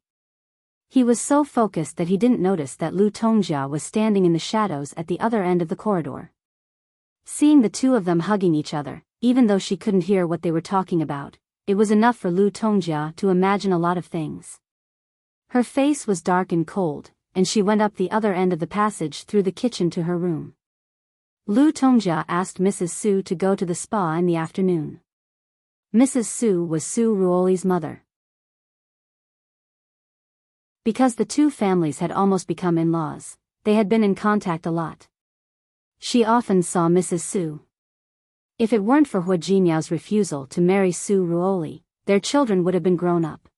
A: He was so focused that he didn't notice that Lu Tongjia was standing in the shadows at the other end of the corridor. Seeing the two of them hugging each other, even though she couldn't hear what they were talking about, it was enough for Lu Tongjia to imagine a lot of things. Her face was dark and cold, and she went up the other end of the passage through the kitchen to her room. Lu Tongjia asked Mrs. Su to go to the spa in the afternoon. Mrs. Su was Su Ruoli's mother. Because the two families had almost become in-laws, they had been in contact a lot. She often saw Mrs. Su. If it weren't for Hua Jinyao's refusal to marry Su Ruoli, their children would have been grown up.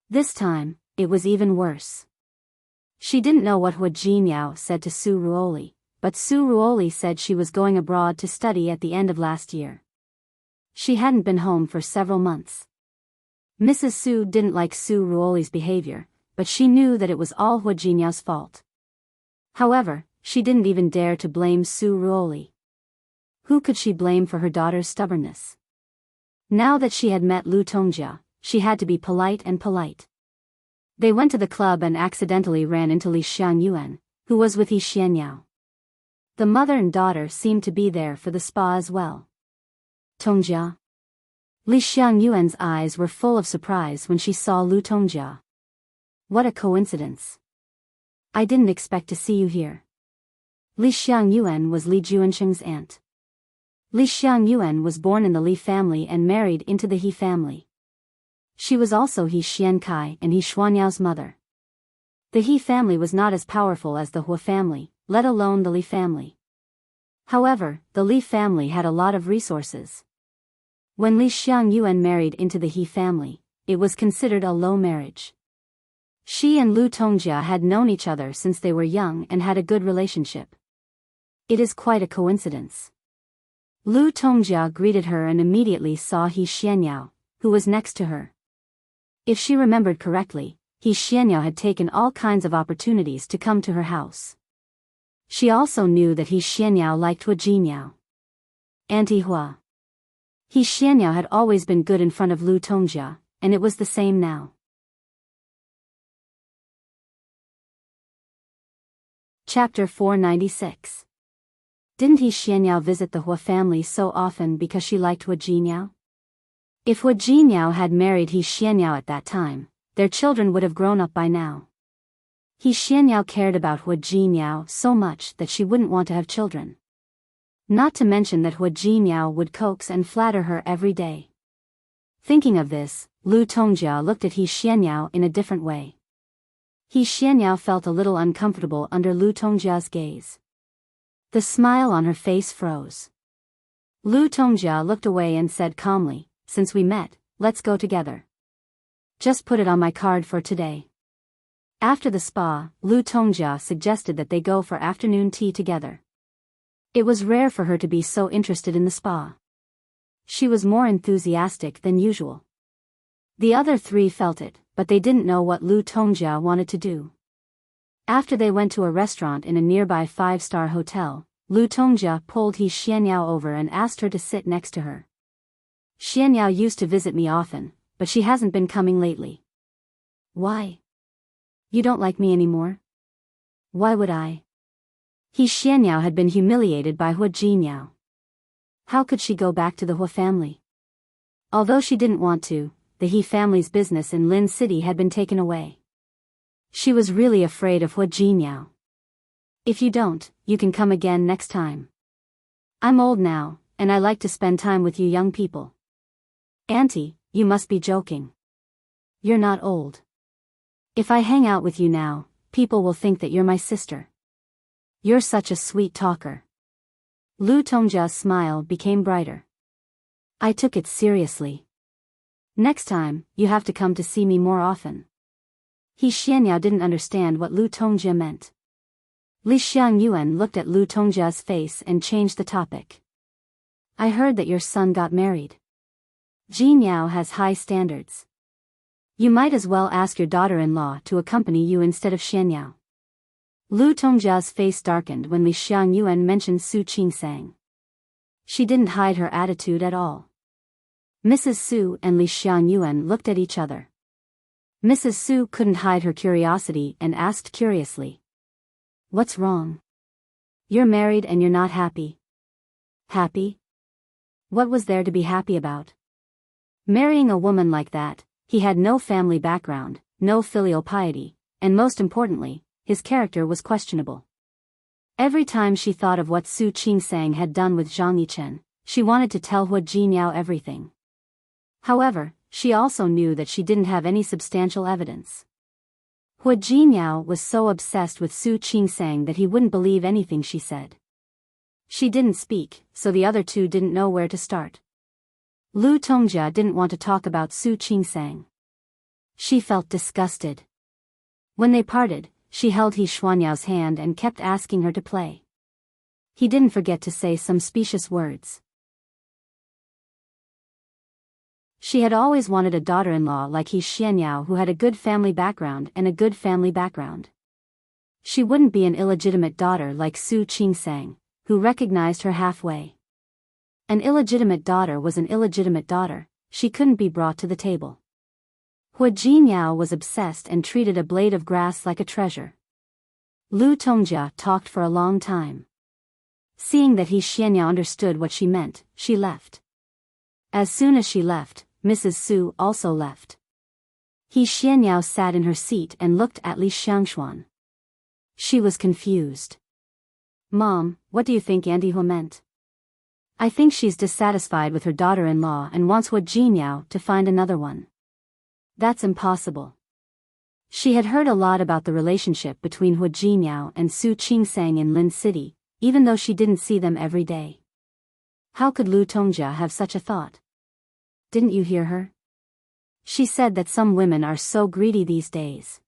A: This time, it was even worse. She didn't know what Hua Jinyao said to Su Ruoli, but Su Ruoli said she was going abroad to study at the end of last year. She hadn't been home for several months. Mrs. Su didn't like Su Ruoli's behavior, but she knew that it was all Hua Jinyao's fault. However, she didn't even dare to blame Su Ruoli. Who could she blame for her daughter's stubbornness? Now that she had met Lu Tongjia, she had to be polite and polite. They went to the club and accidentally ran into Li Xiangyuan, who was with Yi Xianyao. The mother and daughter seemed to be there for the spa as well. Tongjia? Li Xiangyuan's eyes were full of surprise when she saw Lu Tongjia. What a coincidence. I didn't expect to see you here. Li Xiangyuan was Li Juansheng's aunt. Li Xiangyuan was born in the Li family and married into the He family. She was also He Xiankai and He Xuanyao's mother. The He family was not as powerful as the Hua family, let alone the Li family. However, the Li family had a lot of resources. When Li Xiangyuan married into the He family, it was considered a low marriage. She and Lu Tongjia had known each other since they were young and had a good relationship. It is quite a coincidence. Lu Tongjia greeted her and immediately saw He Xianyao, who was next to her. If she remembered correctly, He Xianyao had taken all kinds of opportunities to come to her house. She also knew that He Xianyao liked Hua Jinyao. Auntie Hua. He Xianyao had always been good in front of Lu Tongjia, and it was the same now. Chapter 496. Didn't He Xianyao visit the Hua family so often because she liked Hua Jinyao? If Hua Jinyao had married He Xianyao at that time, their children would have grown up by now. He Xianyao cared about Hua Jinyao so much that she wouldn't want to have children. Not to mention that Hua Jinyao would coax and flatter her every day. Thinking of this, Lu Tongjia looked at He Xianyao in a different way. He Xianyao felt a little uncomfortable under Lu Tongjia's gaze. The smile on her face froze. Lu Tongjia looked away and said calmly, "Since we met, let's go together. Just put it on my card for today." After the spa, Lu Tongjia suggested that they go for afternoon tea together. It was rare for her to be so interested in the spa. She was more enthusiastic than usual. The other three felt it, but they didn't know what Lu Tongjia wanted to do. After they went to a restaurant in a nearby 5-star hotel, Lu Tongjia pulled He Xianyao over and asked her to sit next to her. "Xianyao used to visit me often, but she hasn't been coming lately." "Why? You don't like me anymore?" "Why would I?" He Xianyao had been humiliated by Hua Jinyao. How could she go back to the Hua family? Although she didn't want to, the He family's business in Lin City had been taken away. She was really afraid of Hua Jinyao. "If you don't, you can come again next time. I'm old now, and I like to spend time with you young people." "Auntie, you must be joking. You're not old. If I hang out with you now, people will think that you're my sister. You're such a sweet talker." Lu Tongjia's smile became brighter. "I took it seriously. Next time, you have to come to see me more often." He Xianyao didn't understand what Lu Tongjia meant. Li Xiangyuan looked at Lu Tongjia's face and changed the topic. "I heard that your son got married. Jinyao has high standards. You might as well ask your daughter-in-law to accompany you instead of Xianyao." Lu Tongjia's face darkened when Li Xiangyuan mentioned Su Qingsang. She didn't hide her attitude at all. Mrs. Su and Li Xiangyuan looked at each other. Mrs. Su couldn't hide her curiosity and asked curiously. What's wrong? You're married and you're not happy. Happy? What was there to be happy about? Marrying a woman like that, he had no family background, no filial piety, and most importantly, his character was questionable. Every time she thought of what Su Qingsang had done with Zhang Yichen, she wanted to tell Hua Jinyao everything. However, she also knew that she didn't have any substantial evidence. Hua Jinyao was so obsessed with Su Qingsang that he wouldn't believe anything she said. She didn't speak, so the other two didn't know where to start. Lu Tongjia didn't want to talk about Su Qingsang. She felt disgusted. When they parted, she held He Xuanyao's hand and kept asking her to play. He didn't forget to say some specious words. She had always wanted a daughter-in-law like He Xuanyao who had a good family background and a good family background. She wouldn't be an illegitimate daughter like Su Qingsang, who recognized her halfway. An illegitimate daughter was an illegitimate daughter, she couldn't be brought to the table. Hua Jinyao was obsessed and treated a blade of grass like a treasure. Lu Tongjia talked for a long time. Seeing that He Xuanyao understood what she meant, she left. As soon as she left, Mrs. Su also left. He Xuanyao sat in her seat and looked at Li Xiangshuan. She was confused. Mom, what do you think Auntie Hua meant? I think she's dissatisfied with her daughter-in-law and wants Hua Jinyao to find another one. That's impossible. She had heard a lot about the relationship between Hua Jinyao and Su Qingsang in Lin City, even though she didn't see them every day. How could Lu Tongjia have such a thought? Didn't you hear her? She said that some women are so greedy these days.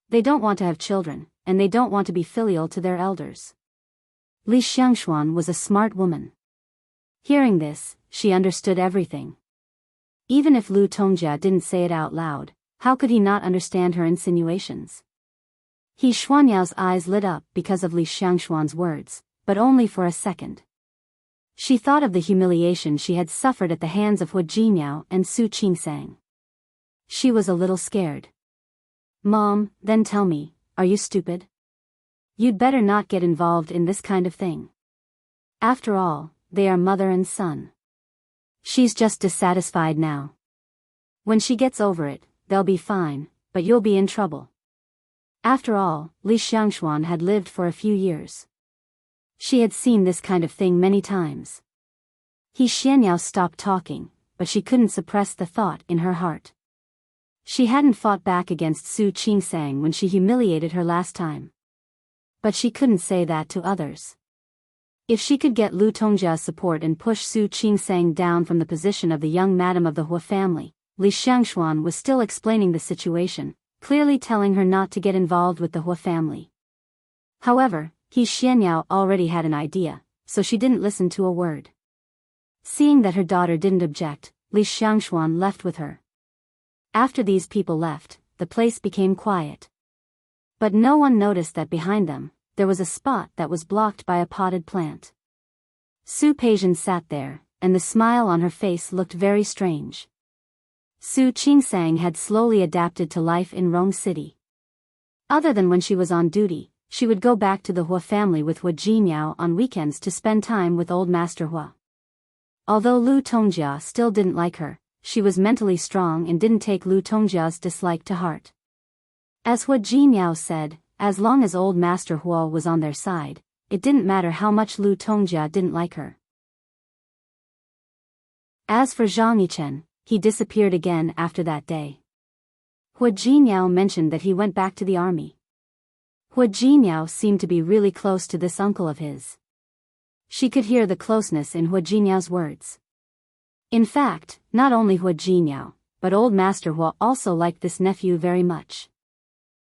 A: They don't want to have children, and they don't want to be filial to their elders. Li Xiangshuan was a smart woman. Hearing this, she understood everything. Even if Lu Tongjia didn't say it out loud, how could he not understand her insinuations? He Xuanyao's eyes lit up because of Li Xiangshuan's words, but only for a second. She thought of the humiliation she had suffered at the hands of Hua Jinyao and Su Qingsang. She was a little scared. Mom, then tell me, are you stupid? You'd better not get involved in this kind of thing. After all, they are mother and son. She's just dissatisfied now. When she gets over it, they'll be fine, but you'll be in trouble. After all, Li Xiangshuan had lived for a few years. She had seen this kind of thing many times. He Xuanyao stopped talking, but she couldn't suppress the thought in her heart. She hadn't fought back against Su Qingsang when she humiliated her last time. But she couldn't say that to others. If she could get Lu Tongjia's support and push Su Qingsang down from the position of the young madam of the Hua family, Li Xiangshuan was still explaining the situation, clearly telling her not to get involved with the Hua family. However, He Xuanyao already had an idea, so she didn't listen to a word. Seeing that her daughter didn't object, Li Xiangshuan left with her. After these people left, the place became quiet. But no one noticed that behind them, there was a spot that was blocked by a potted plant. Su Peijian sat there, and the smile on her face looked very strange. Su Qingsang had slowly adapted to life in Rong City. Other than when she was on duty, she would go back to the Hua family with Hua Jinyao on weekends to spend time with old Master Hua. Although Lu Tongjia still didn't like her, she was mentally strong and didn't take Lu Tongjia's dislike to heart. As Hua Jinyao said, as long as old Master Hua was on their side, it didn't matter how much Lu Tongjia didn't like her. As for Zhang Yichen, he disappeared again after that day. Hua Jinyao mentioned that he went back to the army. Hua Jinyao seemed to be really close to this uncle of his. She could hear the closeness in Hua Jinyao's words. In fact, not only Hua Jinyao, but old Master Hua also liked this nephew very much.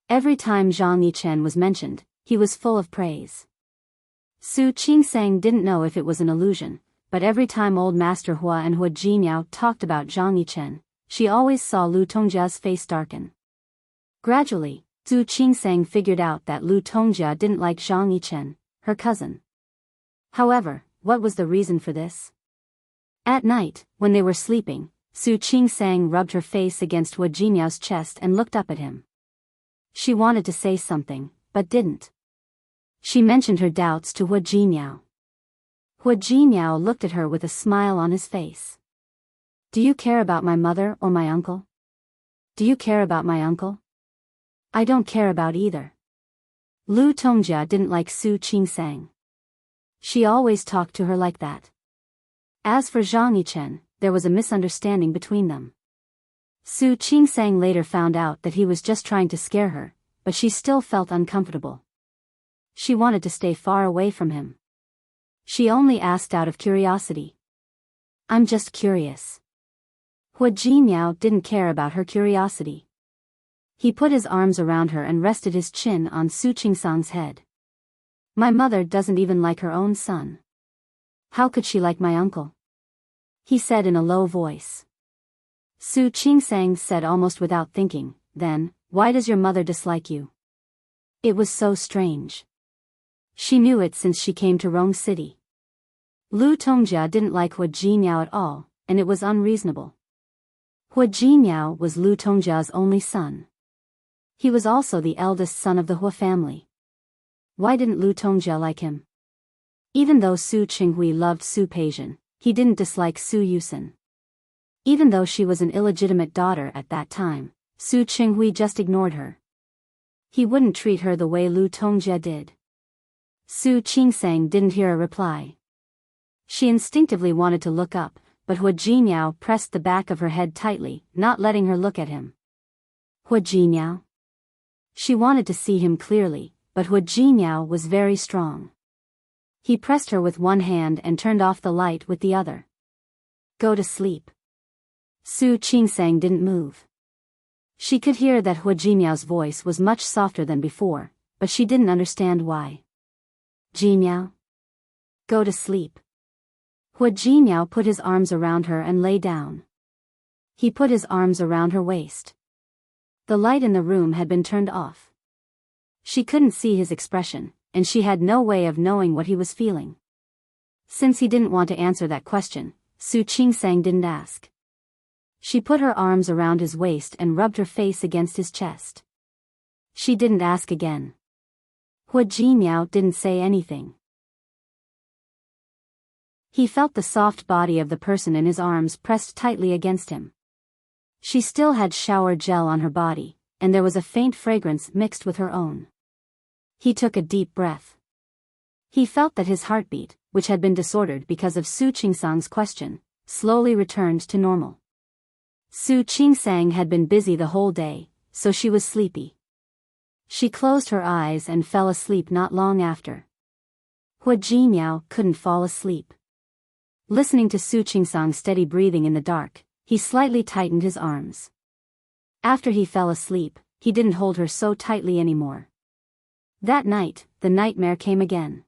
A: Every time Zhang Yichen was mentioned, he was full of praise. Su Qingsang didn't know if it was an illusion, but every time old Master Hua and Hua Jinyao talked about Zhang Yichen, she always saw Lu Tongjia's face darken. Gradually, Su Qingsang figured out that Lu Tongjia didn't like Zhang Yichen, her cousin. However, what was the reason for this? At night, when they were sleeping, Su Qingsang rubbed her face against Hua Jinyao's chest and looked up at him. She wanted to say something, but didn't. She mentioned her doubts to Hua Jinyao. Hua Jinyao looked at her with a smile on his face. Do you care about my mother or my uncle? Do you care about my uncle? I don't care about either. Lu Tongjia didn't like Su Qingsang. She always talked to her like that. As for Zhang Yichen, there was a misunderstanding between them. Su Qingsang later found out that he was just trying to scare her, but she still felt uncomfortable. She wanted to stay far away from him. She only asked out of curiosity. I'm just curious. Hua Jinyao didn't care about her curiosity. He put his arms around her and rested his chin on Su Qingsang's head. My mother doesn't even like her own son. How could she like my uncle? He said in a low voice. Su Qingsang said almost without thinking, then, why does your mother dislike you? It was so strange. She knew it since she came to Rong City. Lu Tongjia didn't like Hua Jinyao at all, and it was unreasonable. Hua Jinyao was Lu Tongjia's only son. He was also the eldest son of the Hua family. Why didn't Lu Tongjia like him? Even though Su Qinghui loved Su Peijian, he didn't dislike Su Yusen. Even though she was an illegitimate daughter at that time, Su Qinghui just ignored her. He wouldn't treat her the way Lu Tongjia did. Su Qingsang didn't hear a reply. She instinctively wanted to look up, but Hua Jinyao pressed the back of her head tightly, not letting her look at him. Hua Jinyao? She wanted to see him clearly, but Hua Jinyao was very strong. He pressed her with one hand and turned off the light with the other. Go to sleep. Su Qingsang didn't move. She could hear that Hua Jinyao's voice was much softer than before, but she didn't understand why. Jinyao? Go to sleep. Hua Jinyao put his arms around her and lay down. He put his arms around her waist. The light in the room had been turned off. She couldn't see his expression, and she had no way of knowing what he was feeling. Since he didn't want to answer that question, Su Qingsang didn't ask. She put her arms around his waist and rubbed her face against his chest. She didn't ask again. Hua Jinyao didn't say anything. He felt the soft body of the person in his arms pressed tightly against him. She still had shower gel on her body, and there was a faint fragrance mixed with her own. He took a deep breath. He felt that his heartbeat, which had been disordered because of Su Qingsang's question, slowly returned to normal. Su Qingsang had been busy the whole day, so she was sleepy. She closed her eyes and fell asleep not long after. Hua Jinyao couldn't fall asleep. Listening to Su Qingsang's steady breathing in the dark, he slightly tightened his arms. After he fell asleep, he didn't hold her so tightly anymore. That night, the nightmare came again.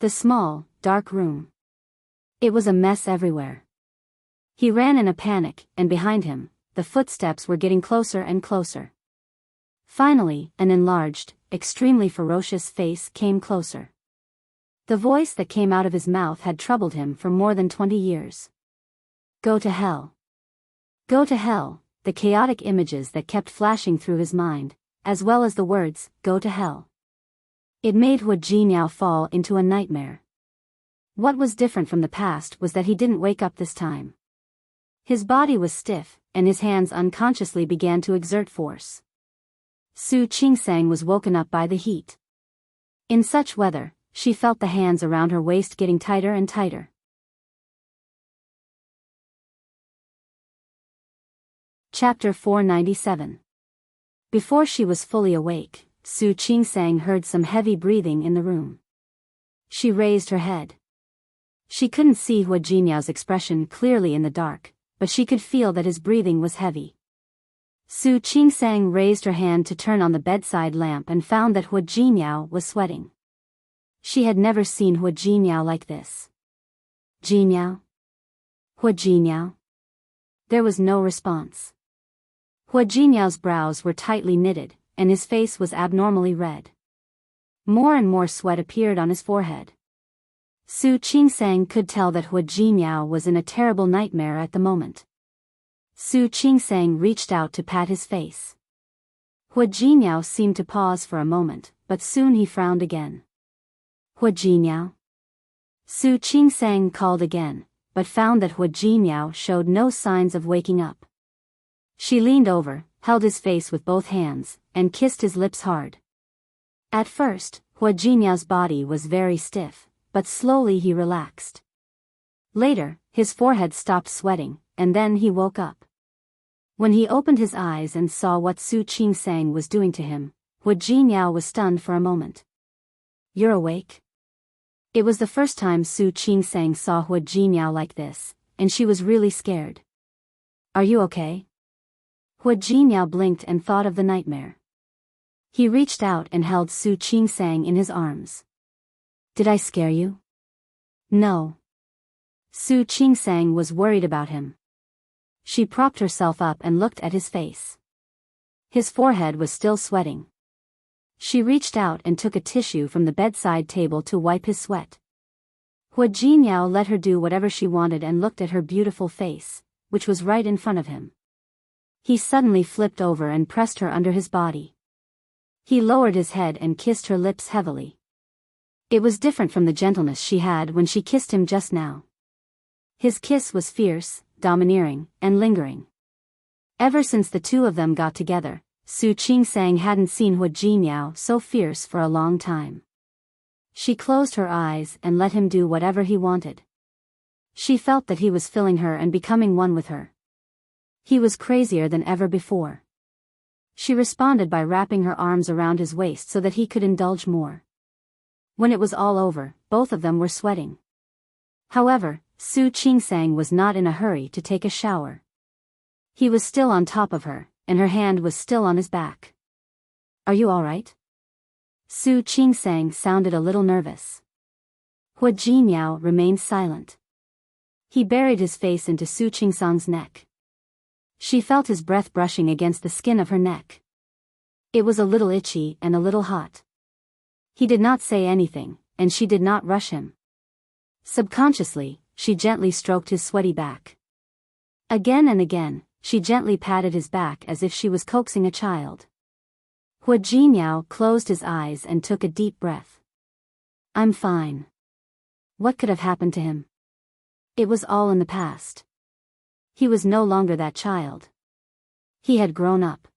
A: The small, dark room. It was a mess everywhere. He ran in a panic, and behind him, the footsteps were getting closer and closer. Finally, an enlarged, extremely ferocious face came closer. The voice that came out of his mouth had troubled him for more than 20 years. Go to hell. Go to hell, the chaotic images that kept flashing through his mind, as well as the words, go to hell. It made Hua Jinyao fall into a nightmare. What was different from the past was that he didn't wake up this time. His body was stiff, and his hands unconsciously began to exert force. Su Qingsang was woken up by the heat. In such weather, she felt the hands around her waist getting tighter and tighter. Chapter 497. Before she was fully awake, Su Qingsang heard some heavy breathing in the room. She raised her head. She couldn't see Hua Jinyao's expression clearly in the dark, but she could feel that his breathing was heavy. Su Qingsang raised her hand to turn on the bedside lamp and found that Hua Jinyao was sweating. She had never seen Hua Jinyao like this. Jinyao? Hua Jinyao? There was no response. Hua Jinyao's brows were tightly knitted, and his face was abnormally red. More and more sweat appeared on his forehead. Su Qingsang could tell that Hua Jinyao was in a terrible nightmare at the moment. Su Qingsang reached out to pat his face. Hua Jinyao seemed to pause for a moment, but soon he frowned again. Hua Jinyao? Su Qingsang called again, but found that Hua Jinyao showed no signs of waking up. She leaned over, held his face with both hands, and kissed his lips hard. At first, Hua Jinyao's body was very stiff, but slowly he relaxed. Later, his forehead stopped sweating, and then he woke up. When he opened his eyes and saw what Su Qingsang was doing to him, Hua Jinyao was stunned for a moment. "You're awake?" It was the first time Su Qingsang saw Hua Jinyao like this, and she was really scared. "Are you okay?" Hua Jinyao blinked and thought of the nightmare. He reached out and held Su Qingsang in his arms. "Did I scare you?" "No." Su Qingsang was worried about him. She propped herself up and looked at his face. His forehead was still sweating. She reached out and took a tissue from the bedside table to wipe his sweat. Hua Jinyao let her do whatever she wanted and looked at her beautiful face, which was right in front of him. He suddenly flipped over and pressed her under his body. He lowered his head and kissed her lips heavily. It was different from the gentleness she had when she kissed him just now. His kiss was fierce, domineering, and lingering. Ever since the two of them got together, Su Qingsang hadn't seen Hua Jinyao so fierce for a long time. She closed her eyes and let him do whatever he wanted. She felt that he was filling her and becoming one with her. He was crazier than ever before. She responded by wrapping her arms around his waist so that he could indulge more. When it was all over, both of them were sweating. However, Su Qingsang was not in a hurry to take a shower. He was still on top of her, and her hand was still on his back. "Are you all right?" Su Qingsang sounded a little nervous. Hua Jinyao remained silent. He buried his face into Su Qingsang's neck. She felt his breath brushing against the skin of her neck. It was a little itchy and a little hot. He did not say anything, and she did not rush him. Subconsciously, she gently stroked his sweaty back. Again and again, she gently patted his back as if she was coaxing a child. Hua Jinyao closed his eyes and took a deep breath. "I'm fine." What could have happened to him? It was all in the past. He was no longer that child. He had grown up.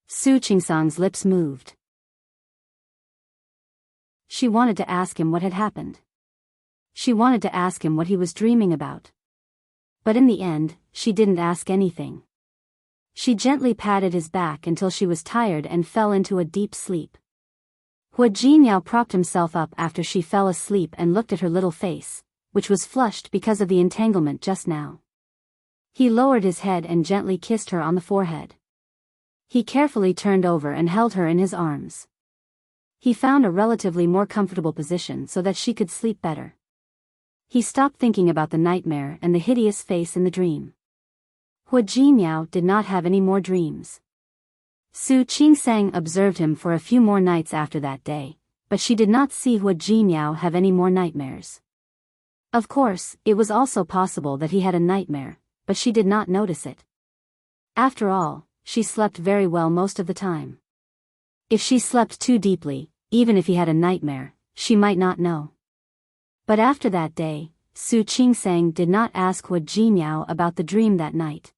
A: Su Qingsang's lips moved. She wanted to ask him what had happened. She wanted to ask him what he was dreaming about. But in the end, she didn't ask anything. She gently patted his back until she was tired and fell into a deep sleep. Hua Jinyao propped himself up after she fell asleep and looked at her little face, which was flushed because of the entanglement just now. He lowered his head and gently kissed her on the forehead. He carefully turned over and held her in his arms. He found a relatively more comfortable position so that she could sleep better. He stopped thinking about the nightmare and the hideous face in the dream. Hua Jinyao did not have any more dreams. Su Qingsang observed him for a few more nights after that day, but she did not see Hua Jinyao have any more nightmares. Of course, it was also possible that he had a nightmare, but she did not notice it. After all, she slept very well most of the time. If she slept too deeply, even if he had a nightmare, she might not know. But after that day, Su Qingsang did not ask Hua Jinyao about the dream that night.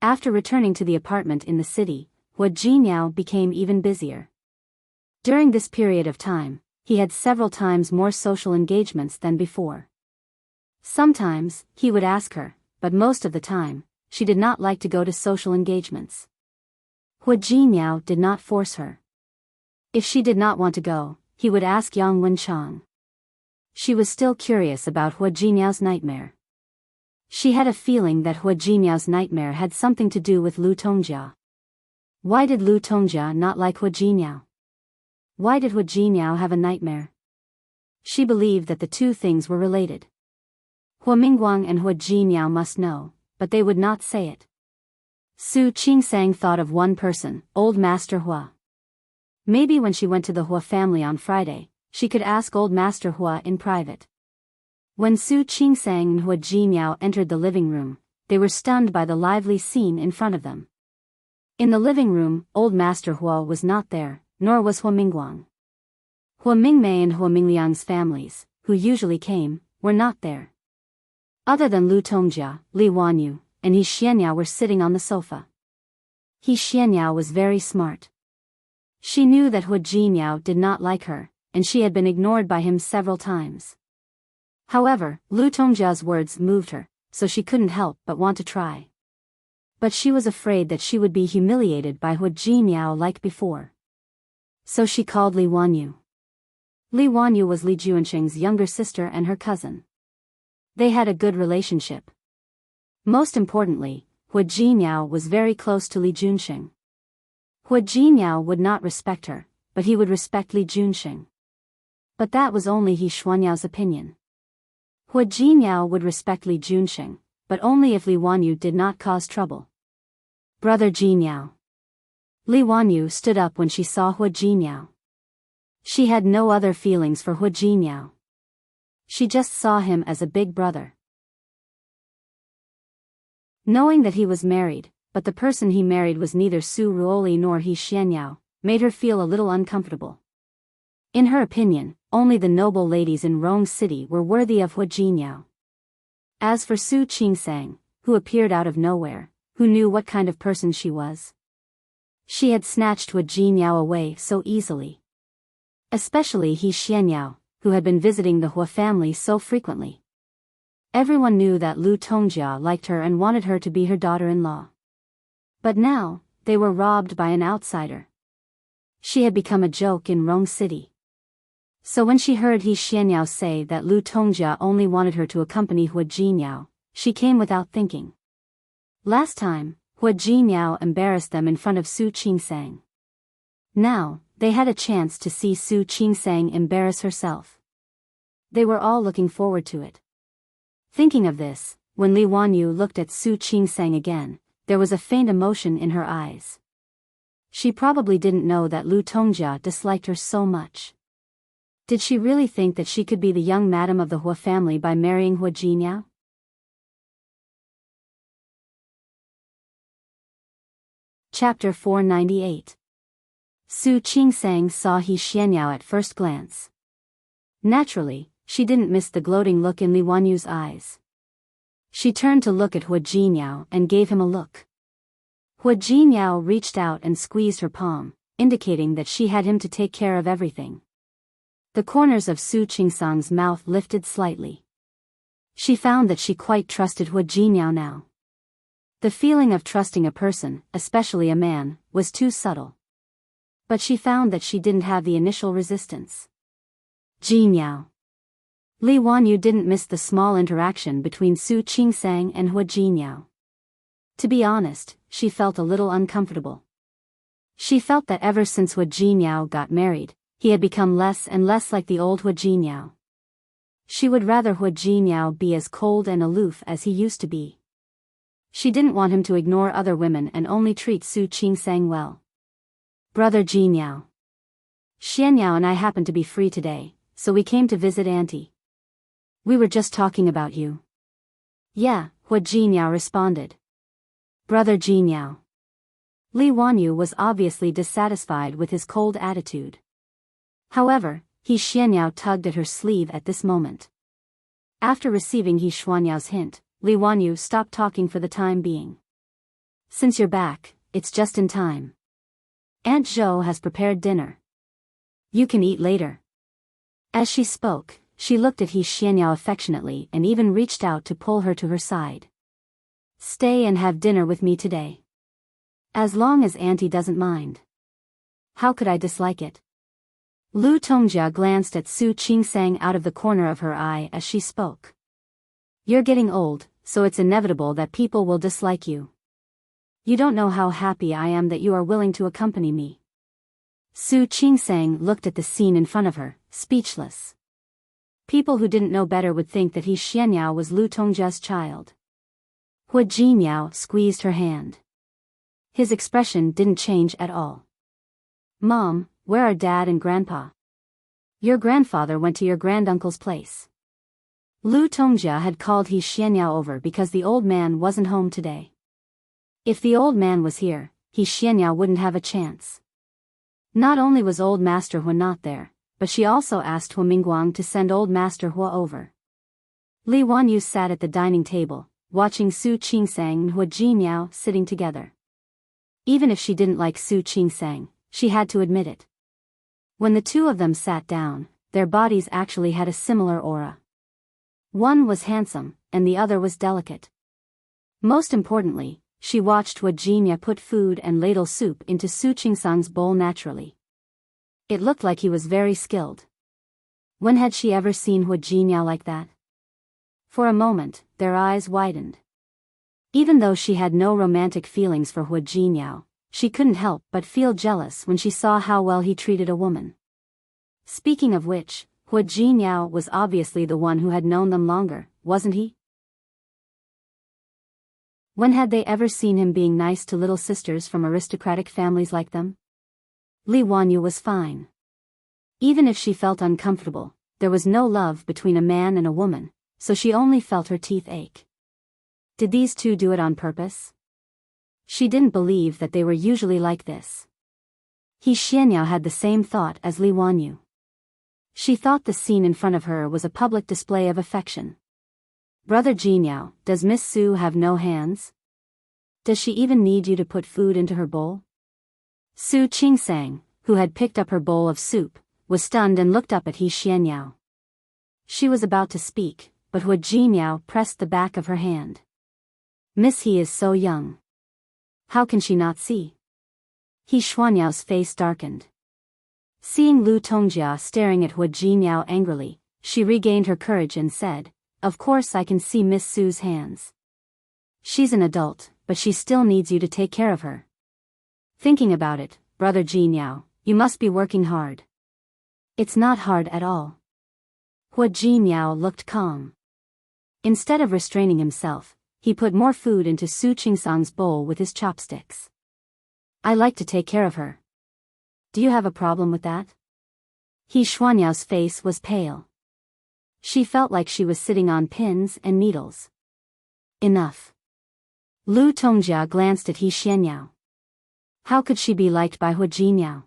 A: After returning to the apartment in the city, Hua Jinyao became even busier. During this period of time, he had several times more social engagements than before. Sometimes, he would ask her, but most of the time, she did not like to go to social engagements. Hua Jinyao did not force her. If she did not want to go, he would ask Yang Wenchang. She was still curious about Hua Jinyao's nightmare. She had a feeling that Hua Jinyao's nightmare had something to do with Lu Tongjia. Why did Lu Tongjia not like Hua Jinyao? Why did Hua Jinyao have a nightmare? She believed that the two things were related. Hua Mingguang and Hua Jinyao must know, but they would not say it. Su Qingsang thought of one person, Old Master Hua. Maybe when she went to the Hua family on Friday, she could ask Old Master Hua in private. When Su Qingsang and Hua Jinyao entered the living room, they were stunned by the lively scene in front of them. In the living room, old Master Hua was not there, nor was Hua Mingguang. Hua Mingmei and Hua Mingliang's families, who usually came, were not there. Other than Lu Tongjia, Li Wanyu, and He Xianyao were sitting on the sofa. He Xianyao was very smart. She knew that Hua Jinyao did not like her, and she had been ignored by him several times. However, Lu Tongjia's words moved her, so she couldn't help but want to try. But she was afraid that she would be humiliated by Hua Jinyao like before. So she called Li Wanyu. Li Wanyu was Li Juansheng's younger sister and her cousin. They had a good relationship. Most importantly, Hua Jinyao was very close to Li Junsheng. Hua Jinyao would not respect her, but he would respect Li Junsheng. But that was only He Xuanyao's opinion. Hua Jinyao would respect Li Junsheng, but only if Li Wanyu did not cause trouble. Brother Jinyao. Li Wanyu stood up when she saw Hua Jinyao. She had no other feelings for Hua Jinyao. She just saw him as a big brother. Knowing that he was married, but the person he married was neither Su Ruoli nor He Xianyao, made her feel a little uncomfortable. In her opinion, only the noble ladies in Rome City were worthy of Hua Jinyao. As for Su Qingsang, who appeared out of nowhere, who knew what kind of person she was? She had snatched Hua Jinyao away so easily. Especially He Xianyao, who had been visiting the Hua family so frequently. Everyone knew that Lu Tongjia liked her and wanted her to be her daughter-in-law. But now, they were robbed by an outsider. She had become a joke in Rome City. So when she heard He Xianyao say that Lu Tongjia only wanted her to accompany Hua Jinyao, she came without thinking. Last time, Hua Jinyao embarrassed them in front of Su Qingsang. Now, they had a chance to see Su Qingsang embarrass herself. They were all looking forward to it. Thinking of this, when Li Wanyu looked at Su Qingsang again, there was a faint emotion in her eyes. She probably didn't know that Lu Tongjia disliked her so much. Did she really think that she could be the young madam of the Hua family by marrying Hua Jinyao? Chapter 498. Su Qingsang saw He Xianyao at first glance. Naturally, she didn't miss the gloating look in Li Wanyu's eyes. She turned to look at Hua Jinyao and gave him a look. Hua Jinyao reached out and squeezed her palm, indicating that she had him to take care of everything. The corners of Su Qingsang's mouth lifted slightly. She found that she quite trusted Hua Jinyao now. The feeling of trusting a person, especially a man, was too subtle. But she found that she didn't have the initial resistance. Jinyao. Li Wanyu didn't miss the small interaction between Su Qingsang and Hua Jinyao. To be honest, she felt a little uncomfortable. She felt that ever since Hua Jinyao got married, he had become less and less like the old Hua Jinyao. She would rather Hua Jinyao be as cold and aloof as he used to be. She didn't want him to ignore other women and only treat Su Qingsang well. Brother Jinyao. Xianyao and I happened to be free today, so we came to visit Auntie. We were just talking about you. Yeah, Hua Jinyao responded. Brother Jinyao. Li Wanyu was obviously dissatisfied with his cold attitude. However, He Xianyao tugged at her sleeve at this moment. After receiving He Xuanyao's hint, Li Wanyu stopped talking for the time being. Since you're back, it's just in time. Aunt Zhou has prepared dinner. You can eat later. As she spoke, she looked at He Xianyao affectionately and even reached out to pull her to her side. Stay and have dinner with me today. As long as Auntie doesn't mind. How could I dislike it? Lu Tongjia glanced at Su Qingsang out of the corner of her eye as she spoke. You're getting old, so it's inevitable that people will dislike you. You don't know how happy I am that you are willing to accompany me. Su Qingsang looked at the scene in front of her, speechless. People who didn't know better would think that He Xianyao was Lu Tongjia's child. Hua Jinyao squeezed her hand. His expression didn't change at all. Mom, where are Dad and Grandpa? Your grandfather went to your granduncle's place. Lu Tongjia had called He Xianyao over because the old man wasn't home today. If the old man was here, He Xianyao wouldn't have a chance. Not only was old Master Hua not there, but she also asked Hua Mingguang to send old Master Hua over. Li Wanyu sat at the dining table, watching Su Qingsang and Hua Jinyao sitting together. Even if she didn't like Su Qingsang, she had to admit it. When the two of them sat down, their bodies actually had a similar aura. One was handsome, and the other was delicate. Most importantly, she watched Hua Jinya put food and ladle soup into Su Qingsang's bowl naturally. It looked like he was very skilled. When had she ever seen Hua Jinya like that? For a moment, their eyes widened. Even though she had no romantic feelings for Hua Jinyao, she couldn't help but feel jealous when she saw how well he treated a woman. Speaking of which, Hua Jinyao was obviously the one who had known them longer, wasn't he? When had they ever seen him being nice to little sisters from aristocratic families like them? Li Wanyu was fine. Even if she felt uncomfortable, there was no love between a man and a woman, so she only felt her teeth ache. Did these two do it on purpose? She didn't believe that they were usually like this. He Xianyao had the same thought as Li Wanyu. She thought the scene in front of her was a public display of affection. Brother Jinyao, does Miss Su have no hands? Does she even need you to put food into her bowl? Su Qingsang, who had picked up her bowl of soup, was stunned and looked up at He Xianyao. She was about to speak, but Hua Jinyao pressed the back of her hand. Miss He is so young. How can she not see? He Xuanyao's face darkened. Seeing Lu Tongjia staring at Hua Jinyao angrily, she regained her courage and said, "Of course I can see Miss Su's hands. She's an adult, but she still needs you to take care of her. Thinking about it, Brother Jinyao, you must be working hard." "It's not hard at all." Hua Jinyao looked calm. Instead of restraining himself, he put more food into Su Qingsang's bowl with his chopsticks. "I like to take care of her. Do you have a problem with that?" He Xuanyao's face was pale. She felt like she was sitting on pins and needles. Enough. Lu Tongjia glanced at He Xianyao. How could she be liked by Hua Jinyao?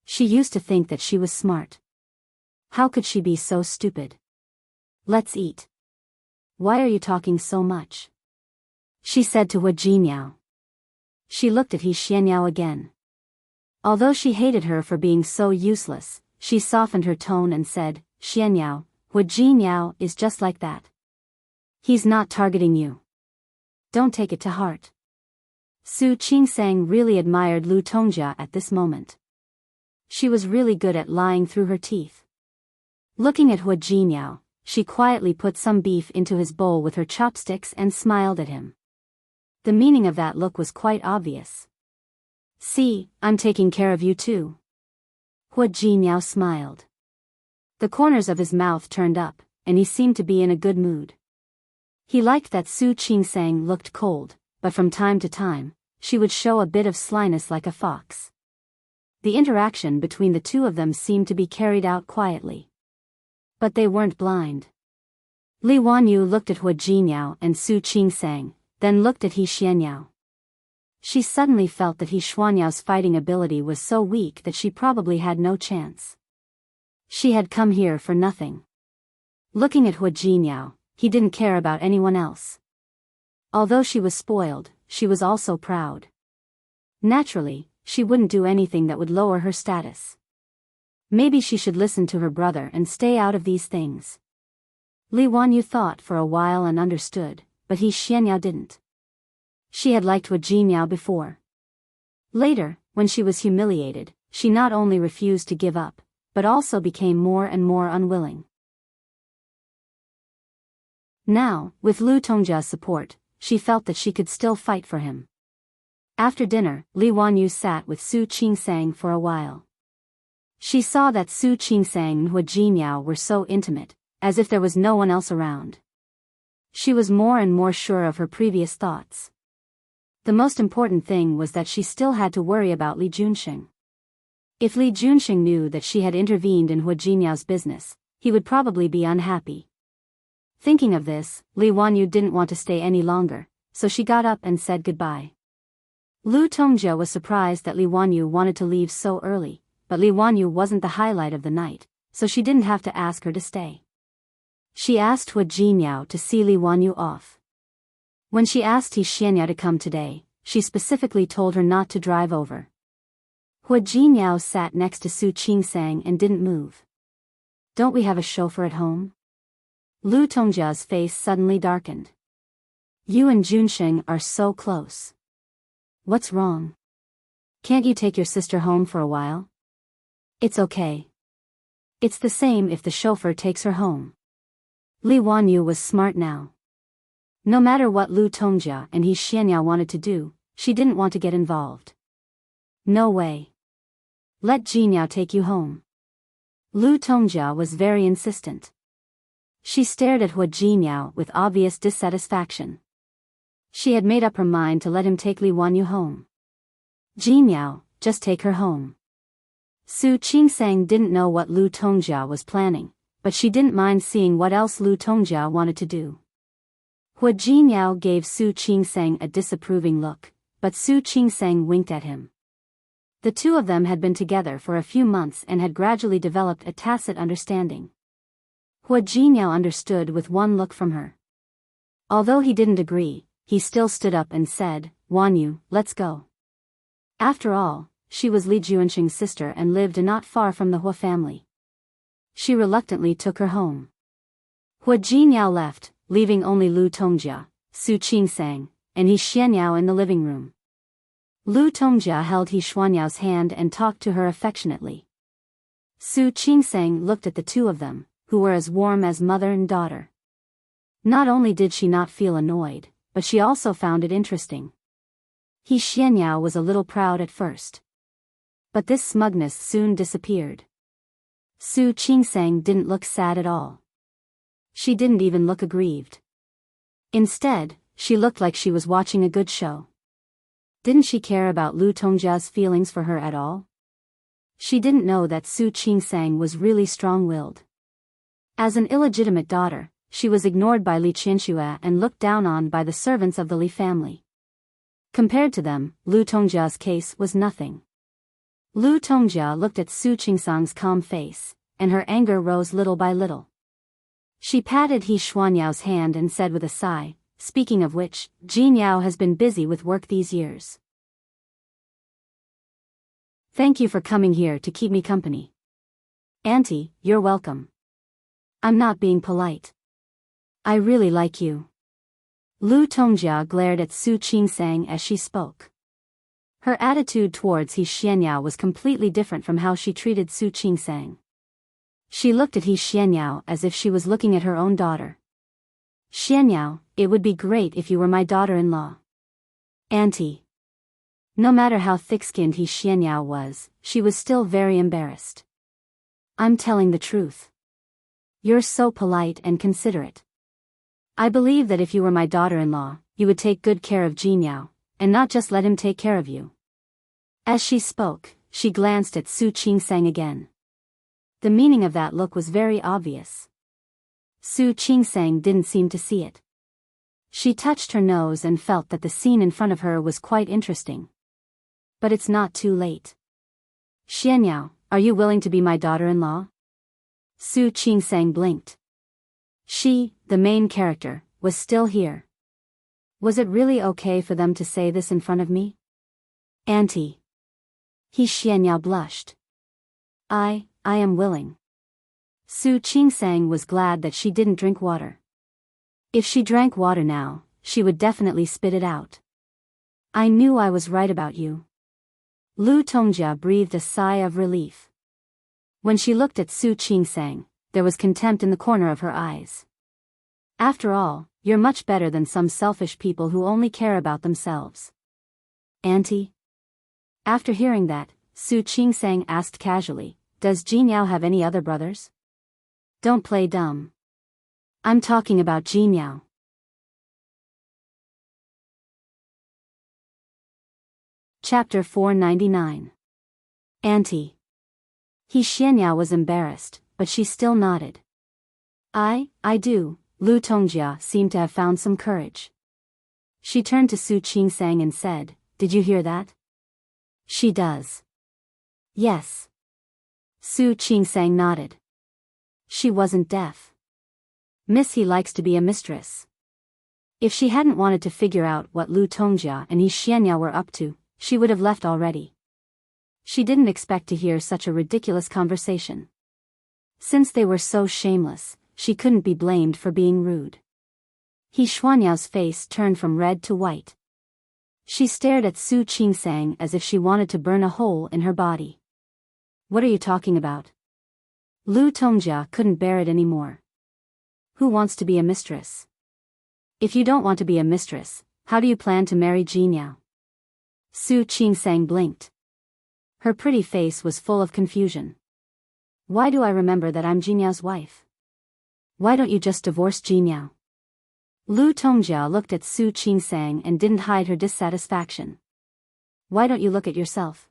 A: She used to think that she was smart. How could she be so stupid? "Let's eat." "Why are you talking so much?" she said to Hua Jinyao. She looked at He Xianyao again. Although she hated her for being so useless, she softened her tone and said, "Xianyao, Hua Jinyao is just like that. He's not targeting you. Don't take it to heart." Su Qingsang really admired Lu Tongjia at this moment. She was really good at lying through her teeth. Looking at Hua Jinyao, she quietly put some beef into his bowl with her chopsticks and smiled at him. The meaning of that look was quite obvious. "See, I'm taking care of you too." Hua Jinyao smiled. The corners of his mouth turned up, and he seemed to be in a good mood. He liked that Su Qingsang looked cold, but from time to time, she would show a bit of slyness like a fox. The interaction between the two of them seemed to be carried out quietly. But they weren't blind. Li Wanyu looked at Hua Jinyao and Su Qingsang, then looked at He Xianyao. She suddenly felt that He Xuanyao's fighting ability was so weak that she probably had no chance. She had come here for nothing. Looking at Hua Jinyao, he didn't care about anyone else. Although she was spoiled, she was also proud. Naturally, she wouldn't do anything that would lower her status. Maybe she should listen to her brother and stay out of these things. Li Wanyu thought for a while and understood, but He Xianyao didn't. She had liked Hua Jinyao before. Later, when she was humiliated, she not only refused to give up, but also became more and more unwilling. Now, with Lu Tongjia's support, she felt that she could still fight for him. After dinner, Li Wanyu sat with Su Qingsang for a while. She saw that Su Qingsang and Hua Jinyao were so intimate, as if there was no one else around. She was more and more sure of her previous thoughts. The most important thing was that she still had to worry about Li Junxing. If Li Junxing knew that she had intervened in Hua Jinyao's business, he would probably be unhappy. Thinking of this, Li Wanyu didn't want to stay any longer, so she got up and said goodbye. Lu Tongjia was surprised that Li Wanyu wanted to leave so early, but Li Wanyu wasn't the highlight of the night, so she didn't have to ask her to stay. She asked Hua Jinyao to see Li Wanyu off. When she asked He Xianyao to come today, she specifically told her not to drive over. Hua Jinyao sat next to Su Qingsang and didn't move. Don't we have a chauffeur at home? Lu Tongjia's face suddenly darkened. You and Junsheng are so close. What's wrong? Can't you take your sister home for a while? It's okay. It's the same if the chauffeur takes her home. Li Wanyu was smart now. No matter what Lu Tongjia and He Xianyao wanted to do, she didn't want to get involved. No way. Let Jinyao take you home. Lu Tongjia was very insistent. She stared at Hua Jinyao with obvious dissatisfaction. She had made up her mind to let him take Li Wanyu home. Jinyao, just take her home. Su Qingsang didn't know what Lu Tongjia was planning, but she didn't mind seeing what else Lu Tongjia wanted to do. Hua Jinyao gave Su Qingsang a disapproving look, but Su Qingsang winked at him. The two of them had been together for a few months and had gradually developed a tacit understanding. Hua Jinyao understood with one look from her. Although he didn't agree, he still stood up and said, Wanyu, let's go. After all, she was Li Juanxing's sister and lived not far from the Hua family. She reluctantly took her home. Hua Jinyao left, leaving only Lu Tongjia, Su Qingsang, and He Xianyao in the living room. Lu Tongjia held He Xianyao hand and talked to her affectionately. Su Qingsang looked at the two of them, who were as warm as mother and daughter. Not only did she not feel annoyed, but she also found it interesting. He Xianyao was a little proud at first. But this smugness soon disappeared. Su Qingsang didn't look sad at all. She didn't even look aggrieved. Instead, she looked like she was watching a good show. Didn't she care about Lu Tongjia's feelings for her at all? She didn't know that Su Qingsang was really strong-willed. As an illegitimate daughter, she was ignored by Li Qianxue and looked down on by the servants of the Li family. Compared to them, Lu Tongjia's case was nothing. Lu Tongjia looked at Su Qingsang's calm face, and her anger rose little by little. She patted He Xianyao's hand and said with a sigh, speaking of which, Jinyao has been busy with work these years. Thank you for coming here to keep me company. Auntie, you're welcome. I'm not being polite. I really like you. Lu Tongjia glared at Su Qingsang as she spoke. Her attitude towards He Xianyao was completely different from how she treated Su Qingsang. She looked at He Xianyao as if she was looking at her own daughter. Xianyao, it would be great if you were my daughter-in-law. Auntie. No matter how thick-skinned He Xianyao was, she was still very embarrassed. I'm telling the truth. You're so polite and considerate. I believe that if you were my daughter-in-law, you would take good care of Jinyao, and not just let him take care of you. As she spoke, she glanced at Su Qingsang again. The meaning of that look was very obvious. Su Qingsang didn't seem to see it. She touched her nose and felt that the scene in front of her was quite interesting. But it's not too late. Xianyao, are you willing to be my daughter-in-law? Su Qingsang blinked. She, the main character, was still here. Was it really okay for them to say this in front of me? Auntie. He Xianyao blushed. I am willing. Su Qingsang was glad that she didn't drink water. If she drank water now, she would definitely spit it out. I knew I was right about you. Lu Tongjia breathed a sigh of relief. When she looked at Su Qingsang, there was contempt in the corner of her eyes. After all, you're much better than some selfish people who only care about themselves. Auntie? After hearing that, Su Qingsang asked casually, does Jinyao have any other brothers? Don't play dumb. I'm talking about Jinyao. Chapter 499. Auntie. He Xianyao was embarrassed, but she still nodded. I do, Lu Tongjia seemed to have found some courage. She turned to Su Qingsang and said, "Did you hear that?" "She does." "Yes." Su Qingsang nodded. She wasn't deaf. Miss He likes to be a mistress. If she hadn't wanted to figure out what Lu Tongjia and He Xianyao were up to, she would have left already. She didn't expect to hear such a ridiculous conversation. Since they were so shameless, she couldn't be blamed for being rude. He Xuanyao's face turned from red to white. She stared at Su Qingsang as if she wanted to burn a hole in her body. "What are you talking about?" Lu Tongjia couldn't bear it anymore. "Who wants to be a mistress? If you don't want to be a mistress, how do you plan to marry Jinyao?" Su Qingsang blinked. Her pretty face was full of confusion. "Why do I remember that I'm Jinyao's wife? Why don't you just divorce Jinyao?" Lu Tongjia looked at Su Qingsang and didn't hide her dissatisfaction. "Why don't you look at yourself?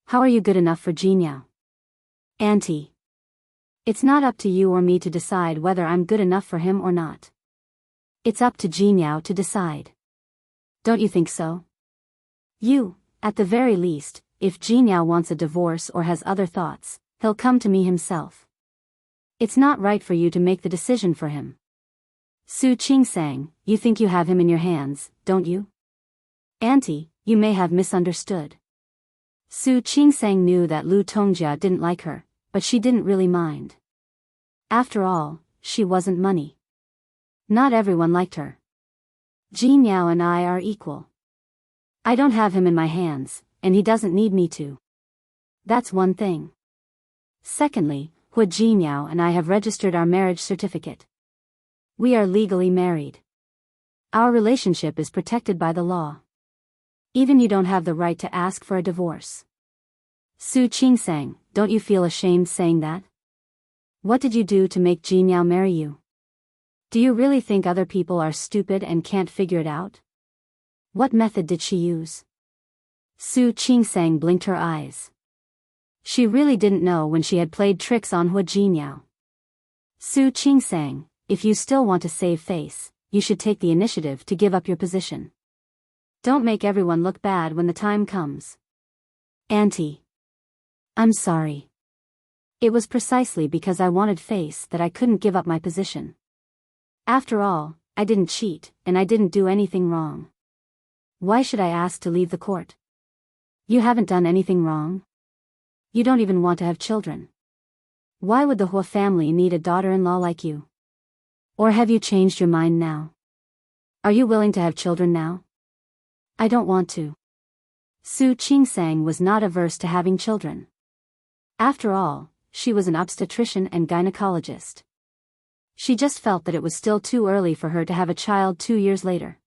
A: How are you good enough for Jinyao?" "Auntie. It's not up to you or me to decide whether I'm good enough for him or not. It's up to Jinyao to decide. Don't you think so? At the very least, if Jinyao wants a divorce or has other thoughts, he'll come to me himself. It's not right for you to make the decision for him." Su Qingsang, "You think you have him in your hands, don't you?" "Auntie, you may have misunderstood." Su Qingsang knew that Lu Tongjia didn't like her, but she didn't really mind. After all, she wasn't money. Not everyone liked her. "Jinyao and I are equal. I don't have him in my hands, and he doesn't need me to. That's one thing. Secondly, Jinyao and I have registered our marriage certificate. We are legally married. Our relationship is protected by the law. Even you don't have the right to ask for a divorce." "Su Qingsang, don't you feel ashamed saying that? What did you do to make Jinyao marry you? Do you really think other people are stupid and can't figure it out? What method did she use?" Su Qingsang blinked her eyes. She really didn't know when she had played tricks on Jinyao. "Su Qingsang, if you still want to save face, you should take the initiative to give up your position. Don't make everyone look bad when the time comes." "Auntie. I'm sorry. It was precisely because I wanted face that I couldn't give up my position. After all, I didn't cheat, and I didn't do anything wrong. Why should I ask to leave the court? You haven't done anything wrong. You don't even want to have children. Why would the Hua family need a daughter-in-law like you? Or have you changed your mind now? Are you willing to have children now?" "I don't want to." Su Qingsang was not averse to having children. After all, she was an obstetrician and gynecologist. She just felt that it was still too early for her to have a child 2 years later.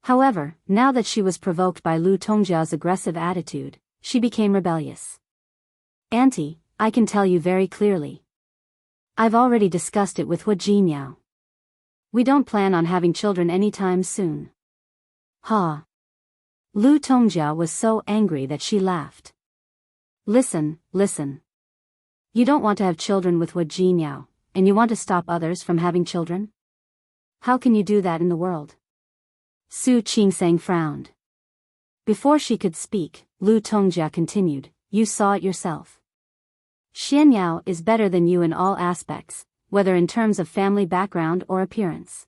A: However, now that she was provoked by Lu Tongjia's aggressive attitude, she became rebellious. "Auntie, I can tell you very clearly. I've already discussed it with Jinyao. We don't plan on having children anytime soon." "Ha!" Lu Tongjia was so angry that she laughed. Listen. You don't want to have children with Jinyao, and you want to stop others from having children? How can you do that in the world?" Su Qingsang frowned. Before she could speak, Lu Tongjia continued, "You saw it yourself. Xianyao is better than you in all aspects, whether in terms of family background or appearance.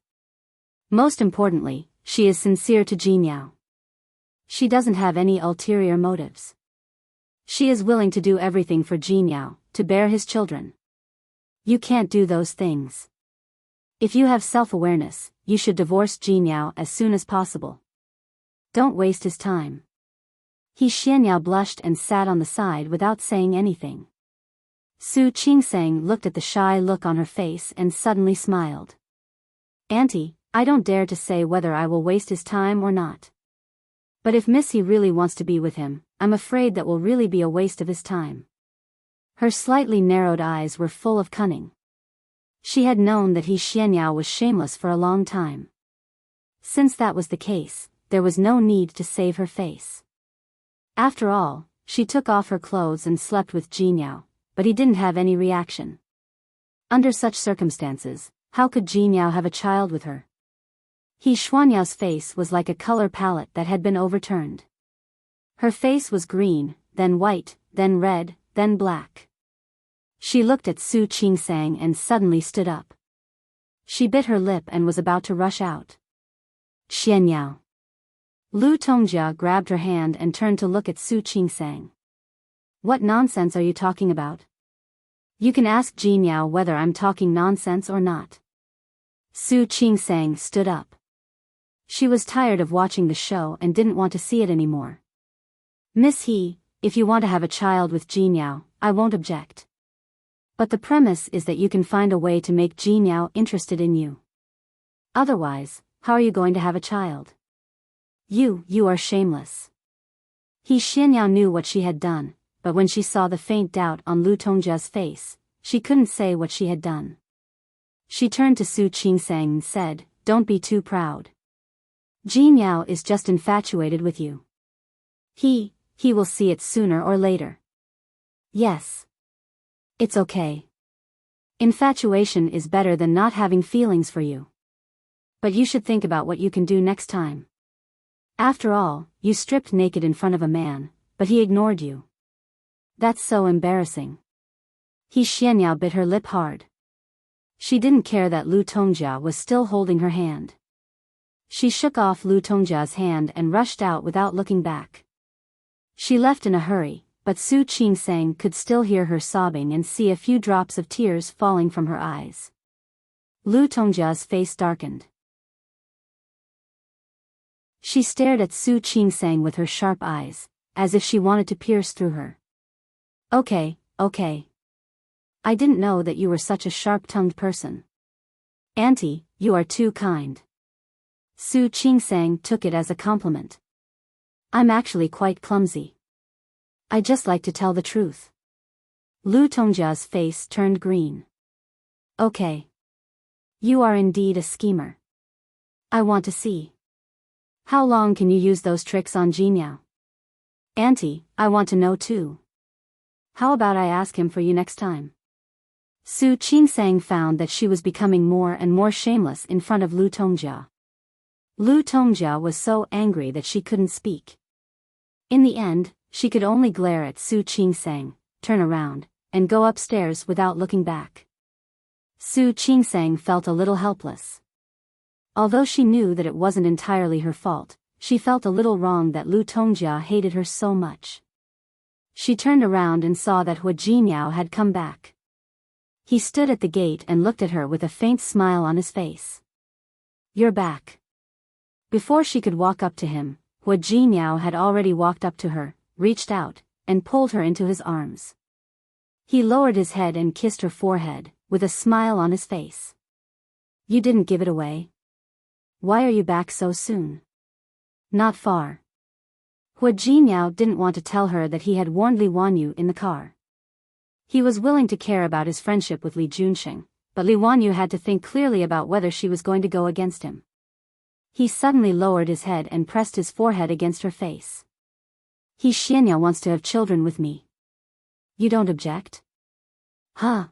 A: Most importantly, she is sincere to Jinyao. She doesn't have any ulterior motives. She is willing to do everything for Jinyao, to bear his children. You can't do those things. If you have self-awareness, you should divorce Jinyao as soon as possible. Don't waste his time." He Xianyao blushed and sat on the side without saying anything. Su Qingsang looked at the shy look on her face and suddenly smiled. "Auntie, I don't dare to say whether I will waste his time or not. But if Missy really wants to be with him, I'm afraid that will really be a waste of his time." Her slightly narrowed eyes were full of cunning. She had known that He Xianyao was shameless for a long time. Since that was the case, there was no need to save her face. After all, she took off her clothes and slept with Jinyao, but he didn't have any reaction. Under such circumstances, how could Jinyao have a child with her? He Xuanyao's face was like a color palette that had been overturned. Her face was green, then white, then red, then black. She looked at Su Qingsang and suddenly stood up. She bit her lip and was about to rush out. Xianyao. Lu Tongjia grabbed her hand and turned to look at Su Qingsang. What nonsense are you talking about? You can ask Jinyao whether I'm talking nonsense or not. Su Qingsang stood up. She was tired of watching the show and didn't want to see it anymore. Miss He, if you want to have a child with Jinyao, I won't object. But the premise is that you can find a way to make Jinyao interested in you. Otherwise, how are you going to have a child? You are shameless. He Xianyao knew what she had done, but when she saw the faint doubt on Lu Tongjia's face, she couldn't say what she had done. She turned to Su Qingsang and said, "Don't be too proud. Jinyao is just infatuated with you. He will see it sooner or later." Yes. It's okay. Infatuation is better than not having feelings for you. But you should think about what you can do next time. After all, you stripped naked in front of a man, but he ignored you. That's so embarrassing. He Xianyao bit her lip hard. She didn't care that Lu Tongjia was still holding her hand. She shook off Lu Tongjia's hand and rushed out without looking back. She left in a hurry, but Su Qingsang could still hear her sobbing and see a few drops of tears falling from her eyes. Lu Tongjia's face darkened. She stared at Su Qingsang with her sharp eyes, as if she wanted to pierce through her. Okay. I didn't know that you were such a sharp-tongued person. Auntie, you are too kind. Su Qingsang took it as a compliment. I'm actually quite clumsy. I just like to tell the truth. Lu Tongjia's face turned green. Okay. You are indeed a schemer. I want to see. How long can you use those tricks on Jinyao? Auntie, I want to know too. How about I ask him for you next time? Su Qingsang found that she was becoming more and more shameless in front of Lu Tongjia. Lu Tongjia was so angry that she couldn't speak. In the end, she could only glare at Su Qingsang, turn around, and go upstairs without looking back. Su Qingsang felt a little helpless. Although she knew that it wasn't entirely her fault, she felt a little wrong that Lu Tongjia hated her so much. She turned around and saw that Hua Jinyao had come back. He stood at the gate and looked at her with a faint smile on his face. You're back. Before she could walk up to him, Hua Jinyao had already walked up to her, reached out, and pulled her into his arms. He lowered his head and kissed her forehead, with a smile on his face. You didn't give it away. Why are you back so soon? Not far. Hua Jinyao didn't want to tell her that he had warned Li Wanyu in the car. He was willing to care about his friendship with Li Junsheng, but Li Wanyu had to think clearly about whether she was going to go against him. He suddenly lowered his head and pressed his forehead against her face. He Xianyao wants to have children with me. You don't object? Huh?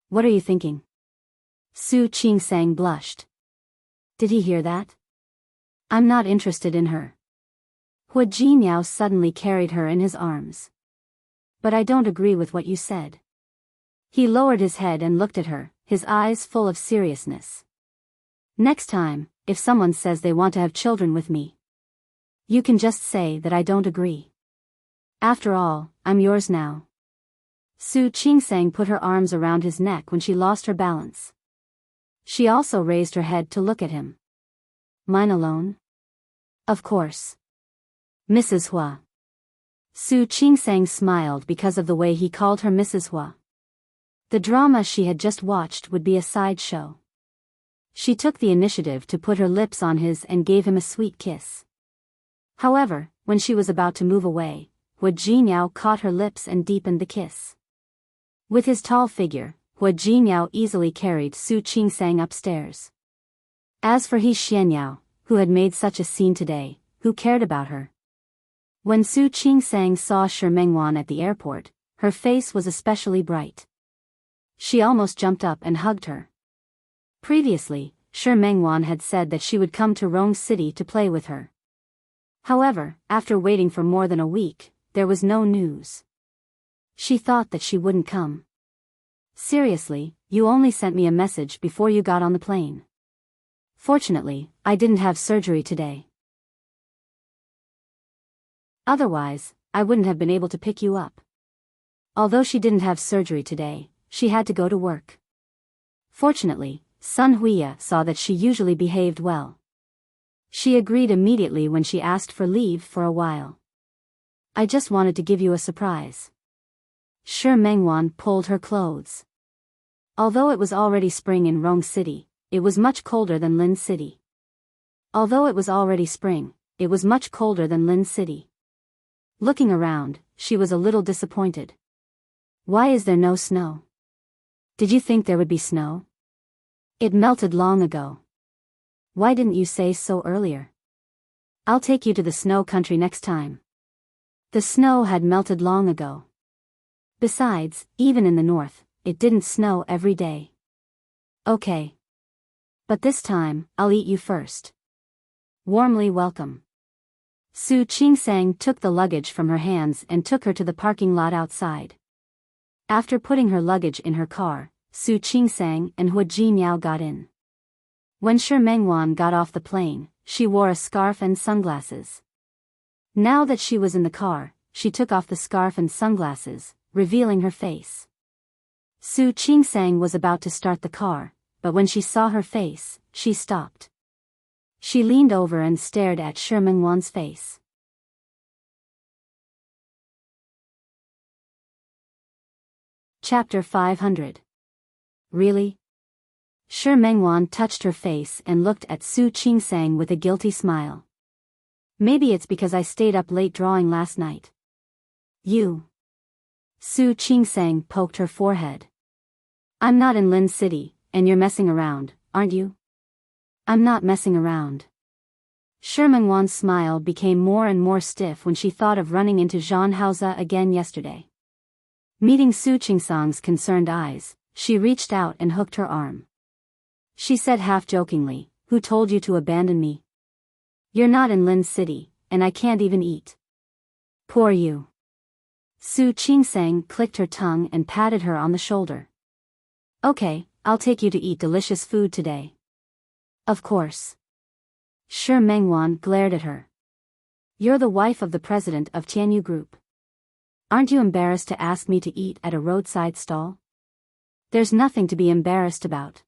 A: What are you thinking? Su Qingsang blushed. Did he hear that? I'm not interested in her. Hua Jinyao suddenly carried her in his arms. But I don't agree with what you said. He lowered his head and looked at her, his eyes full of seriousness. Next time, if someone says they want to have children with me, you can just say that I don't agree. After all, I'm yours now. Su Qingsang put her arms around his neck when she lost her balance. She also raised her head to look at him. Mine alone? Of course. Mrs. Hua. Su Qingsang smiled because of the way he called her Mrs. Hua. The drama she had just watched would be a sideshow. She took the initiative to put her lips on his and gave him a sweet kiss. However, when she was about to move away, Hua Jinyao caught her lips and deepened the kiss. With his tall figure, Hua Jinyao easily carried Su Qingsang upstairs. As for He Xianyao, who had made such a scene today, who cared about her? When Su Qingsang saw Shi Mengwan at the airport, her face was especially bright. She almost jumped up and hugged her. Previously, Shi Mengwan had said that she would come to Rome City to play with her. However, after waiting for more than a week, there was no news. She thought that she wouldn't come. Seriously, you only sent me a message before you got on the plane. Fortunately, I didn't have surgery today. Otherwise, I wouldn't have been able to pick you up. Although she didn't have surgery today, she had to go to work. Fortunately, Sun Huiya saw that she usually behaved well. She agreed immediately when she asked for leave for a while. I just wanted to give you a surprise. Shi Mengwan pulled her clothes. Although it was already spring in Rome City, it was much colder than Lin City. Although it was already spring, it was much colder than Lin City. Looking around, she was a little disappointed. Why is there no snow? Did you think there would be snow? It melted long ago. Why didn't you say so earlier? I'll take you to the snow country next time. The snow had melted long ago. Besides, even in the north, it didn't snow every day. Okay. But this time, I'll eat you first. Warmly welcome. Su Qingsang took the luggage from her hands and took her to the parking lot outside. After putting her luggage in her car, Su Qingsang and Hua Jinmiao got in. When Shi Mengwan got off the plane, she wore a scarf and sunglasses. Now that she was in the car, she took off the scarf and sunglasses, revealing her face. Su Qingsang was about to start the car, but when she saw her face, she stopped. She leaned over and stared at Shi Mengwan's face. Chapter 500. Really? Shi Mengwan touched her face and looked at Su Qingsang with a guilty smile. Maybe it's because I stayed up late drawing last night. You. Su Qingsang poked her forehead. I'm not in Lin City, and you're messing around, aren't you? I'm not messing around. Shi Mengwan's smile became more and more stiff when she thought of running into Zhang Haoza again yesterday. Meeting Su Qingsang's concerned eyes, she reached out and hooked her arm. She said half-jokingly, "Who told you to abandon me? You're not in Lin City, and I can't even eat." Poor you. Su Qingsang clicked her tongue and patted her on the shoulder. Okay, I'll take you to eat delicious food today. Of course. Shi Mengwan glared at her. You're the wife of the president of Tianyu Group. Aren't you embarrassed to ask me to eat at a roadside stall? There's nothing to be embarrassed about.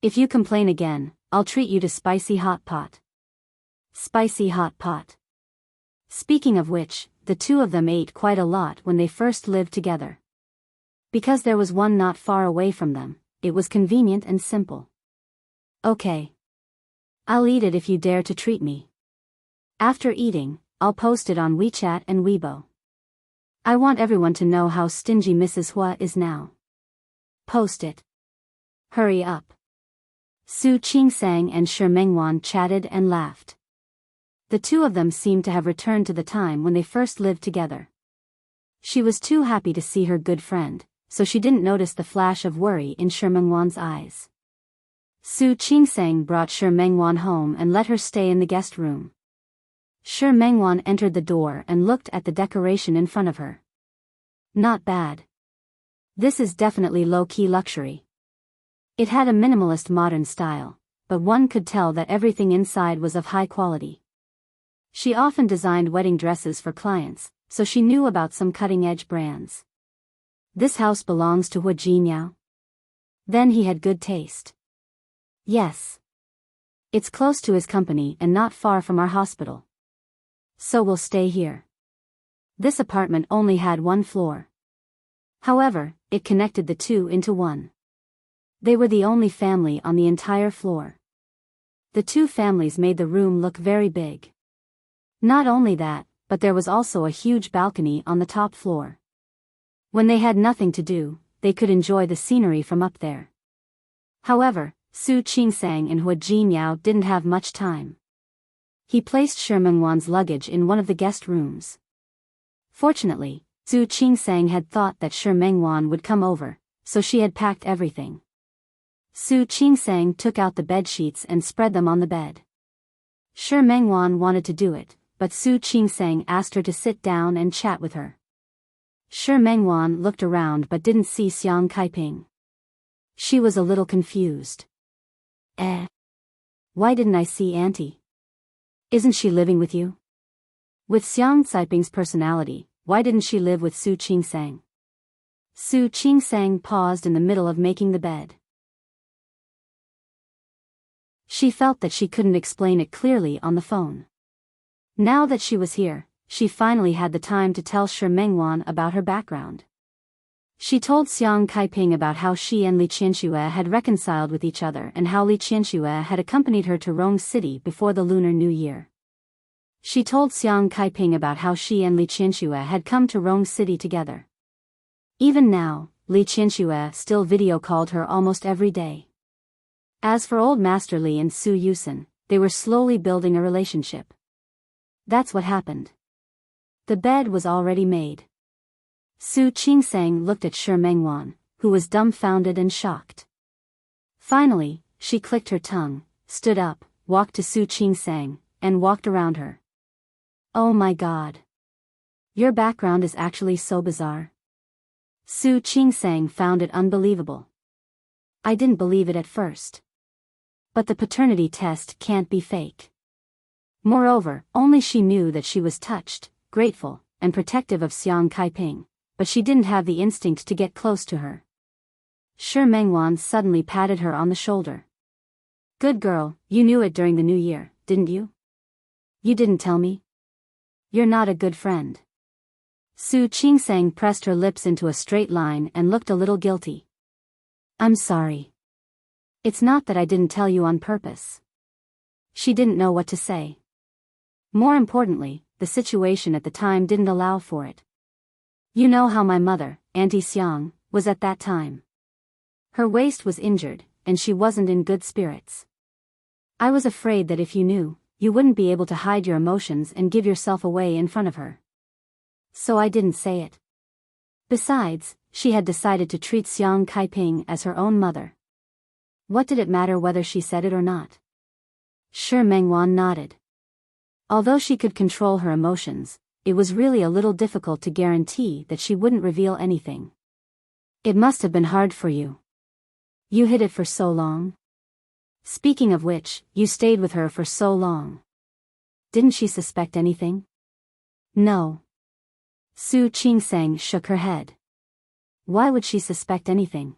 A: If you complain again, I'll treat you to spicy hot pot. Spicy hot pot. Speaking of which, the two of them ate quite a lot when they first lived together. Because there was one not far away from them, it was convenient and simple. Okay. I'll eat it if you dare to treat me. After eating, I'll post it on WeChat and Weibo. I want everyone to know how stingy Mrs. Hua is now. Post it. Hurry up. Su Qingsang and Shi Mengwan chatted and laughed. The two of them seemed to have returned to the time when they first lived together. She was too happy to see her good friend, so she didn't notice the flash of worry in Shi Mengwan's eyes. Su Qingsang brought Shi Mengwan home and let her stay in the guest room. Shi Mengwan entered the door and looked at the decoration in front of her. Not bad. This is definitely low-key luxury. It had a minimalist modern style, but one could tell that everything inside was of high quality. She often designed wedding dresses for clients, so she knew about some cutting-edge brands. This house belongs to Hua Jinmiao? Then he had good taste. Yes. It's close to his company and not far from our hospital. So we'll stay here. This apartment only had one floor. However, it connected the two into one. They were the only family on the entire floor. The two families made the room look very big. Not only that, but there was also a huge balcony on the top floor. When they had nothing to do, they could enjoy the scenery from up there. However, Su Qingsang and Hua Jinmiao didn't have much time. He placed Shi Mengwan's luggage in one of the guest rooms. Fortunately, Su Qingsang had thought that Shi Mengwan would come over, so she had packed everything. Su Qingsang took out the bed sheets and spread them on the bed. Shi Mengwan wanted to do it, but Su Qingsang asked her to sit down and chat with her. Shi Mengwan looked around but didn't see Xiang Kaiping. She was a little confused. Why didn't I see Auntie? Isn't she living with you? With Xiang Caiping's personality, why didn't she live with Su Qingsang? Su Qingsang paused in the middle of making the bed. She felt that she couldn't explain it clearly on the phone. Now that she was here, she finally had the time to tell Shi Mengwan about her background. She told Xiang Kaiping about how she and Li Qianxue had reconciled with each other and how Li Qianxue had accompanied her to Rong City before the Lunar New Year. She told Xiang Kaiping about how she and Li Qianxue had come to Rong City together. Even now, Li Qianxue still video called her almost every day. As for Old Master Li and Su Yusen, they were slowly building a relationship. That's what happened. The bed was already made. Su Qingsang looked at Shi Mengwan, who was dumbfounded and shocked. Finally, she clicked her tongue, stood up, walked to Su Qingsang, and walked around her. Oh my God. Your background is actually so bizarre. Su Qingsang found it unbelievable. I didn't believe it at first. But the paternity test can't be fake. Moreover, only she knew that she was touched, grateful, and protective of Xiang Kaiping, but she didn't have the instinct to get close to her. Shi Mengwan suddenly patted her on the shoulder. Good girl, you knew it during the New Year, didn't you? You didn't tell me? You're not a good friend. Su Qingsang pressed her lips into a straight line and looked a little guilty. I'm sorry. It's not that I didn't tell you on purpose. She didn't know what to say. More importantly, the situation at the time didn't allow for it. You know how my mother, Auntie Xiang, was at that time. Her waist was injured, and she wasn't in good spirits. I was afraid that if you knew, you wouldn't be able to hide your emotions and give yourself away in front of her. So I didn't say it. Besides, she had decided to treat Xiang Kaiping as her own mother. What did it matter whether she said it or not? Shi Mengwan nodded. Although she could control her emotions, it was really a little difficult to guarantee that she wouldn't reveal anything. It must have been hard for you. You hid it for so long. Speaking of which, you stayed with her for so long. Didn't she suspect anything? No. Su Qingsang shook her head. Why would she suspect anything?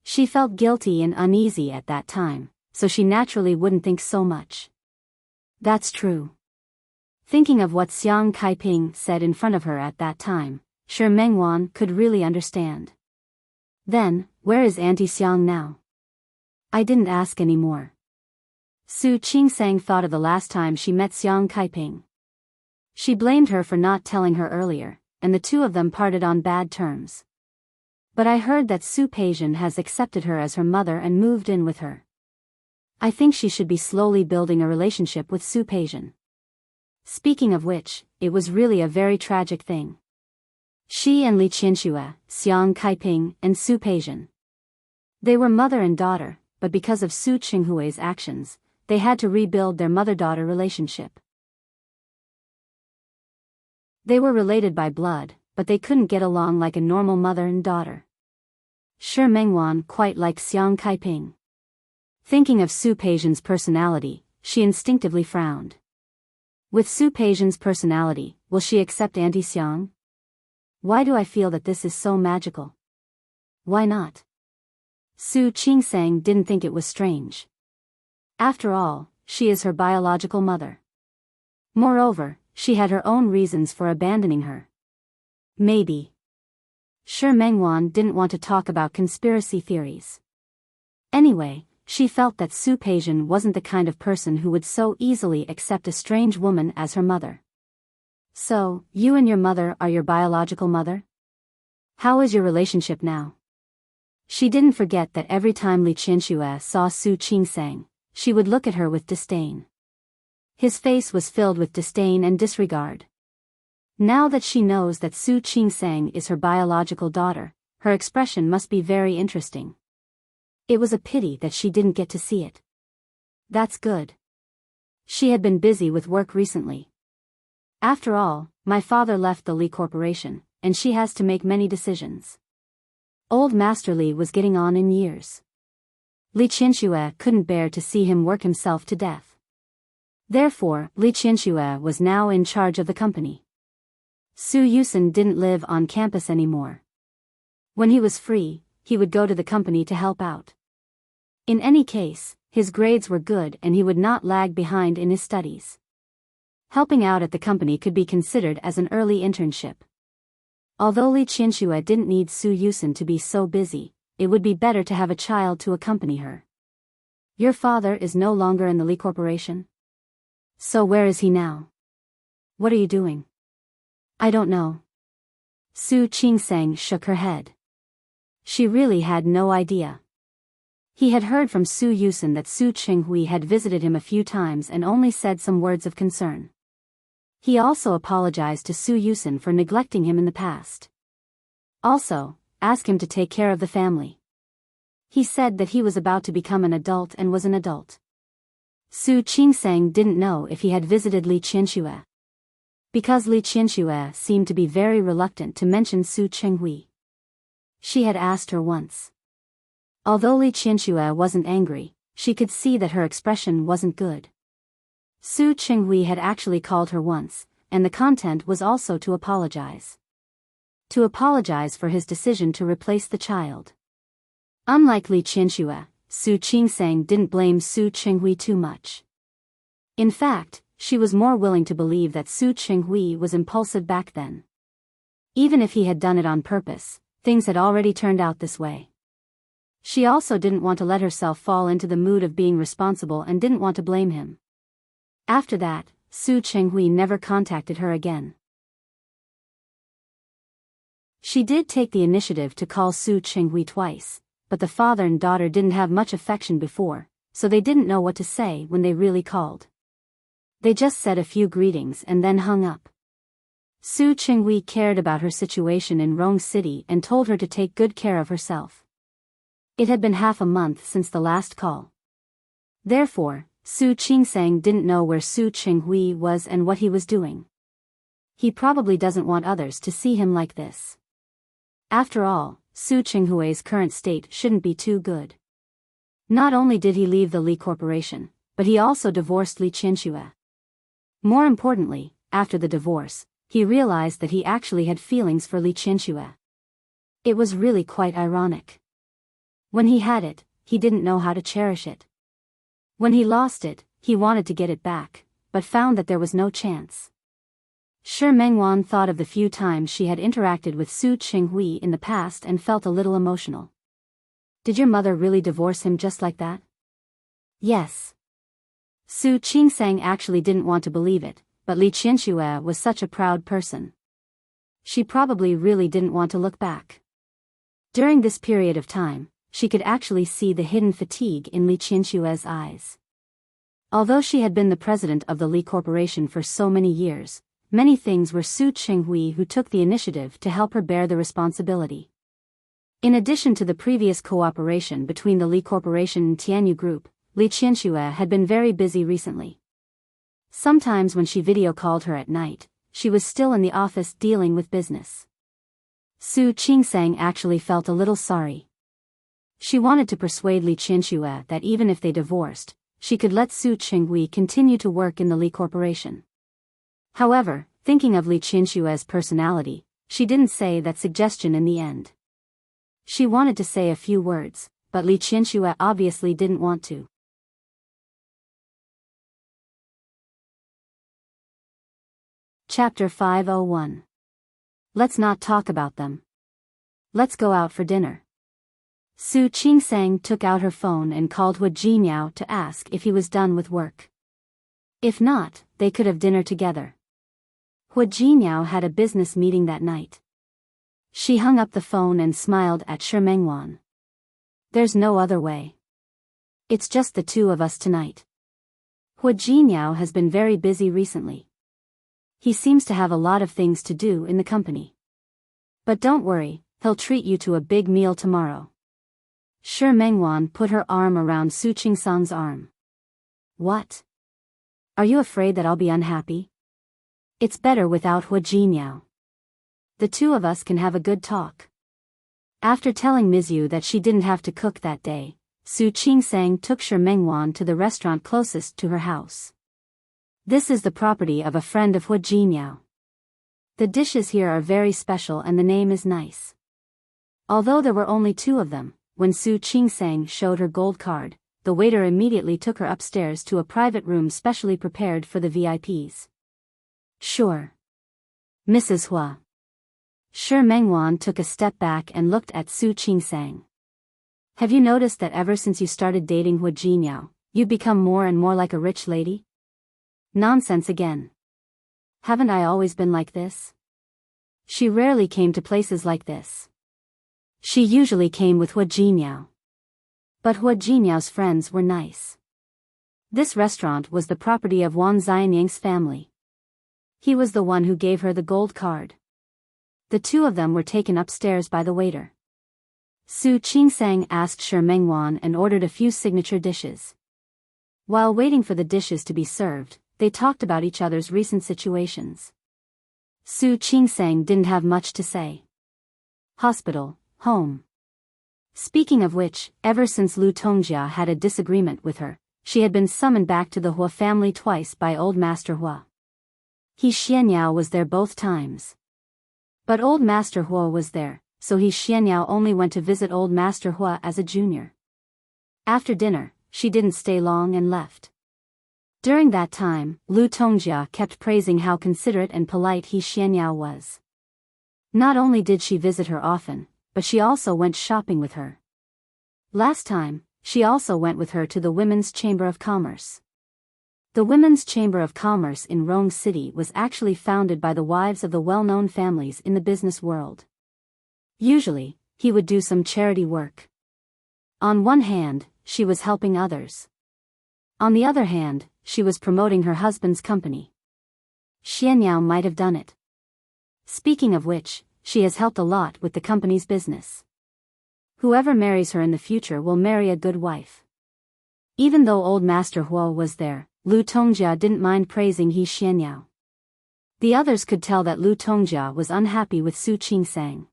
A: She felt guilty and uneasy at that time, so she naturally wouldn't think so much. That's true. Thinking of what Xiang Kaiping said in front of her at that time, Shi Mengwan could really understand. Then, where is Auntie Xiang now? I didn't ask anymore. Su Qingsang thought of the last time she met Xiang Kaiping. She blamed her for not telling her earlier, and the two of them parted on bad terms. But I heard that Su Peijian has accepted her as her mother and moved in with her. I think she should be slowly building a relationship with Su Peijian. Speaking of which, it was really a very tragic thing. She and Li Qianxue, Xiang Kaiping, and Su Peijian. They were mother and daughter, but because of Su Qinghui's actions, they had to rebuild their mother-daughter relationship. They were related by blood, but they couldn't get along like a normal mother and daughter. Shi Mengwan quite liked Xiang Kaiping. Thinking of Su Peijian's personality, she instinctively frowned. With Su Peijian's personality, will she accept Auntie Xiang? Why do I feel that this is so magical? Why not? Su Qingsang didn't think it was strange. After all, she is her biological mother. Moreover, she had her own reasons for abandoning her. Maybe. Shi Mengwan didn't want to talk about conspiracy theories. Anyway, she felt that Su Peijian wasn't the kind of person who would so easily accept a strange woman as her mother. So, you and your mother are your biological mother? How is your relationship now? She didn't forget that every time Li Qianxue saw Su Qingsang, she would look at her with disdain. His face was filled with disdain and disregard. Now that she knows that Su Qingsang is her biological daughter, her expression must be very interesting. It was a pity that she didn't get to see it. That's good. She had been busy with work recently. After all, my father left the Lee Corporation, and she has to make many decisions. Old Master Lee was getting on in years. Li Qianxue couldn't bear to see him work himself to death. Therefore, Li Qianxue was now in charge of the company. Su Yusen didn't live on campus anymore. When he was free, he would go to the company to help out. In any case, his grades were good and he would not lag behind in his studies. Helping out at the company could be considered as an early internship. Although Li Qianxue didn't need Su Yusen to be so busy, it would be better to have a child to accompany her. Your father is no longer in the Lee Corporation? So where is he now? What are you doing? I don't know. Su Qingsang shook her head. She really had no idea. He had heard from Su Yusen that Su Qinghui had visited him a few times and only said some words of concern. He also apologized to Su Yusen for neglecting him in the past. Also, asked him to take care of the family. He said that he was about to become an adult and was an adult. Su Qingsang didn't know if he had visited Li Qianxue. Because Li Qianxue seemed to be very reluctant to mention Su Qinghui. She had asked her once. Although Li Qianxue wasn't angry, she could see that her expression wasn't good. Su Qinghui had actually called her once, and the content was also to apologize. To apologize for his decision to replace the child. Unlike Li Qianxue, Su Qingsang didn't blame Su Qinghui too much. In fact, she was more willing to believe that Su Qinghui was impulsive back then. Even if he had done it on purpose, things had already turned out this way. She also didn't want to let herself fall into the mood of being responsible and didn't want to blame him. After that, Su Qinghui never contacted her again. She did take the initiative to call Su Qinghui twice, but the father and daughter didn't have much affection before, so they didn't know what to say when they really called. They just said a few greetings and then hung up. Su Qinghui cared about her situation in Rong City and told her to take good care of herself. It had been half a month since the last call. Therefore, Su Qingsang didn't know where Su Qinghui was and what he was doing. He probably doesn't want others to see him like this. After all, Su Qinghui's current state shouldn't be too good. Not only did he leave the Lee Corporation, but he also divorced Li Qianxue. More importantly, after the divorce, he realized that he actually had feelings for Li Qianxue. It was really quite ironic. When he had it, he didn't know how to cherish it. When he lost it, he wanted to get it back, but found that there was no chance. Shi Mengwan thought of the few times she had interacted with Su Qinghui in the past and felt a little emotional. Did your mother really divorce him just like that? Yes. Su Qingsang actually didn't want to believe it, but Li Qianxue was such a proud person. She probably really didn't want to look back. During this period of time, she could actually see the hidden fatigue in Li Qianxue's eyes. Although she had been the president of the Lee Corporation for so many years, many things were Su Qinghui who took the initiative to help her bear the responsibility. In addition to the previous cooperation between the Lee Corporation and Tianyu Group, Li Qianxue had been very busy recently. Sometimes when she video called her at night, she was still in the office dealing with business. Su Qingsang actually felt a little sorry. She wanted to persuade Li Qianxue that even if they divorced, she could let Su Qinghui continue to work in the Lee Corporation. However, thinking of Li Qianxue's personality, she didn't say that suggestion in the end. She wanted to say a few words, but Li Qianxue obviously didn't want to. Chapter 501. Let's not talk about them. Let's go out for dinner. Su Qingsang took out her phone and called Hu Jinmiao to ask if he was done with work. If not, they could have dinner together. Hu Jinmiao had a business meeting that night. She hung up the phone and smiled at Shi Mengwan. There's no other way. It's just the two of us tonight. Hu Jinmiao has been very busy recently. He seems to have a lot of things to do in the company. But don't worry, he'll treat you to a big meal tomorrow. Shi Mengwan put her arm around Su Qingsang's arm. What? Are you afraid that I'll be unhappy? It's better without Hua Jinyao. The two of us can have a good talk. After telling Mizu that she didn't have to cook that day, Su Qingsang took Shi Mengwan to the restaurant closest to her house. This is the property of a friend of Hua Jinyao. The dishes here are very special and the name is nice. Although there were only two of them, when Su Qingsang showed her gold card, the waiter immediately took her upstairs to a private room specially prepared for the VIPs. Sure. Mrs. Hua. Shi Mengwan took a step back and looked at Su Qingsang. Have you noticed that ever since you started dating Hua Jinyao, you've become more and more like a rich lady? Nonsense again. Haven't I always been like this? She rarely came to places like this. She usually came with Hua Jinyao. But Hua Jinyao's friends were nice. This restaurant was the property of Wang Xianyang's family. He was the one who gave her the gold card. The two of them were taken upstairs by the waiter. Su Qingsang asked Shi Mengwan and ordered a few signature dishes. While waiting for the dishes to be served, they talked about each other's recent situations. Su Qingsang didn't have much to say. Hospital, home. Speaking of which, ever since Lu Tongjia had a disagreement with her, she had been summoned back to the Hua family twice by old Master Hua. He Xianyao was there both times. But old Master Hua was there, so he Xianyao only went to visit old Master Hua as a junior. After dinner, she didn't stay long and left. During that time, Lu Tongjia kept praising how considerate and polite he Xianyao was. Not only did she visit her often, but she also went shopping with her. Last time, she also went with her to the Women's Chamber of Commerce. The Women's Chamber of Commerce in Rome City was actually founded by the wives of the well-known families in the business world. Usually, he would do some charity work. On one hand, she was helping others. On the other hand, she was promoting her husband's company. Xianyao might have done it. Speaking of which, she has helped a lot with the company's business. Whoever marries her in the future will marry a good wife. Even though old Master Hua was there, Lu Tongjia didn't mind praising he Xianyao. The others could tell that Lu Tongjia was unhappy with Su Qingsang.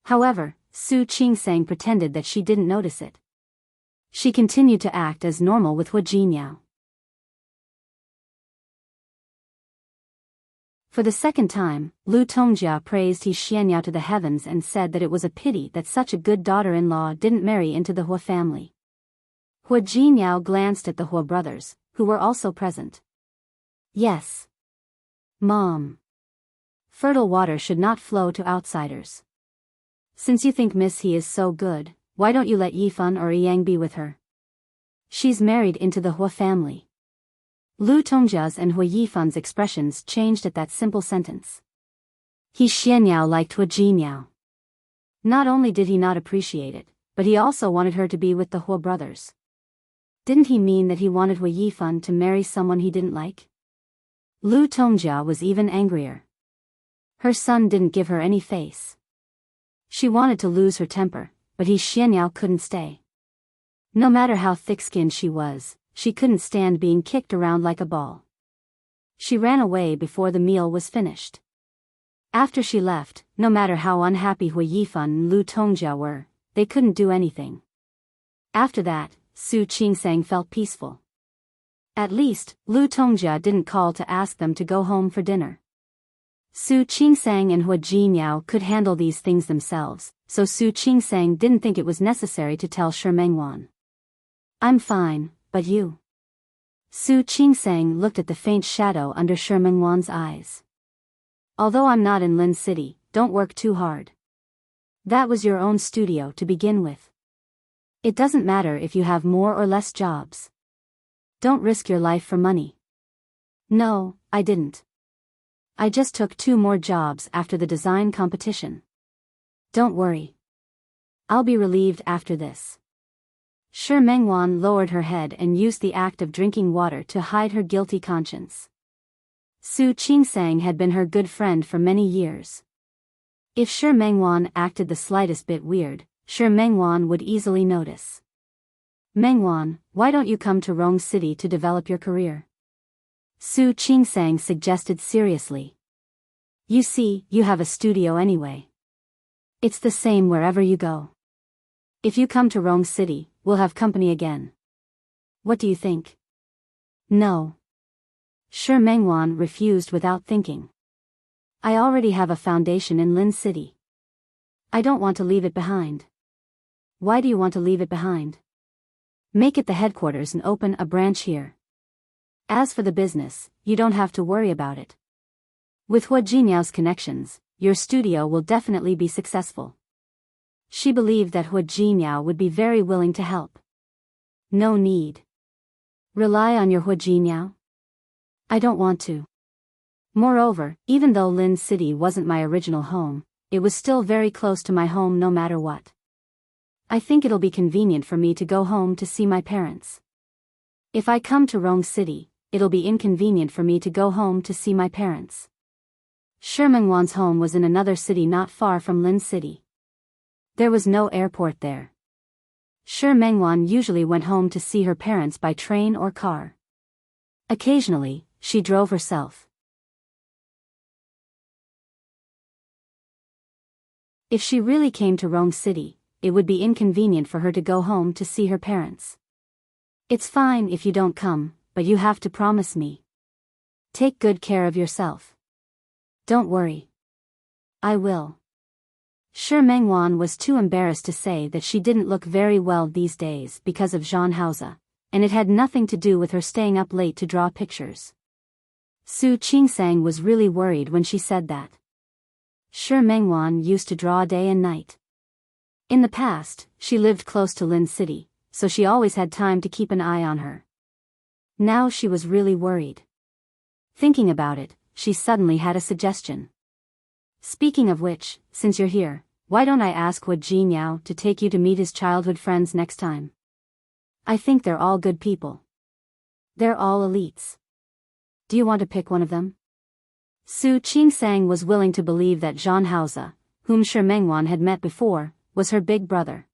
A: However, Su Qingsang pretended that she didn't notice it. She continued to act as normal with Hua Jinyao. For the second time, Lu Tongjia praised he Xianyao to the heavens and said that it was a pity that such a good daughter-in-law didn't marry into the Hua family. Hua Jinyao glanced at the Hua brothers, who were also present. Yes. Mom. Fertile water should not flow to outsiders. Since you think Miss He is so good, why don't you let Yifan or Yang be with her? She's married into the Hua family. Lu Tongjia's and Hua Yifan's expressions changed at that simple sentence. He Xianyao liked Hua Jinyao. Not only did he not appreciate it, but he also wanted her to be with the Hua brothers. Didn't he mean that he wanted Hua Yifan to marry someone he didn't like? Lu Tongjia was even angrier. Her son didn't give her any face. She wanted to lose her temper, but he Xianyao couldn't stay. No matter how thick-skinned she was, she couldn't stand being kicked around like a ball. She ran away before the meal was finished. After she left, no matter how unhappy Hua Yifan and Lu Tongjia were, they couldn't do anything. After that, Su Qingsang felt peaceful. At least, Lu Tongjia didn't call to ask them to go home for dinner. Su Qingsang and Hua Jinyao could handle these things themselves, so Su Qingsang didn't think it was necessary to tell Shi Mengwan. I'm fine, but you? Su Qingsang looked at the faint shadow under Shi Mengwan's eyes. Although I'm not in Lin City, don't work too hard. That was your own studio to begin with. It doesn't matter if you have more or less jobs. Don't risk your life for money. No, I didn't. I just took 2 more jobs after the design competition. Don't worry. I'll be relieved after this. Shi Mengwan lowered her head and used the act of drinking water to hide her guilty conscience. Su Qingsang had been her good friend for many years. If Shi Mengwan acted the slightest bit weird, Shi Mengwan would easily notice. Mengwan, why don't you come to Rong City to develop your career? Su Qingsang suggested seriously. You see, you have a studio anyway. It's the same wherever you go. If you come to Rong City, we'll have company again. What do you think? No. Shi Mengwan refused without thinking. I already have a foundation in Lin City. I don't want to leave it behind. Why do you want to leave it behind? Make it the headquarters and open a branch here. As for the business, you don't have to worry about it. With Hua Jinyao's connections, your studio will definitely be successful. She believed that Hua Jinyao would be very willing to help. No need. Rely on your Hua Jinyao? I don't want to. Moreover, even though Lin City wasn't my original home, it was still very close to my home no matter what. I think it'll be convenient for me to go home to see my parents. If I come to Rong City, it'll be inconvenient for me to go home to see my parents. Shi Mengwan's home was in another city not far from Lin City. There was no airport there. Shi Mengwan usually went home to see her parents by train or car. Occasionally, she drove herself. If she really came to Rong City, it would be inconvenient for her to go home to see her parents. It's fine if you don't come, but you have to promise me. Take good care of yourself. Don't worry. I will. Shi Mengwan was too embarrassed to say that she didn't look very well these days because of Zhang Haoze, and it had nothing to do with her staying up late to draw pictures. Su Qingsang was really worried when she said that. Shi Mengwan used to draw day and night. In the past, she lived close to Lin City, so she always had time to keep an eye on her. Now she was really worried. Thinking about it, she suddenly had a suggestion. Speaking of which, since you're here, why don't I ask Hua Jinyao to take you to meet his childhood friends next time? I think they're all good people. They're all elites. Do you want to pick one of them? Su Qingsang was willing to believe that Zhang Haoze, whom Shi Mengwan had met before, was her big brother.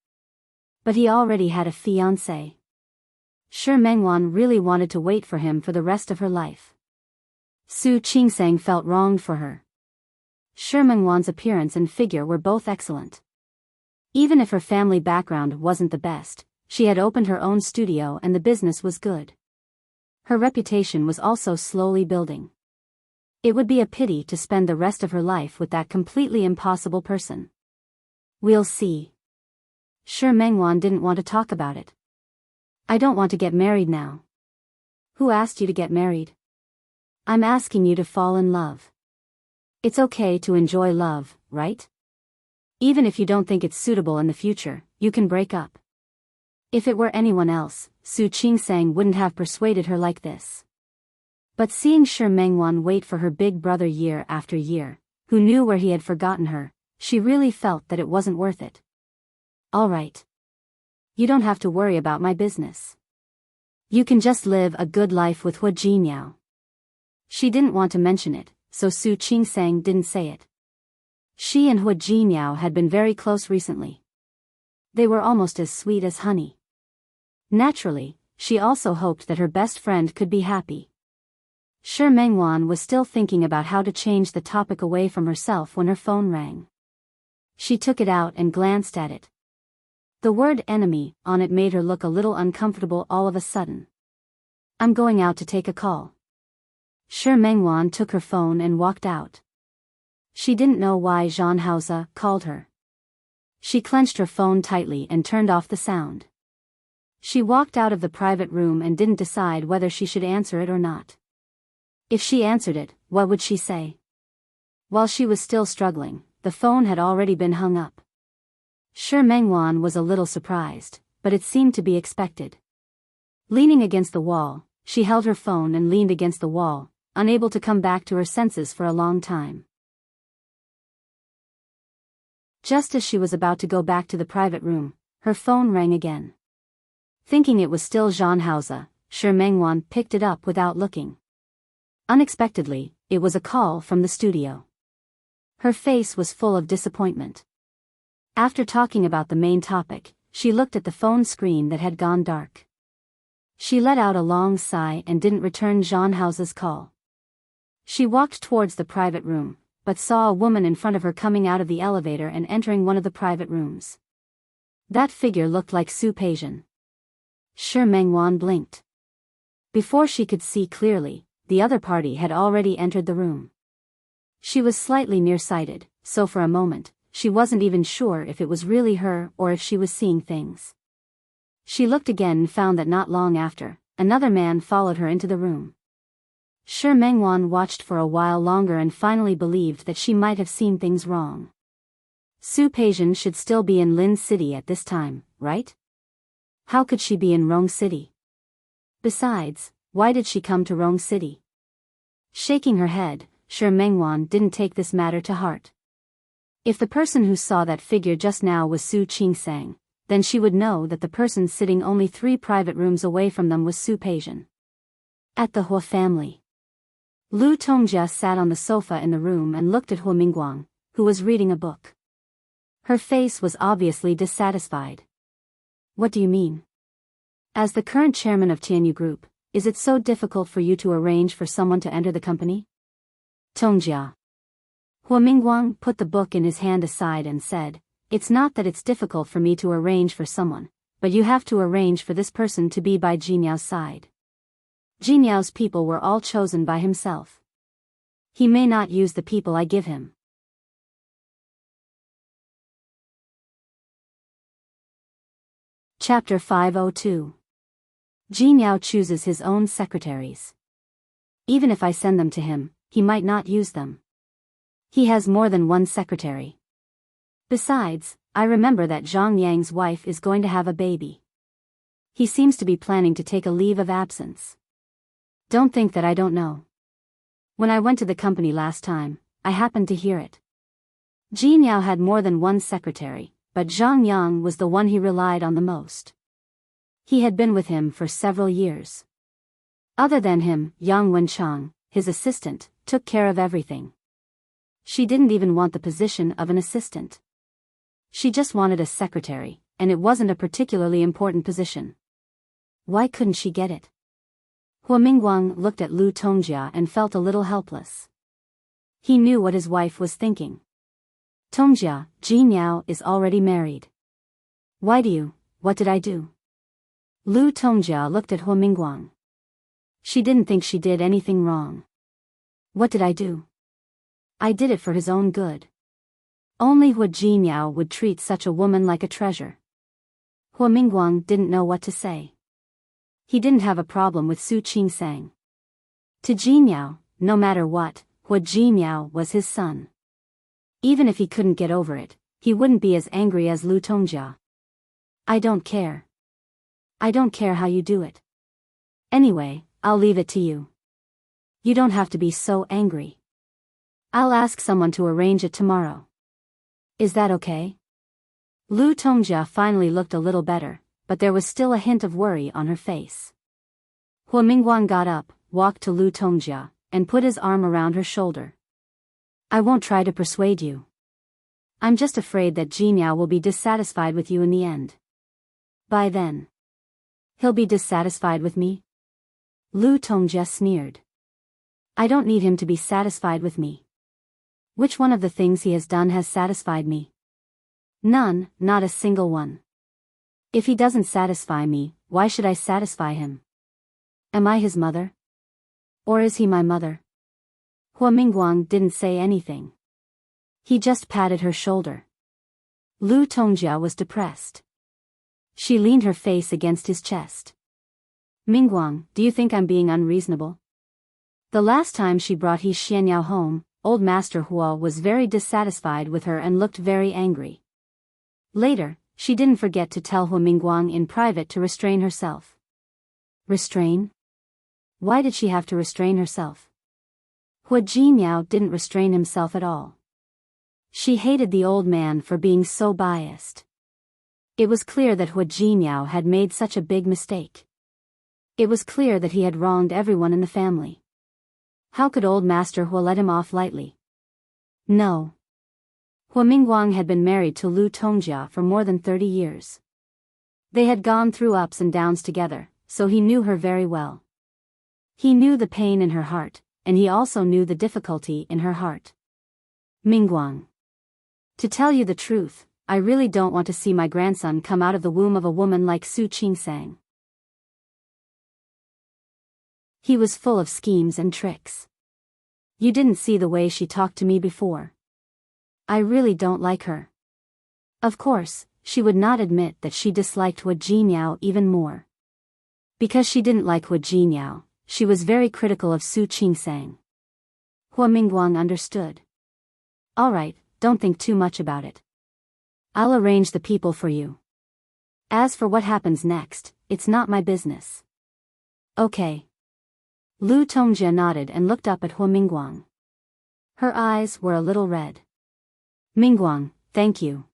A: But he already had a fiancée. Shi Mengwan really wanted to wait for him for the rest of her life. Su Qingsang felt wronged for her. Shi Mengwan's appearance and figure were both excellent. Even if her family background wasn't the best, she had opened her own studio and the business was good. Her reputation was also slowly building. It would be a pity to spend the rest of her life with that completely impossible person. We'll see. Shi Mengwan didn't want to talk about it. I don't want to get married now. Who asked you to get married? I'm asking you to fall in love. It's okay to enjoy love, right? Even if you don't think it's suitable in the future, you can break up. If it were anyone else, Su Qingsang wouldn't have persuaded her like this. But seeing Shi Mengwan wait for her big brother year after year, who knew where he had forgotten her, she really felt that it wasn't worth it. All right. You don't have to worry about my business. You can just live a good life with Hua Jinyao. She didn't want to mention it, so Su Qingsang didn't say it. She and Hua Jinyao had been very close recently. They were almost as sweet as honey. Naturally, she also hoped that her best friend could be happy. Shi Mengwan was still thinking about how to change the topic away from herself when her phone rang. She took it out and glanced at it. The word enemy on it made her look a little uncomfortable all of a sudden. I'm going out to take a call. Shi Mengwan took her phone and walked out. She didn't know why Zhang Haoze called her. She clenched her phone tightly and turned off the sound. She walked out of the private room and didn't decide whether she should answer it or not. If she answered it, what would she say? While she was still struggling, the phone had already been hung up. Shi Mengwan was a little surprised, but it seemed to be expected. Leaning against the wall, she held her phone and leaned against the wall, unable to come back to her senses for a long time. Just as she was about to go back to the private room, her phone rang again. Thinking it was still Zhang Haoze, Shi Mengwan picked it up without looking. Unexpectedly, it was a call from the studio. Her face was full of disappointment. After talking about the main topic, she looked at the phone screen that had gone dark. She let out a long sigh and didn't return Jean House's call. She walked towards the private room, but saw a woman in front of her coming out of the elevator and entering one of the private rooms. That figure looked like Su Peijian. Shi Mengwan blinked. Before she could see clearly, the other party had already entered the room. She was slightly nearsighted, so for a moment, she wasn't even sure if it was really her or if she was seeing things. She looked again and found that not long after, another man followed her into the room. Shi Mengwan watched for a while longer and finally believed that she might have seen things wrong. Su Peijian should still be in Lin City at this time, right? How could she be in Rong City? Besides, why did she come to Rong City? Shaking her head, Shi Mengwan didn't take this matter to heart. If the person who saw that figure just now was Su Qingsang, then she would know that the person sitting only 3 private rooms away from them was Su Peijian. At the Hua family. Lu Tongjia sat on the sofa in the room and looked at Hua Mingguang, who was reading a book. Her face was obviously dissatisfied. What do you mean? As the current chairman of Tianyu Group, is it so difficult for you to arrange for someone to enter the company? Tongjia. Hua Mingguang put the book in his hand aside and said, "It's not that it's difficult for me to arrange for someone, but you have to arrange for this person to be by Jinyao's side. Jinyao's people were all chosen by himself. He may not use the people I give him." Chapter 502. Jinyao chooses his own secretaries. Even if I send them to him, he might not use them. He has more than one secretary. Besides, I remember that Zhang Yang's wife is going to have a baby. He seems to be planning to take a leave of absence. Don't think that I don't know. When I went to the company last time, I happened to hear it. Jinyao had more than one secretary, but Zhang Yang was the one he relied on the most. He had been with him for several years. Other than him, Yang Wenchang, his assistant, took care of everything. She didn't even want the position of an assistant. She just wanted a secretary, and it wasn't a particularly important position. Why couldn't she get it? Hua Mingguang looked at Lu Tongjia and felt a little helpless. He knew what his wife was thinking. Tongjia, Jinyao is already married. What did I do? Lu Tongjia looked at Hua Mingguang. She didn't think she did anything wrong. What did I do? I did it for his own good. Only Hua Jinyao would treat such a woman like a treasure. Hua Mingguang didn't know what to say. He didn't have a problem with Su Qingsang. To Jinyao, no matter what, Hua Jinyao was his son. Even if he couldn't get over it, he wouldn't be as angry as Lu Tongjia. I don't care. I don't care how you do it. Anyway, I'll leave it to you. You don't have to be so angry. I'll ask someone to arrange it tomorrow. Is that okay? Lu Tongjia finally looked a little better, but there was still a hint of worry on her face. Hua Mingguang got up, walked to Lu Tongjia, and put his arm around her shoulder. I won't try to persuade you. I'm just afraid that Jinyao will be dissatisfied with you in the end. By then. He'll be dissatisfied with me? Lu Tongjia sneered. I don't need him to be satisfied with me. Which one of the things he has done has satisfied me? None, not a single one. If he doesn't satisfy me, why should I satisfy him? Am I his mother? Or is he my mother? Hua Mingguang didn't say anything. He just patted her shoulder. Lu Tongjia was depressed. She leaned her face against his chest. Mingguang, do you think I'm being unreasonable? The last time she brought He Xianyao home, old Master Hua was very dissatisfied with her and looked very angry. Later, she didn't forget to tell Hua Mingguang in private to restrain herself. Restrain? Why did she have to restrain herself? Hua Jinyao didn't restrain himself at all. She hated the old man for being so biased. It was clear that Hua Jinyao had made such a big mistake. It was clear that he had wronged everyone in the family. How could old Master Hua let him off lightly? No, Hua Mingguang had been married to Lu Tongjia for more than 30 years. They had gone through ups and downs together, so he knew her very well. He knew the pain in her heart, and he also knew the difficulty in her heart. Mingguang. To tell you the truth, I really don't want to see my grandson come out of the womb of a woman like Su Qingsang. He was full of schemes and tricks. You didn't see the way she talked to me before. I really don't like her. Of course, she would not admit that she disliked Hua Jinyao even more. Because she didn't like Hua Jinyao, she was very critical of Su Qingsang. Hua Mingguang understood. Alright, don't think too much about it. I'll arrange the people for you. As for what happens next, it's not my business. Okay. Lu Tongjia nodded and looked up at Hua Mingguang. Her eyes were a little red. Mingguang, thank you.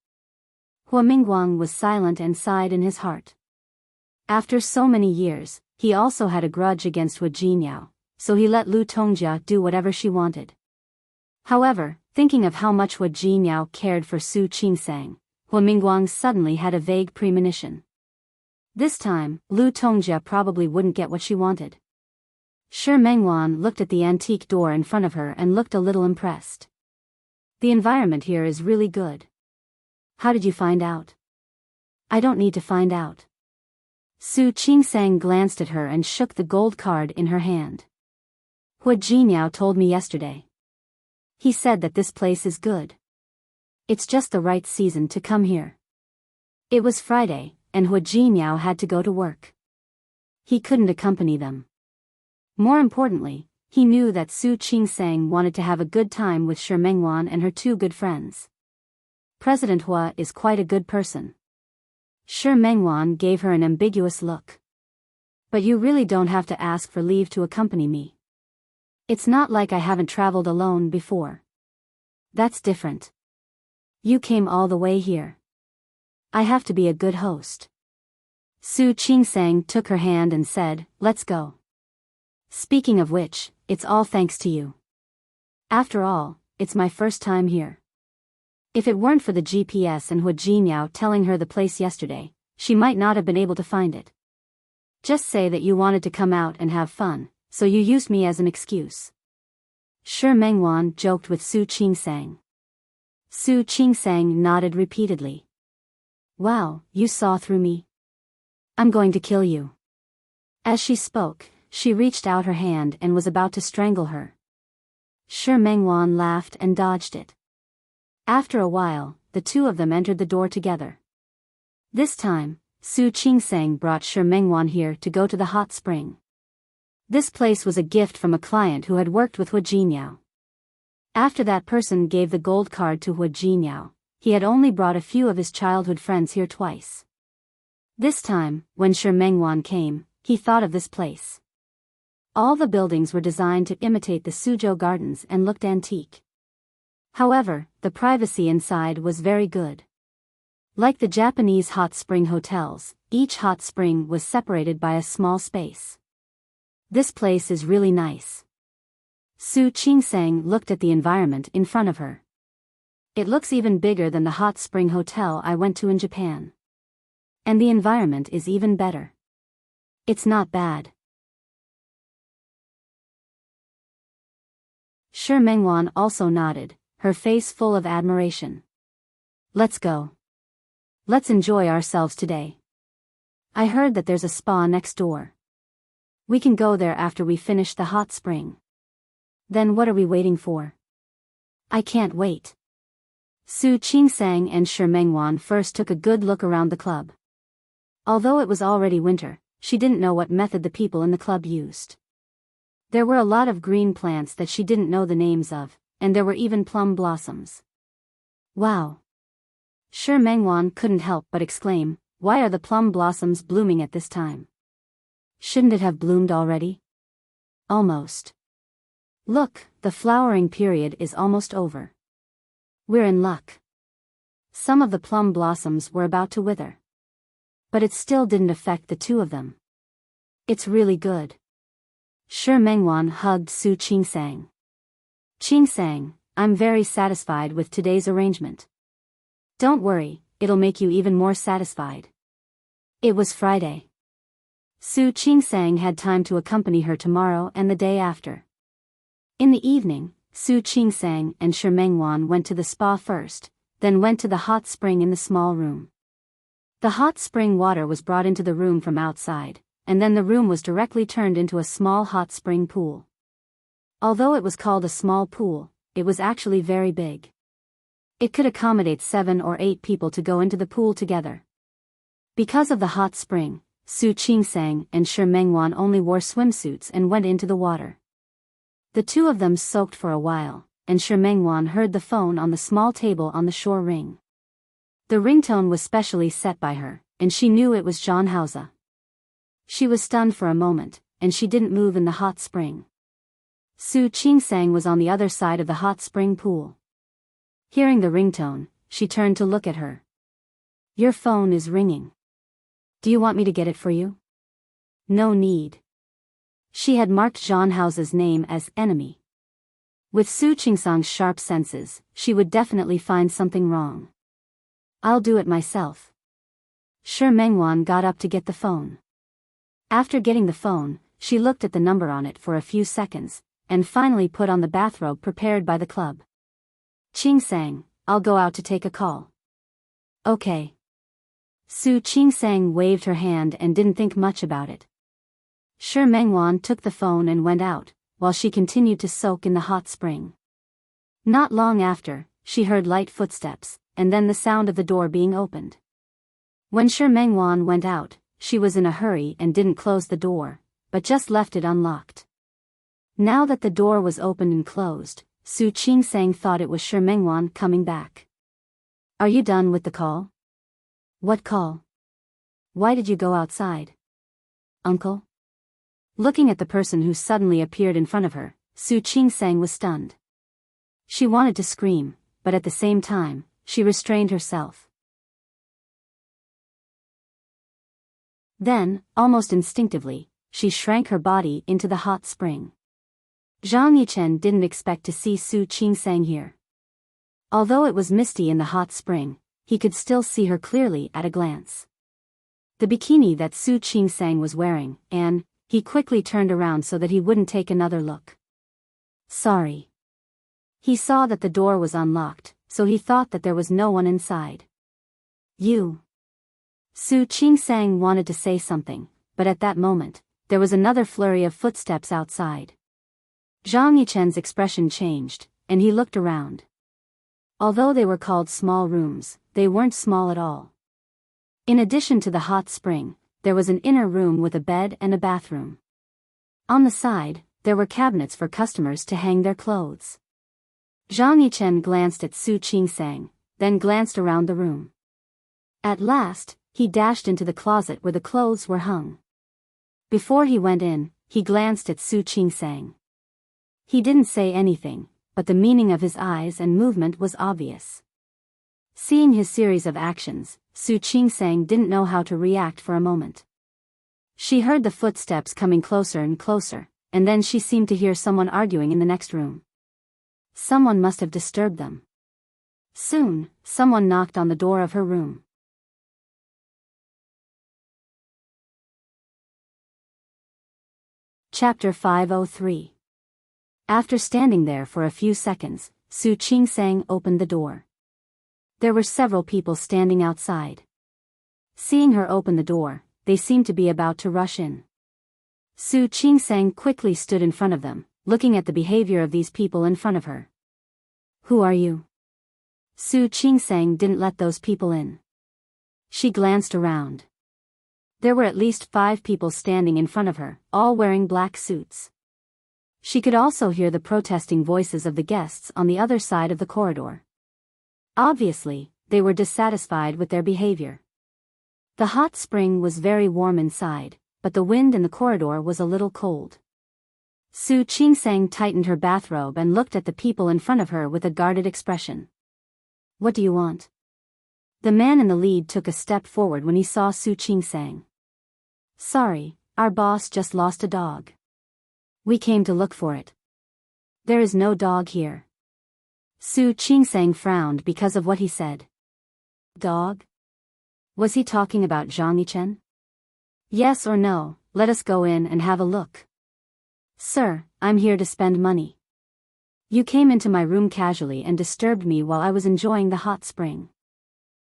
A: Hua Mingguang was silent and sighed in his heart. After so many years, he also had a grudge against Hua Jinyao, so he let Lu Tongjia do whatever she wanted. However, thinking of how much Hua Jinyao cared for Su Qingsang, Hua Mingguang suddenly had a vague premonition. This time, Lu Tongjia probably wouldn't get what she wanted. Shi Mengwan looked at the antique door in front of her and looked a little impressed. The environment here is really good. How did you find out? I don't need to find out. Su Qingsang glanced at her and shook the gold card in her hand. Hua Jinyao told me yesterday. He said that this place is good. It's just the right season to come here. It was Friday, and Hua Jinyao had to go to work. He couldn't accompany them. More importantly, he knew that Su Qingsang wanted to have a good time with Shi Mengwan and her two good friends. President Hua is quite a good person. Shi Mengwan gave her an ambiguous look. But you really don't have to ask for leave to accompany me. It's not like I haven't traveled alone before. That's different. You came all the way here. I have to be a good host. Su Qingsang took her hand and said, let's go. Speaking of which, it's all thanks to you. After all, it's my first time here. If it weren't for the GPS and Hua Jinyao telling her the place yesterday, she might not have been able to find it. Just say that you wanted to come out and have fun, so you used me as an excuse. Shi Mengwan joked with Su Qingsang. Su Qingsang nodded repeatedly. Wow, you saw through me. I'm going to kill you. As she spoke, she reached out her hand and was about to strangle her. Shi Mengwan laughed and dodged it. After a while, the two of them entered the door together. This time, Su Qingsang brought Shi Mengwan here to go to the hot spring. This place was a gift from a client who had worked with Hua Jinyao. After that person gave the gold card to Hua Jinyao, he had only brought a few of his childhood friends here twice. This time, when Shi Mengwan came, he thought of this place. All the buildings were designed to imitate the Suzhou Gardens and looked antique. However, the privacy inside was very good. Like the Japanese hot spring hotels, each hot spring was separated by a small space. This place is really nice. Su Qingsang looked at the environment in front of her. It looks even bigger than the hot spring hotel I went to in Japan. And the environment is even better. It's not bad. Shi Mengwan also nodded, her face full of admiration. Let's go. Let's enjoy ourselves today. I heard that there's a spa next door. We can go there after we finish the hot spring. Then what are we waiting for? I can't wait. Su Qingsang and Shi Mengwan first took a good look around the club. Although it was already winter, she didn't know what method the people in the club used. There were a lot of green plants that she didn't know the names of, and there were even plum blossoms. Wow! Shi Mengwan couldn't help but exclaim, why are the plum blossoms blooming at this time? Shouldn't it have bloomed already? Almost. Look, the flowering period is almost over. We're in luck. Some of the plum blossoms were about to wither. But it still didn't affect the two of them. It's really good. Shi Mengwan hugged Su Qingsang. Qingsang, I'm very satisfied with today's arrangement. Don't worry, it'll make you even more satisfied. It was Friday. Su Qingsang had time to accompany her tomorrow and the day after. In the evening, Su Qingsang and Shi Mengwan went to the spa first, then went to the hot spring in the small room. The hot spring water was brought into the room from outside, and then the room was directly turned into a small hot spring pool. Although it was called a small pool, it was actually very big. It could accommodate 7 or 8 people to go into the pool together. Because of the hot spring, Su Qingsang and Shi Mengwan only wore swimsuits and went into the water. The two of them soaked for a while, and Shi Mengwan heard the phone on the small table on the shore ring. The ringtone was specially set by her, and she knew it was John Hausa. She was stunned for a moment, and she didn't move in the hot spring. Su Qingsang was on the other side of the hot spring pool. Hearing the ringtone, she turned to look at her. Your phone is ringing. Do you want me to get it for you? No need. She had marked John Hausa's name as enemy. With Su Qingsang's sharp senses, she would definitely find something wrong. I'll do it myself. Shi Mengwan got up to get the phone. After getting the phone, she looked at the number on it for a few seconds, and finally put on the bathrobe prepared by the club. Qingsang, I'll go out to take a call. Okay. Su Qingsang waved her hand and didn't think much about it. Shi Mengwan took the phone and went out, while she continued to soak in the hot spring. Not long after, she heard light footsteps, and then the sound of the door being opened. When Shi Mengwan went out, she was in a hurry and didn't close the door, but just left it unlocked. Now that the door was opened and closed, Su Qingsang thought it was Shi Mengwan coming back. Are you done with the call? What call? Why did you go outside? Uncle? Looking at the person who suddenly appeared in front of her, Su Qingsang was stunned. She wanted to scream, but at the same time, she restrained herself. Then, almost instinctively, she shrank her body into the hot spring. Zhang Yichen didn't expect to see Su Qingsang here. Although it was misty in the hot spring, he could still see her clearly at a glance. The bikini that Su Qingsang was wearing, and he quickly turned around so that he wouldn't take another look. Sorry. He saw that the door was unlocked, so he thought that there was no one inside. You. Su Qingsang wanted to say something, but at that moment, there was another flurry of footsteps outside. Zhang Yichen's expression changed, and he looked around. Although they were called small rooms, they weren't small at all. In addition to the hot spring, there was an inner room with a bed and a bathroom. On the side, there were cabinets for customers to hang their clothes. Zhang Yichen glanced at Su Qingsang, then glanced around the room. At last, he dashed into the closet where the clothes were hung. Before he went in, he glanced at Su Qingsang. He didn't say anything, but the meaning of his eyes and movement was obvious. Seeing his series of actions, Su Qingsang didn't know how to react for a moment. She heard the footsteps coming closer and closer, and then she seemed to hear someone arguing in the next room. Someone must have disturbed them. Soon, someone knocked on the door of her room. Chapter 503. After standing there for a few seconds, Su Qingsang opened the door. There were several people standing outside. Seeing her open the door, they seemed to be about to rush in. Su Qingsang quickly stood in front of them, looking at the behavior of these people in front of her. Who are you? Su Qingsang didn't let those people in. She glanced around. There were at least 5 people standing in front of her, all wearing black suits. She could also hear the protesting voices of the guests on the other side of the corridor. Obviously, they were dissatisfied with their behavior. The hot spring was very warm inside, but the wind in the corridor was a little cold. Su Qingsang tightened her bathrobe and looked at the people in front of her with a guarded expression. What do you want? The man in the lead took a step forward when he saw Su Qingsang. Sorry, our boss just lost a dog. We came to look for it. There is no dog here. Su Qingsang frowned because of what he said. Dog? Was he talking about Zhang Yichen? Yes or no, let us go in and have a look. Sir, I'm here to spend money. You came into my room casually and disturbed me while I was enjoying the hot spring.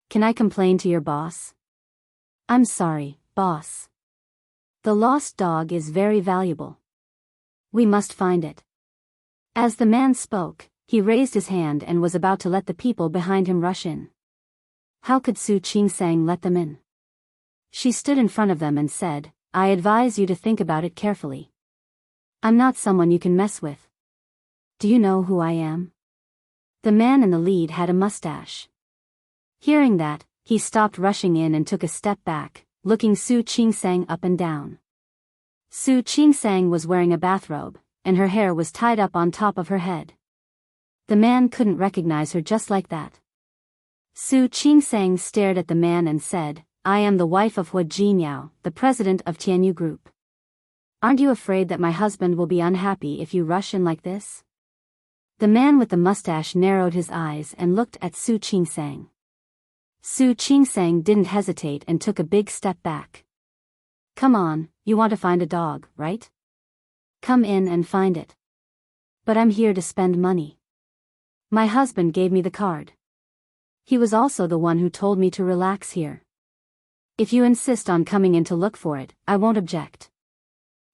A: Can I complain to your boss? I'm sorry, boss. The lost dog is very valuable. We must find it. As the man spoke, he raised his hand and was about to let the people behind him rush in. How could Su Qingsang let them in? She stood in front of them and said, I advise you to think about it carefully. I'm not someone you can mess with. Do you know who I am? The man in the lead had a mustache. Hearing that, he stopped rushing in and took a step back, looking Su Qingsang up and down. Su Qingsang was wearing a bathrobe, and her hair was tied up on top of her head. The man couldn't recognize her just like that. Su Qingsang stared at the man and said, I am the wife of Hua Jinyao, the president of Tianyu Group. Aren't you afraid that my husband will be unhappy if you rush in like this? The man with the mustache narrowed his eyes and looked at Su Qingsang. Su Qingsang didn't hesitate and took a big step back. Come on, you want to find a dog, right? Come in and find it. But I'm here to spend money. My husband gave me the card. He was also the one who told me to relax here. If you insist on coming in to look for it, I won't object.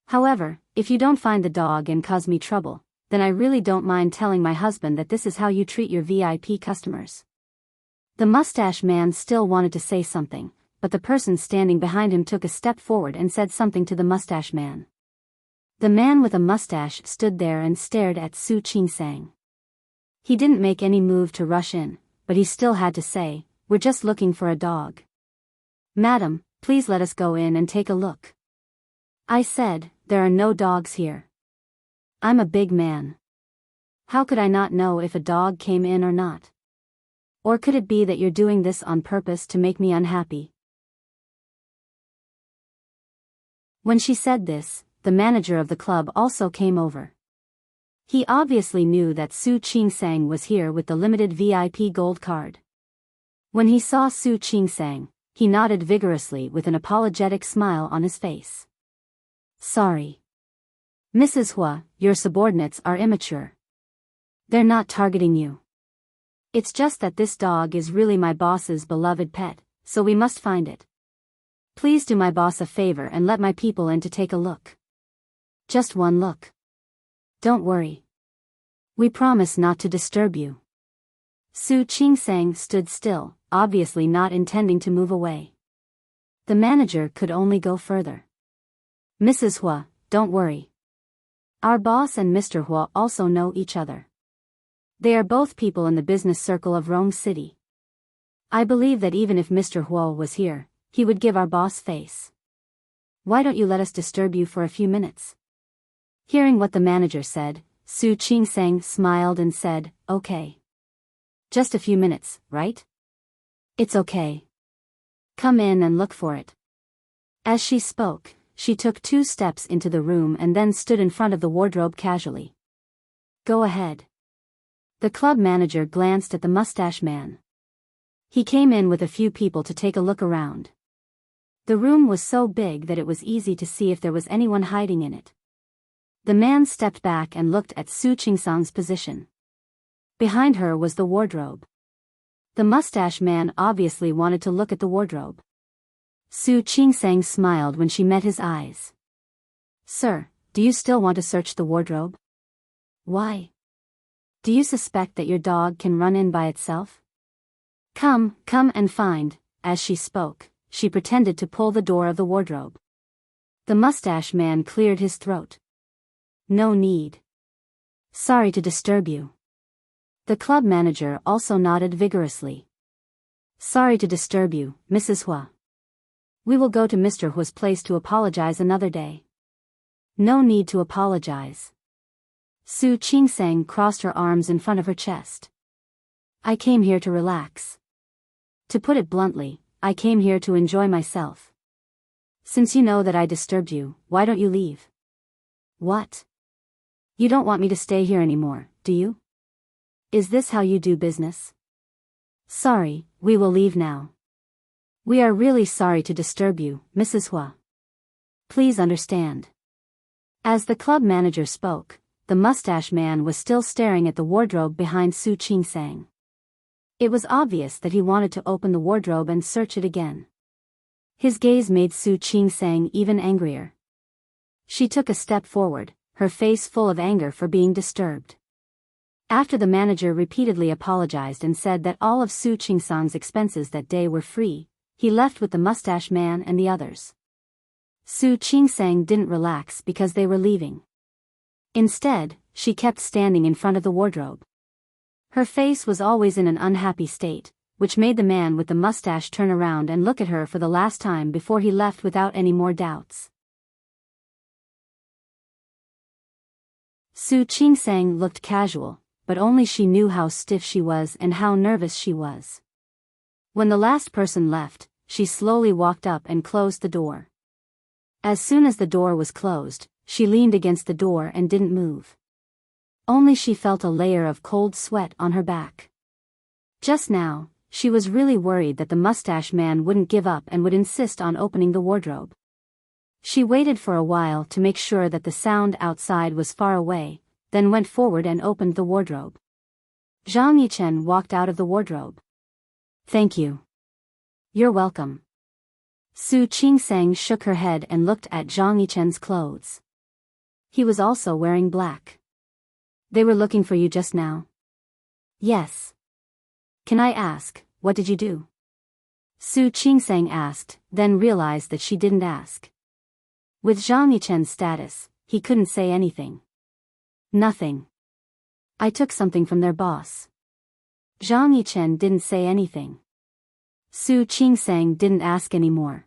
A: However, if you don't find the dog and cause me trouble, then I really don't mind telling my husband that this is how you treat your VIP customers. The mustache man still wanted to say something, but the person standing behind him took a step forward and said something to the mustache man. The man with a mustache stood there and stared at Su Qingsang. He didn't make any move to rush in, but he still had to say, We're just looking for a dog. Madam, please let us go in and take a look. I said, there are no dogs here. I'm a big man. How could I not know if a dog came in or not? Or could it be that you're doing this on purpose to make me unhappy? When she said this, the manager of the club also came over. He obviously knew that Su Qingsang was here with the limited VIP gold card. When he saw Su Qingsang, he nodded vigorously with an apologetic smile on his face. Sorry. Mrs. Hua, your subordinates are immature. They're not targeting you. It's just that this dog is really my boss's beloved pet, so we must find it. Please do my boss a favor and let my people in to take a look. Just one look. Don't worry. We promise not to disturb you. Su Qingsang stood still, obviously not intending to move away. The manager could only go further. Mrs. Hua, don't worry. Our boss and Mr. Hua also know each other. They are both people in the business circle of Rome City. I believe that even if Mr. Hua was here, he would give our boss face. Why don't you let us disturb you for a few minutes? Hearing what the manager said, Su Qingsang smiled and said, Okay. Just a few minutes, right? It's okay. Come in and look for it. As she spoke, she took 2 steps into the room and then stood in front of the wardrobe casually. Go ahead. The club manager glanced at the mustache man. He came in with a few people to take a look around. The room was so big that it was easy to see if there was anyone hiding in it. The man stepped back and looked at Su Qingsang's position. Behind her was the wardrobe. The mustache man obviously wanted to look at the wardrobe. Su Qingsang smiled when she met his eyes. Sir, do you still want to search the wardrobe? Why? Do you suspect that your dog can run in by itself? Come and find. As she spoke, she pretended to pull the door of the wardrobe. The mustache man cleared his throat. No need. Sorry to disturb you. The club manager also nodded vigorously. Sorry to disturb you, Mrs. Hua. We will go to Mr. Hua's place to apologize another day. No need to apologize. Su Qingsang crossed her arms in front of her chest. I came here to relax. To put it bluntly, I came here to enjoy myself. Since you know that I disturbed you, why don't you leave? What? You don't want me to stay here anymore, do you? Is this how you do business? Sorry, we will leave now. We are really sorry to disturb you, Mrs. Hua. Please understand. As the club manager spoke, the mustache man was still staring at the wardrobe behind Su Qingsang. It was obvious that he wanted to open the wardrobe and search it again. His gaze made Su Qingsang even angrier. She took a step forward, her face full of anger for being disturbed. After the manager repeatedly apologized and said that all of Su Qingsang's expenses that day were free, he left with the mustache man and the others. Su Qingsang didn't relax because they were leaving. Instead, she kept standing in front of the wardrobe. Her face was always in an unhappy state, which made the man with the mustache turn around and look at her for the last time before he left without any more doubts. Su Qingsang looked casual, but only she knew how stiff she was and how nervous she was. When the last person left, she slowly walked up and closed the door. As soon as the door was closed, she leaned against the door and didn't move. Only she felt a layer of cold sweat on her back. Just now, she was really worried that the mustache man wouldn't give up and would insist on opening the wardrobe. She waited for a while to make sure that the sound outside was far away, then went forward and opened the wardrobe. Zhang Yichen walked out of the wardrobe. Thank you. You're welcome. Su Qingsang shook her head and looked at Zhang Yichen's clothes. He was also wearing black. They were looking for you just now? Yes. Can I ask, what did you do? Su Qingsang asked, then realized that she didn't ask. With Zhang Yichen's status, he couldn't say anything. Nothing. I took something from their boss. Zhang Yichen didn't say anything. Su Qingsang didn't ask anymore.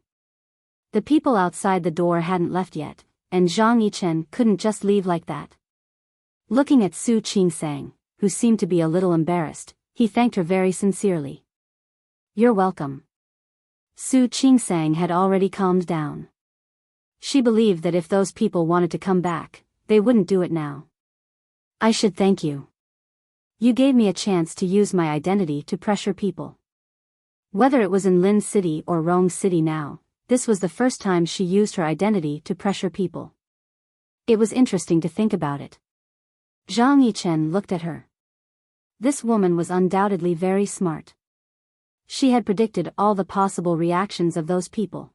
A: The people outside the door hadn't left yet, and Zhang Yichen couldn't just leave like that. Looking at Su Qingsang, who seemed to be a little embarrassed, he thanked her very sincerely. You're welcome. Su Qingsang had already calmed down. She believed that if those people wanted to come back, they wouldn't do it now. I should thank you. You gave me a chance to use my identity to pressure people. Whether it was in Lin City or Rong City now, this was the first time she used her identity to pressure people. It was interesting to think about it. Zhang Yichen looked at her. This woman was undoubtedly very smart. She had predicted all the possible reactions of those people.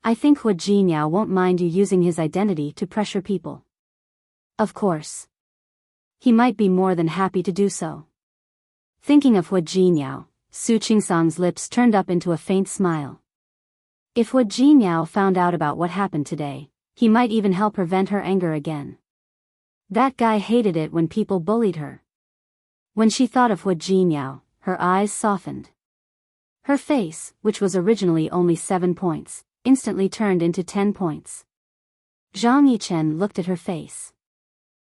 A: I think Hua Jinyao won't mind you using his identity to pressure people. Of course. He might be more than happy to do so. Thinking of Hua Jinyao, Su Qingsang's lips turned up into a faint smile. If Hua Jinyao found out about what happened today, he might even help her vent her anger again. That guy hated it when people bullied her. When she thought of Hua Jinyao, her eyes softened. Her face, which was originally only 7 points, instantly turned into 10 points. Zhang Yichen looked at her face.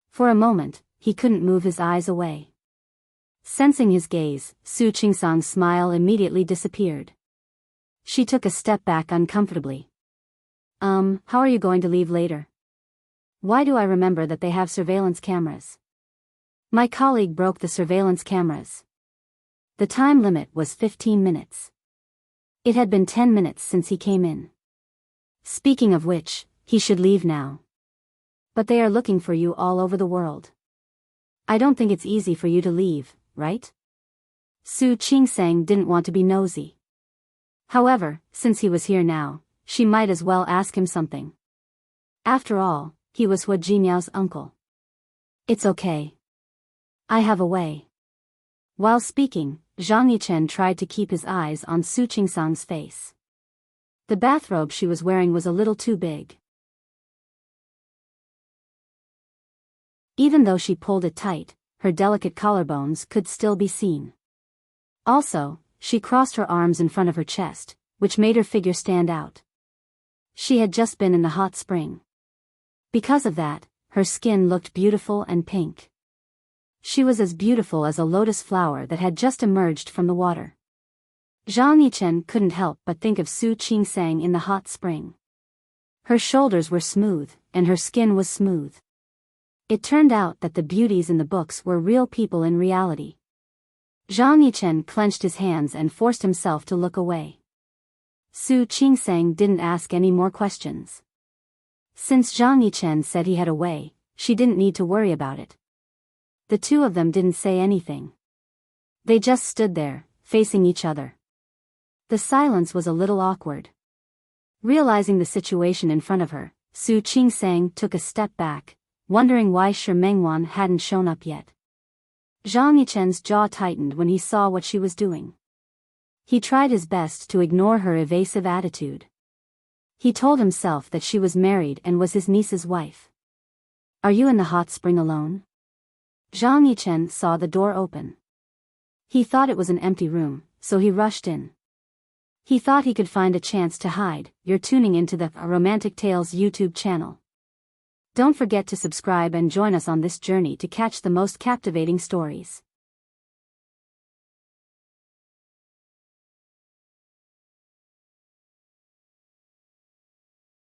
A: For a moment, he couldn't move his eyes away. Sensing his gaze, Su Qingsang's smile immediately disappeared. She took a step back uncomfortably. How are you going to leave later? Why do I remember that they have surveillance cameras? My colleague broke the surveillance cameras. The time limit was 15 minutes. It had been 10 minutes since he came in. Speaking of which, he should leave now. But they are looking for you all over the world. I don't think it's easy for you to leave, right? Su Qingsang didn't want to be nosy. However, since he was here now, she might as well ask him something. After all, he was Hua Jinyao's uncle. It's okay. I have a way. While speaking, Zhang Yichen tried to keep his eyes on Su Qingsang's face. The bathrobe she was wearing was a little too big. Even though she pulled it tight, her delicate collarbones could still be seen. Also, she crossed her arms in front of her chest, which made her figure stand out. She had just been in the hot spring. Because of that, her skin looked beautiful and pink. She was as beautiful as a lotus flower that had just emerged from the water. Zhang Yichen couldn't help but think of Su Qingsang in the hot spring. Her shoulders were smooth, and her skin was smooth. It turned out that the beauties in the books were real people in reality. Zhang Yichen clenched his hands and forced himself to look away. Su Qingsang didn't ask any more questions. Since Zhang Yichen said he had a way, she didn't need to worry about it. The two of them didn't say anything. They just stood there, facing each other. The silence was a little awkward. Realizing the situation in front of her, Su Qingsang took a step back, wondering why Shi Mengwan hadn't shown up yet. Zhang Yichen's jaw tightened when he saw what she was doing. He tried his best to ignore her evasive attitude. He told himself that she was married and was his niece's wife. "Are you in the hot spring alone?" Zhang Yichen saw the door open. He thought it was an empty room, so he rushed in. He thought he could find a chance to hide. You're tuning into the Romantic Tales YouTube channel. Don't forget to subscribe and join us on this journey to catch the most captivating stories.